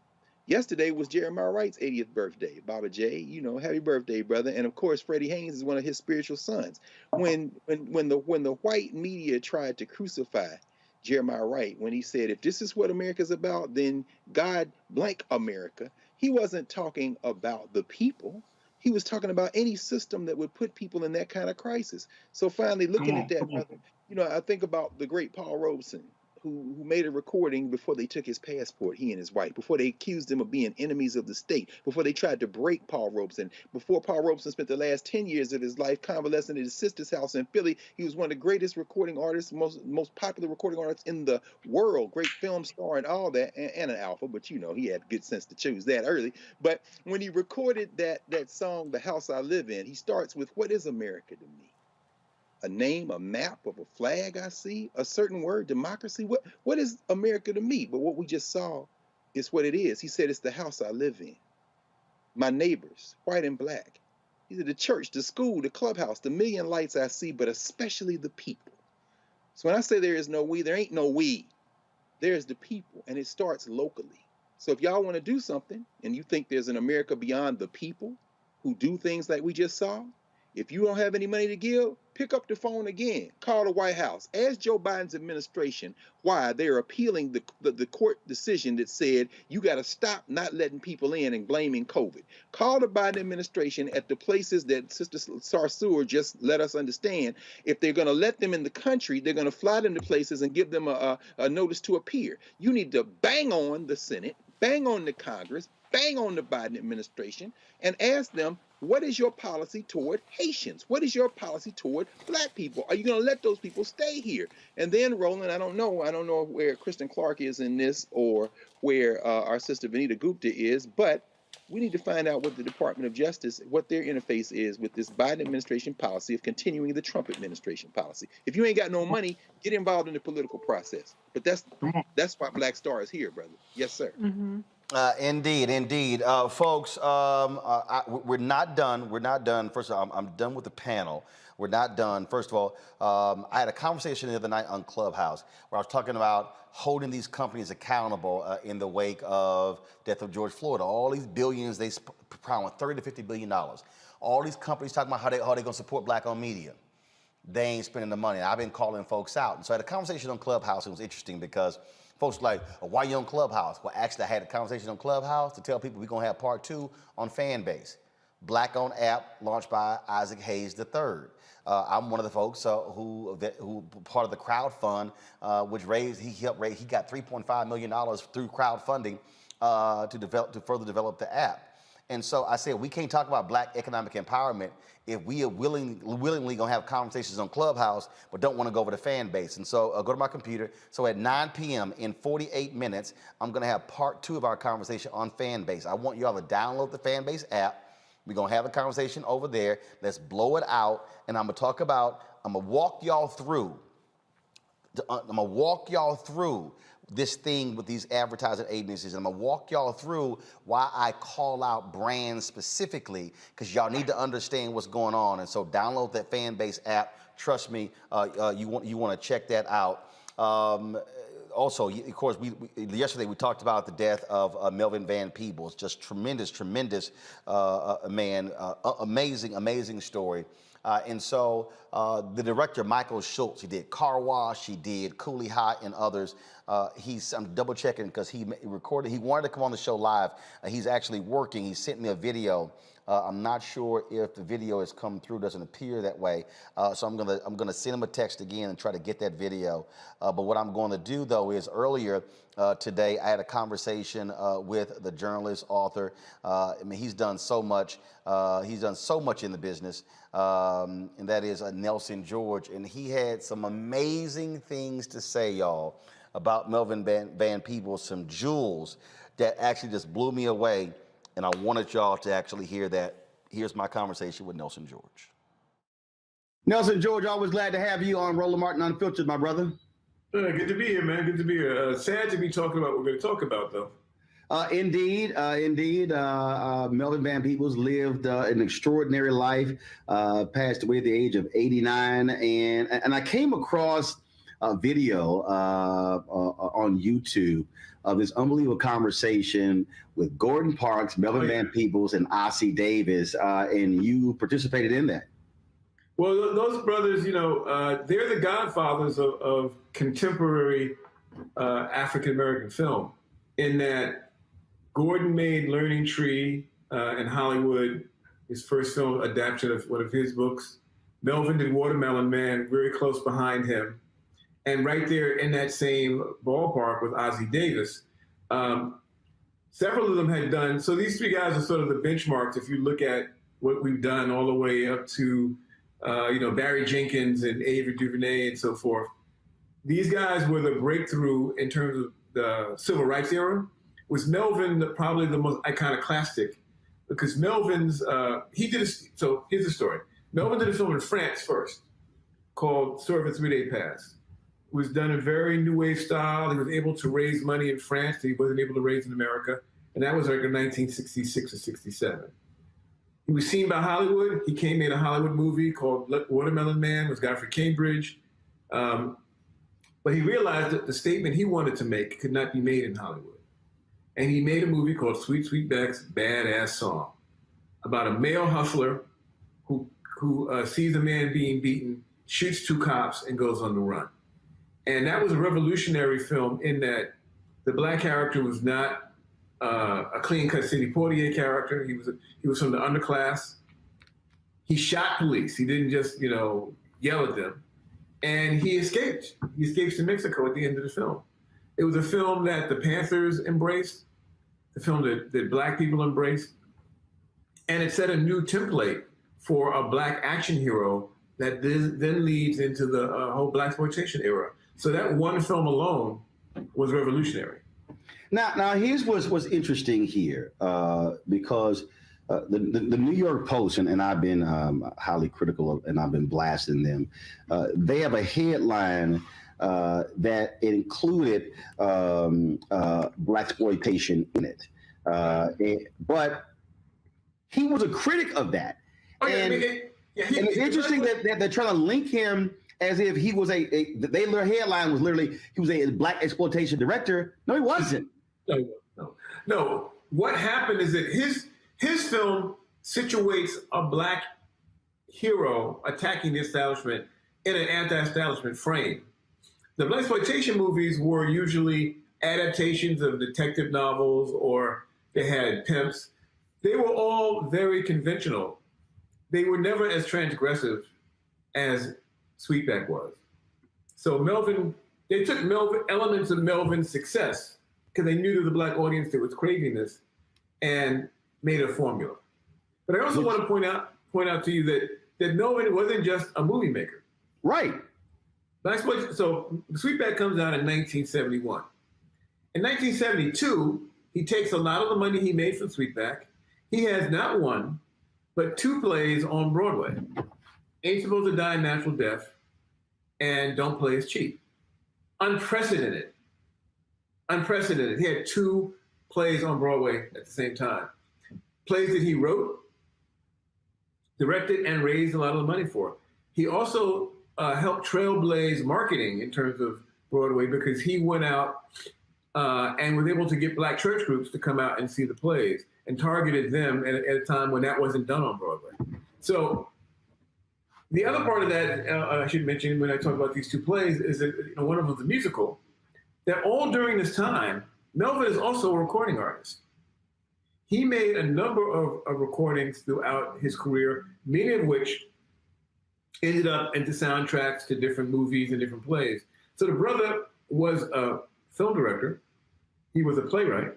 Yesterday was Jeremiah Wright's 80th birthday. Baba J, you know, happy birthday, brother. And of course, Freddie Haynes is one of his spiritual sons. When the white media tried to crucify Jeremiah Wright, when he said, if this is what America's about, then God blank America, he wasn't talking about the people. He was talking about any system that would put people in that kind of crisis. So finally, looking at that, brother, you know, I think about the great Paul Robeson, who made a recording before they took his passport, he and his wife, before they accused him of being enemies of the state, before they tried to break Paul Robeson, before Paul Robeson spent the last 10 years of his life convalescing at his sister's house in Philly. He was one of the greatest recording artists, most popular recording artists in the world, great film star and all that, and an alpha, but you know, he had good sense to choose that early. But when he recorded that song, The House I Live In, he starts with, what is America to me? A name, a map of a flag I see, a certain word, democracy. What is America to me? But what we just saw is what it is. He said, it's the house I live in. My neighbors, white and black. These are the church, the school, the clubhouse, the million lights I see, but especially the people. So when I say there is no we, there ain't no we. There's the people, and it starts locally. So if y'all want to do something, and you think there's an America beyond the people who do things like we just saw, if you don't have any money to give, pick up the phone again. Call the White House. Ask Joe Biden's administration why they're appealing the court decision that said you got to stop not letting people in and blaming COVID. Call the Biden administration at the places that Sister Sarsour just let us understand. If they're going to let them in the country, they're going to fly them to places and give them a notice to appear. You need to bang on the Senate, bang on the Congress, bang on the Biden administration, and ask them, what is your policy toward Haitians? What is your policy toward black people? Are you going to let those people stay here? And then, Roland, I don't know where Kristen Clark is in this or where our sister Vanita Gupta is, but we need to find out what the Department of Justice, what their interface is with this Biden administration policy of continuing the Trump administration policy. If you ain't got no money, get involved in the political process. But that's why Black Star is here, brother. Yes, sir. Mm-hmm. Indeed. Folks, we're not done. We're not done. First of all, I'm done with the panel. We're not done. First of all, I had a conversation the other night on Clubhouse where I was talking about holding these companies accountable in the wake of death of George Floyd. All these billions, they promised $30 to $50 billion. All these companies talking about how they're going to support black-owned media. They ain't spending the money. I've been calling folks out. And so I had a conversation on Clubhouse. It was interesting because folks were like, oh, why you on Clubhouse? Well, actually, I had a conversation on Clubhouse to tell people we're going to have part 2 on Fanbase. Black-owned app launched by Isaac Hayes III. I'm one of the folks who part of the crowd fund, which he got $3.5 million through crowdfunding to further develop the app. And so I said, we can't talk about black economic empowerment if we are willingly gonna have conversations on Clubhouse, but don't wanna go over to Fanbase. And so go to my computer. So at 9 p.m. in 48 minutes, I'm gonna have part 2 of our conversation on Fanbase. I want y'all to download the Fanbase app. We're gonna have a conversation over there. Let's blow it out. And I'm gonna walk y'all through this thing with these advertising agencies. I'm gonna walk y'all through why I call out brands specifically, because y'all need to understand what's going on. And so download that Fanbase app. Trust me, you want to check that out. Also, of course, yesterday we talked about the death of Melvin Van Peebles. Just tremendous man, amazing story. And so the director, Michael Schultz, he did Car Wash, he did Cooley High and others. I'm double checking because he recorded, he wanted to come on the show live. He's actually working. He sent me a video. I'm not sure if the video has come through, doesn't appear that way. So I'm gonna send him a text again and try to get that video. But what I'm going to do though is earlier today, I had a conversation with the journalist, author. I mean, he's done so much. He's done so much in the business, and that is Nelson George. And he had some amazing things to say, y'all, about Melvin Van Peebles, some jewels that actually just blew me away. And I wanted y'all to actually hear that. Here's my conversation with Nelson George. Nelson George, always glad to have you on Roland Martin Unfiltered, my brother. Good to be here, man. Good to be here. Sad to be talking about what we're going to talk about, though. Indeed. Melvin Van Peebles lived an extraordinary life, passed away at the age of 89. And I came across a video on YouTube of this unbelievable conversation with Gordon Parks, Melvin Van Peebles, and Ossie Davis, and you participated in that. Well, those brothers, they're the godfathers of contemporary African-American film, in that Gordon made Learning Tree in Hollywood, his first film adaptation of one of his books. Melvin did Watermelon Man, very close behind him. And right there in that same ballpark with Ossie Davis, several of them had done, so these three guys are sort of the benchmarks if you look at what we've done all the way up to, Barry Jenkins and Ava DuVernay and so forth. These guys were the breakthrough in terms of the civil rights era. Was Melvin probably the most iconoclastic? Because Melvin's, so here's the story. Melvin did a film in France first called Story of a 3-Day Pass. It was done in very new wave style. He was able to raise money in France that he wasn't able to raise in America. And that was like in 1966 or 67. He was seen by Hollywood. He made a Hollywood movie called Watermelon Man with Godfrey Cambridge. But he realized that the statement he wanted to make could not be made in Hollywood. And he made a movie called Sweet Sweetback's Badass Song about a male hustler who sees a man being beaten, shoots 2 cops, and goes on the run. And that was a revolutionary film in that the black character was not a clean-cut Sidney Poitier character. He was from the underclass. He shot police. He didn't just, yell at them. And he escaped. He escapes to Mexico at the end of the film. It was a film that the Panthers embraced, the film that black people embraced. And it set a new template for a black action hero that then leads into the whole blaxploitation era. So that one film alone was revolutionary. Now here's what's interesting here, because the New York Post, and I've been highly critical of, and I've been blasting them. They have a headline that included blaxploitation in it, but he was a critic of that. Oh, yeah, and it's interesting that they're trying to link him as if he was their headline was literally he was a black exploitation director. No, he wasn't. No. What happened is that his film situates a black hero attacking the establishment in an anti-establishment frame. The blaxploitation movies were usually adaptations of detective novels, or they had pimps. They were all very conventional. They were never as transgressive as Sweetback was. So they took elements of Melvin's success, because they knew there was a black audience that was craving this, and made a formula. But I also want to point out to you that Melvin wasn't just a movie maker. Right. So Sweetback comes out in 1971. In 1972, he takes a lot of the money he made from Sweetback. He has not one, but 2 plays on Broadway. Ain't Supposed to Die a Natural Death and Don't Play Is Cheap. Unprecedented. He had 2 plays on Broadway at the same time. Plays that he wrote, directed, and raised a lot of the money for. He also helped trailblaze marketing in terms of Broadway, because he went out and was able to get black church groups to come out and see the plays, and targeted them at a time when that wasn't done on Broadway. So the other part of that I should mention when I talk about these 2 plays is that one of them is a musical. That all during this time, Melvin is also a recording artist. He made a number of recordings throughout his career, many of which ended up into soundtracks to different movies and different plays. So the brother was a film director. He was a playwright.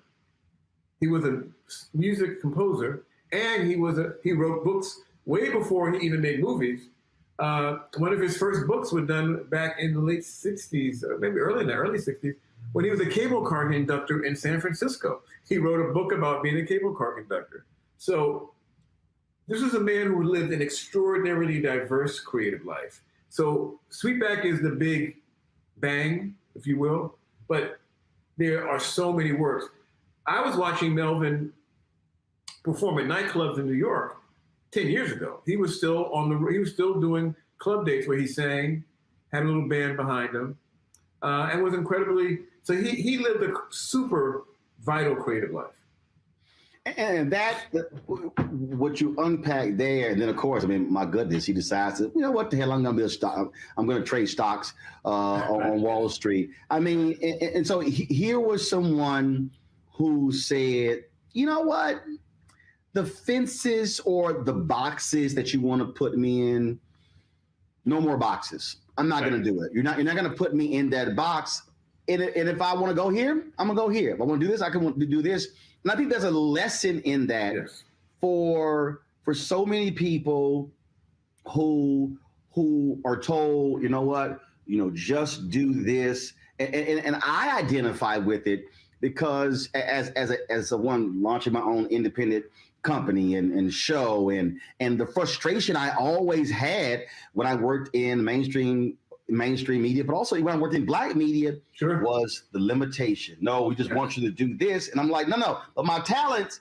He was a music composer, and he wrote books way before he even made movies. One of his first books was done back in the late 60s, or maybe early 60s, when he was a cable car conductor in San Francisco. He wrote a book about being a cable car conductor. So this was a man who lived an extraordinarily diverse creative life. So Sweetback is the big bang, if you will, but there are so many works. I was watching Melvin perform at nightclubs in New York 10 years ago. He was still doing club dates where he sang, had a little band behind him, and was incredibly, so he lived a super vital creative life. And what you unpack there, and then of course, I mean, my goodness, he decides to, what the hell, I'm going to trade stocks on Wall Street. I mean, and so here was someone who said, you know what, the fences or the boxes that you want to put me in, no more boxes. I'm not going to do it. You're not going to put me in that box. And if I want to go here, I'm going to go here. If I want to do this, I can want to do this. And I think there's a lesson in that for so many people who are told, you know what, just do this. And I identify with it because as a one launching my own independent company and show and the frustration I always had when I worked in mainstream media, but also when I worked in black media, was the limitation. No, we just want you to do this. And I'm like, no, but my talents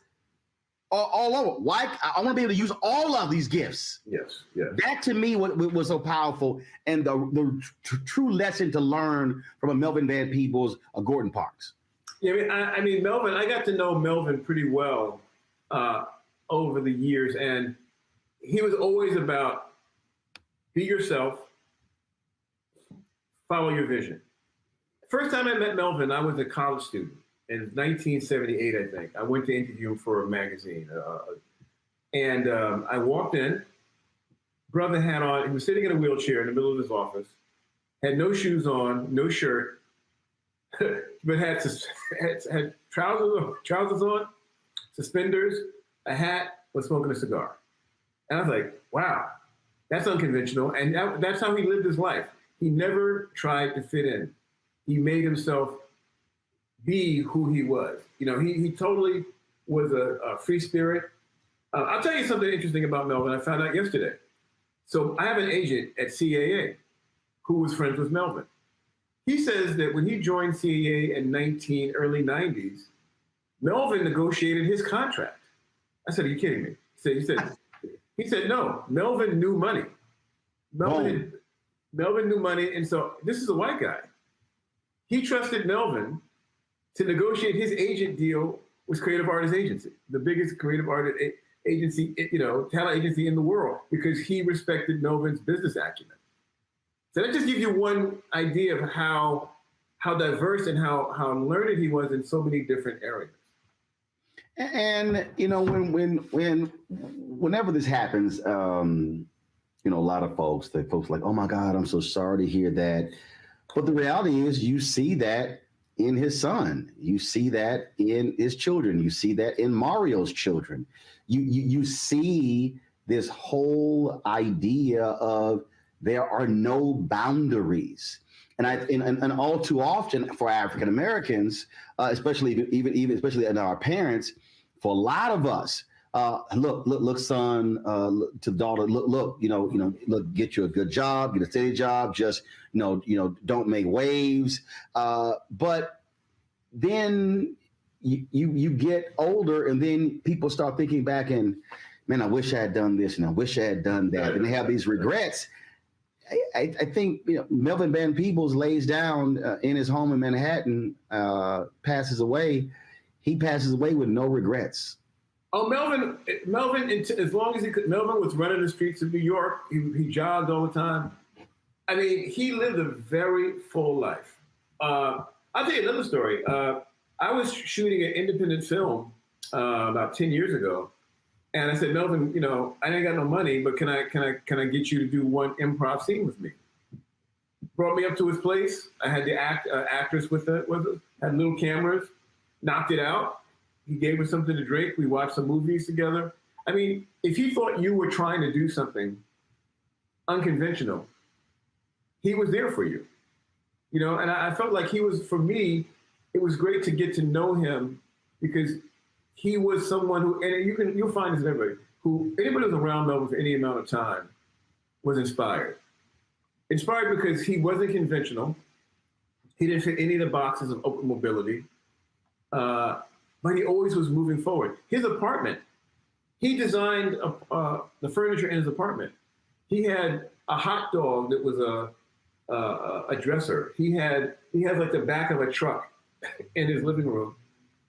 are all over. Why? I want to be able to use all of these gifts. Yes. That to me was so powerful, and the true lesson to learn from a Melvin Van Peebles, a Gordon Parks. Yeah, I mean, Melvin, I got to know Melvin pretty well over the years, and he was always about be yourself, follow your vision. First time I met Melvin, I was a college student in 1978, I think. I went to interview him for a magazine. And I walked in, brother had on, he was sitting in a wheelchair in the middle of his office, had no shoes on, no shirt, but had trousers on, suspenders, a hat, was smoking a cigar. And I was like, wow, that's unconventional. And that's how he lived his life. He never tried to fit in. He made himself be who he was. You know, he totally was a free spirit. I'll tell you something interesting about Melvin. I found out yesterday. So I have an agent at CAA who was friends with Melvin. He says that when he joined CAA in early 90s, Melvin negotiated his contract. I said, are you kidding me? He said, no, Melvin knew money. Melvin knew money. And so this is a white guy. He trusted Melvin to negotiate his agent deal with Creative Artists Agency, the biggest creative artist agency, talent agency in the world, because he respected Melvin's business acumen. So that just gives you one idea of how diverse and how learned he was in so many different areas. And whenever this happens, a lot of folks like, oh my God, I'm so sorry to hear that. But the reality is, you see that in his son, you see that in his children, you see that in Mario's children. You see this whole idea of there are no boundaries. And all too often for African Americans, especially in our parents, for a lot of us, look, son, to daughter, look, get you a good job, get a steady job, just, don't make waves. But then you get older, and then people start thinking back and, man, I wish I had done this and I wish I had done that. And they have these regrets. I think Melvin Van Peebles lays down in his home in Manhattan, passes away. He passes away with no regrets. Oh, Melvin, as long as Melvin was running the streets of New York, he jogged all the time. I mean, he lived a very full life. I'll tell you another story. I was shooting an independent film about 10 years ago. And I said, Melvin, I ain't got no money, but can I get you to do one improv scene with me? Brought me up to his place. I had the actress with us, had little cameras, knocked it out. He gave us something to drink. We watched some movies together. I mean, if he thought you were trying to do something unconventional, he was there for you. And I felt like he was, for me, it was great to get to know him, because he was someone who, and you'll find this in everybody, anybody who's around Melvin for any amount of time was inspired. Inspired because he wasn't conventional. He didn't fit any of the boxes of open mobility, but he always was moving forward. His apartment, he designed the furniture in his apartment. He had a hot dog that was a dresser. He had like the back of a truck in his living room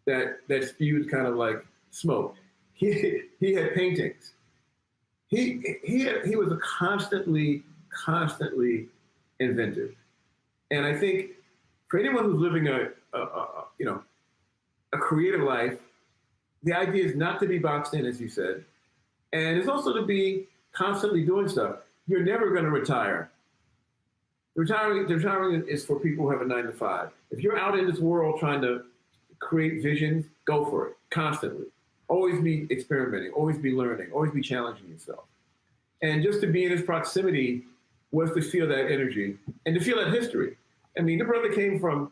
that spewed kind of like smoke. He had paintings. He was a constantly inventive. And I think for anyone who's living a creative life, the idea is not to be boxed in, as you said, and it's also to be constantly doing stuff. You're never going to retire. Retiring is for people who have a 9-to-5. If you're out in this world trying to create visions, go for it constantly. Always be experimenting, always be learning, always be challenging yourself. And just to be in his proximity was to feel that energy and to feel that history. I mean, the brother came from,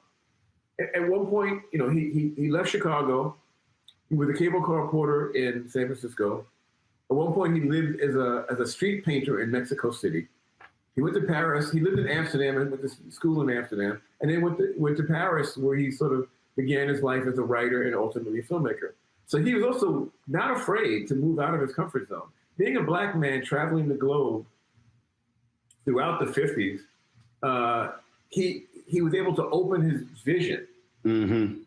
at one point, he left Chicago. He was a cable car reporter in San Francisco. At one point, he lived as a street painter in Mexico City. He went to Paris. He lived in Amsterdam and went to school in Amsterdam, and then went to Paris, where he sort of began his life as a writer and ultimately a filmmaker. So he was also not afraid to move out of his comfort zone. Being a Black man traveling the globe throughout the 50s, he was able to open his vision, and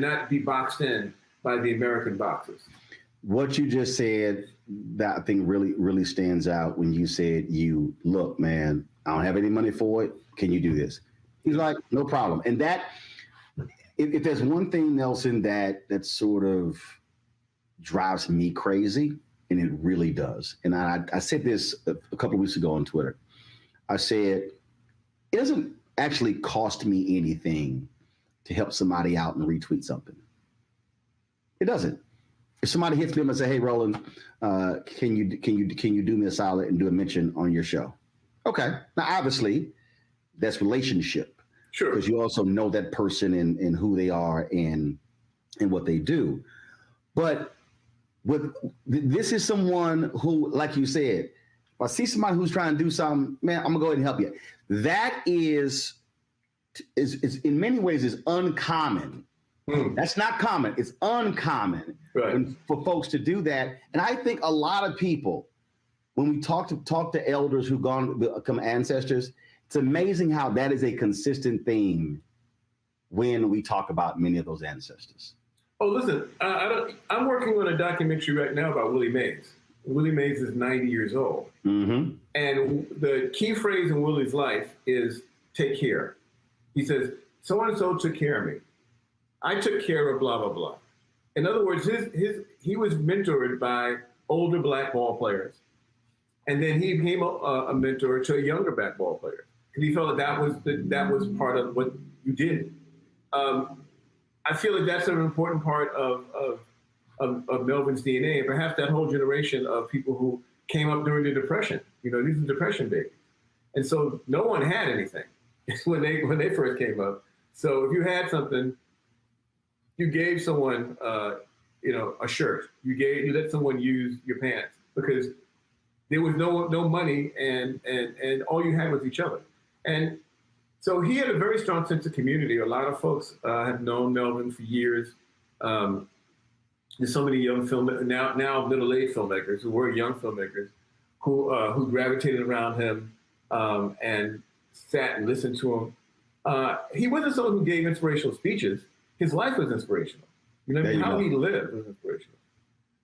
not be boxed in by the American boxes. What you just said, that I think really stands out when you said, look, man, I don't have any money for it. Can you do this? He's like, no problem. And that, if there's one thing, Nelson, that sort of drives me crazy, and it really does. And I said this a couple of weeks ago on Twitter. I said, it doesn't actually cost me anything to help somebody out and retweet something. It doesn't. if somebody hits them and say, "Hey, Roland, can you do me a solid and do a mention on your show?" Okay. Now, obviously, that's relationship. Sure. Because you also know that person and who they are and what they do. But this is someone who, like you said, if I see somebody who's trying to do something, man, I'm gonna go ahead and help you. That is in many ways is uncommon. That's not common. It's uncommon for folks to do that. And I think a lot of people, when we talk to elders who've become ancestors, it's amazing how that is a consistent theme when we talk about many of those ancestors. Oh, listen, I'm working on a documentary right now about Willie Mays. Willie Mays is 90 years old. Mm-hmm. And the key phrase in Willie's life is take care. He says, so-and-so took care of me. I took care of blah, blah, blah. In other words, he was mentored by older black ball players. And then he became a mentor to a younger black ball player. Because he felt that was part of what you did. I feel like that's an important part of Melvin's DNA, and perhaps that whole generation of people who came up during the Depression. These are Depression babies, and so no one had anything when they first came up. So if you had something, you gave someone, a shirt. You let someone use your pants because there was no money, and all you had was each other. And so he had a very strong sense of community. A lot of folks have known Melvin for years. There's so many young now middle-aged filmmakers who were young filmmakers who gravitated around him and sat and listened to him. He wasn't someone who gave inspirational speeches. His life was inspirational. How he lived was inspirational.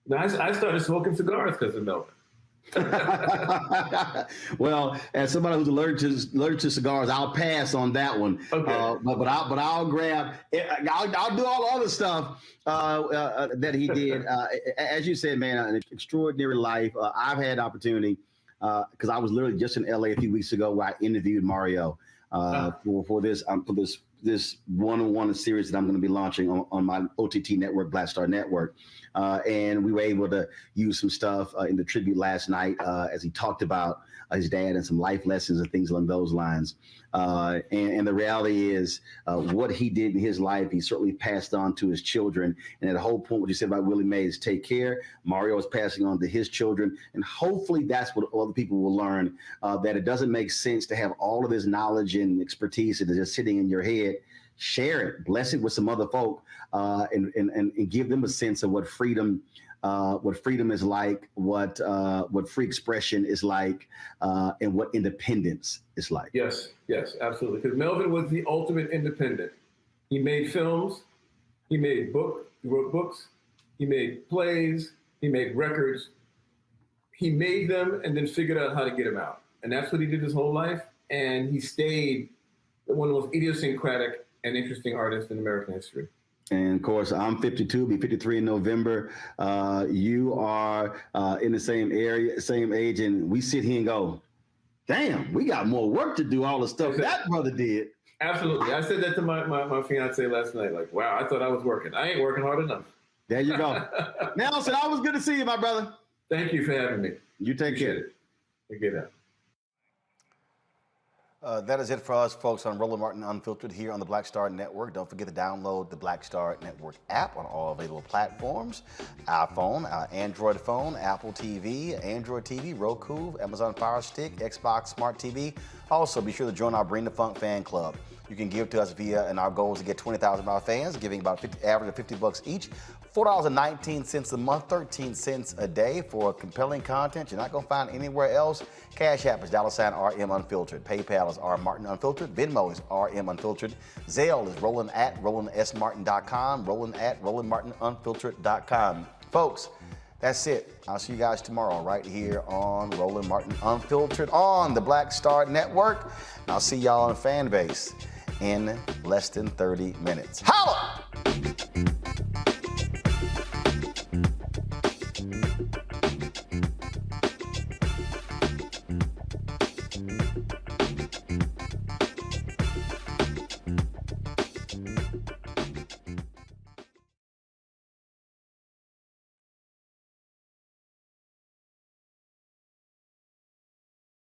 Now, I started smoking cigars because of Melvin. Well, as somebody who's allergic to cigars, I'll pass on that one. Okay. But I'll grab. I'll do all the other stuff that he did. As you said, man, an extraordinary life. I've had opportunity because I was literally just in LA a few weeks ago where I interviewed Mario for this one-on-one series that I'm going to be launching on my OTT network, Black Star Network. And we were able to use some stuff in the tribute last night as he talked about his dad and some life lessons and things along those lines. And the reality is what he did in his life, he certainly passed on to his children. And at the whole point, what you said about Willie Mays, take care. Mario is passing on to his children. And hopefully that's what other people will learn, that it doesn't make sense to have all of this knowledge and expertise that is just sitting in your head. Share it, bless it with some other folk, and give them a sense of what freedom is like, what free expression is like, and what independence is like. Yes, absolutely. Because Melvin was the ultimate independent. He made films, he wrote books, he made plays, he made records. He made them and then figured out how to get them out. And that's what he did his whole life. And he stayed one of the most idiosyncratic and interesting artists in American history. And of course, I'm 52, be 53 in November. You are in the same area, same age, and we sit here and go, damn, we got more work to do, all the stuff that brother did. Absolutely. I said that to my fiance last night, like, wow, I thought I was working. I ain't working hard enough. There you go. Nelson, always good to see you, my brother. Thank you for having me. You take care. Take care. That is it for us, folks, on Roland Martin Unfiltered here on the Black Star Network. Don't forget to download the Black Star Network app on all available platforms: iPhone, Android phone, Apple TV, Android TV, Roku, Amazon Fire Stick, Xbox Smart TV. Also, be sure to join our Bring the Funk fan club. You can give to us and our goal is to get 20,000 of our fans, giving about average of $50 each. $4.19 a month, 13 cents a day for compelling content you're not going to find anywhere else. Cash App is $RM Unfiltered. PayPal is R Martin Unfiltered. Venmo is RM Unfiltered. Zelle is Roland@RolandSMartin.com. Roland@RolandMartinUnfiltered.com. Folks, that's it. I'll see you guys tomorrow right here on Roland Martin Unfiltered on the Black Star Network. I'll see y'all on Fanbase in less than 30 minutes. Holla!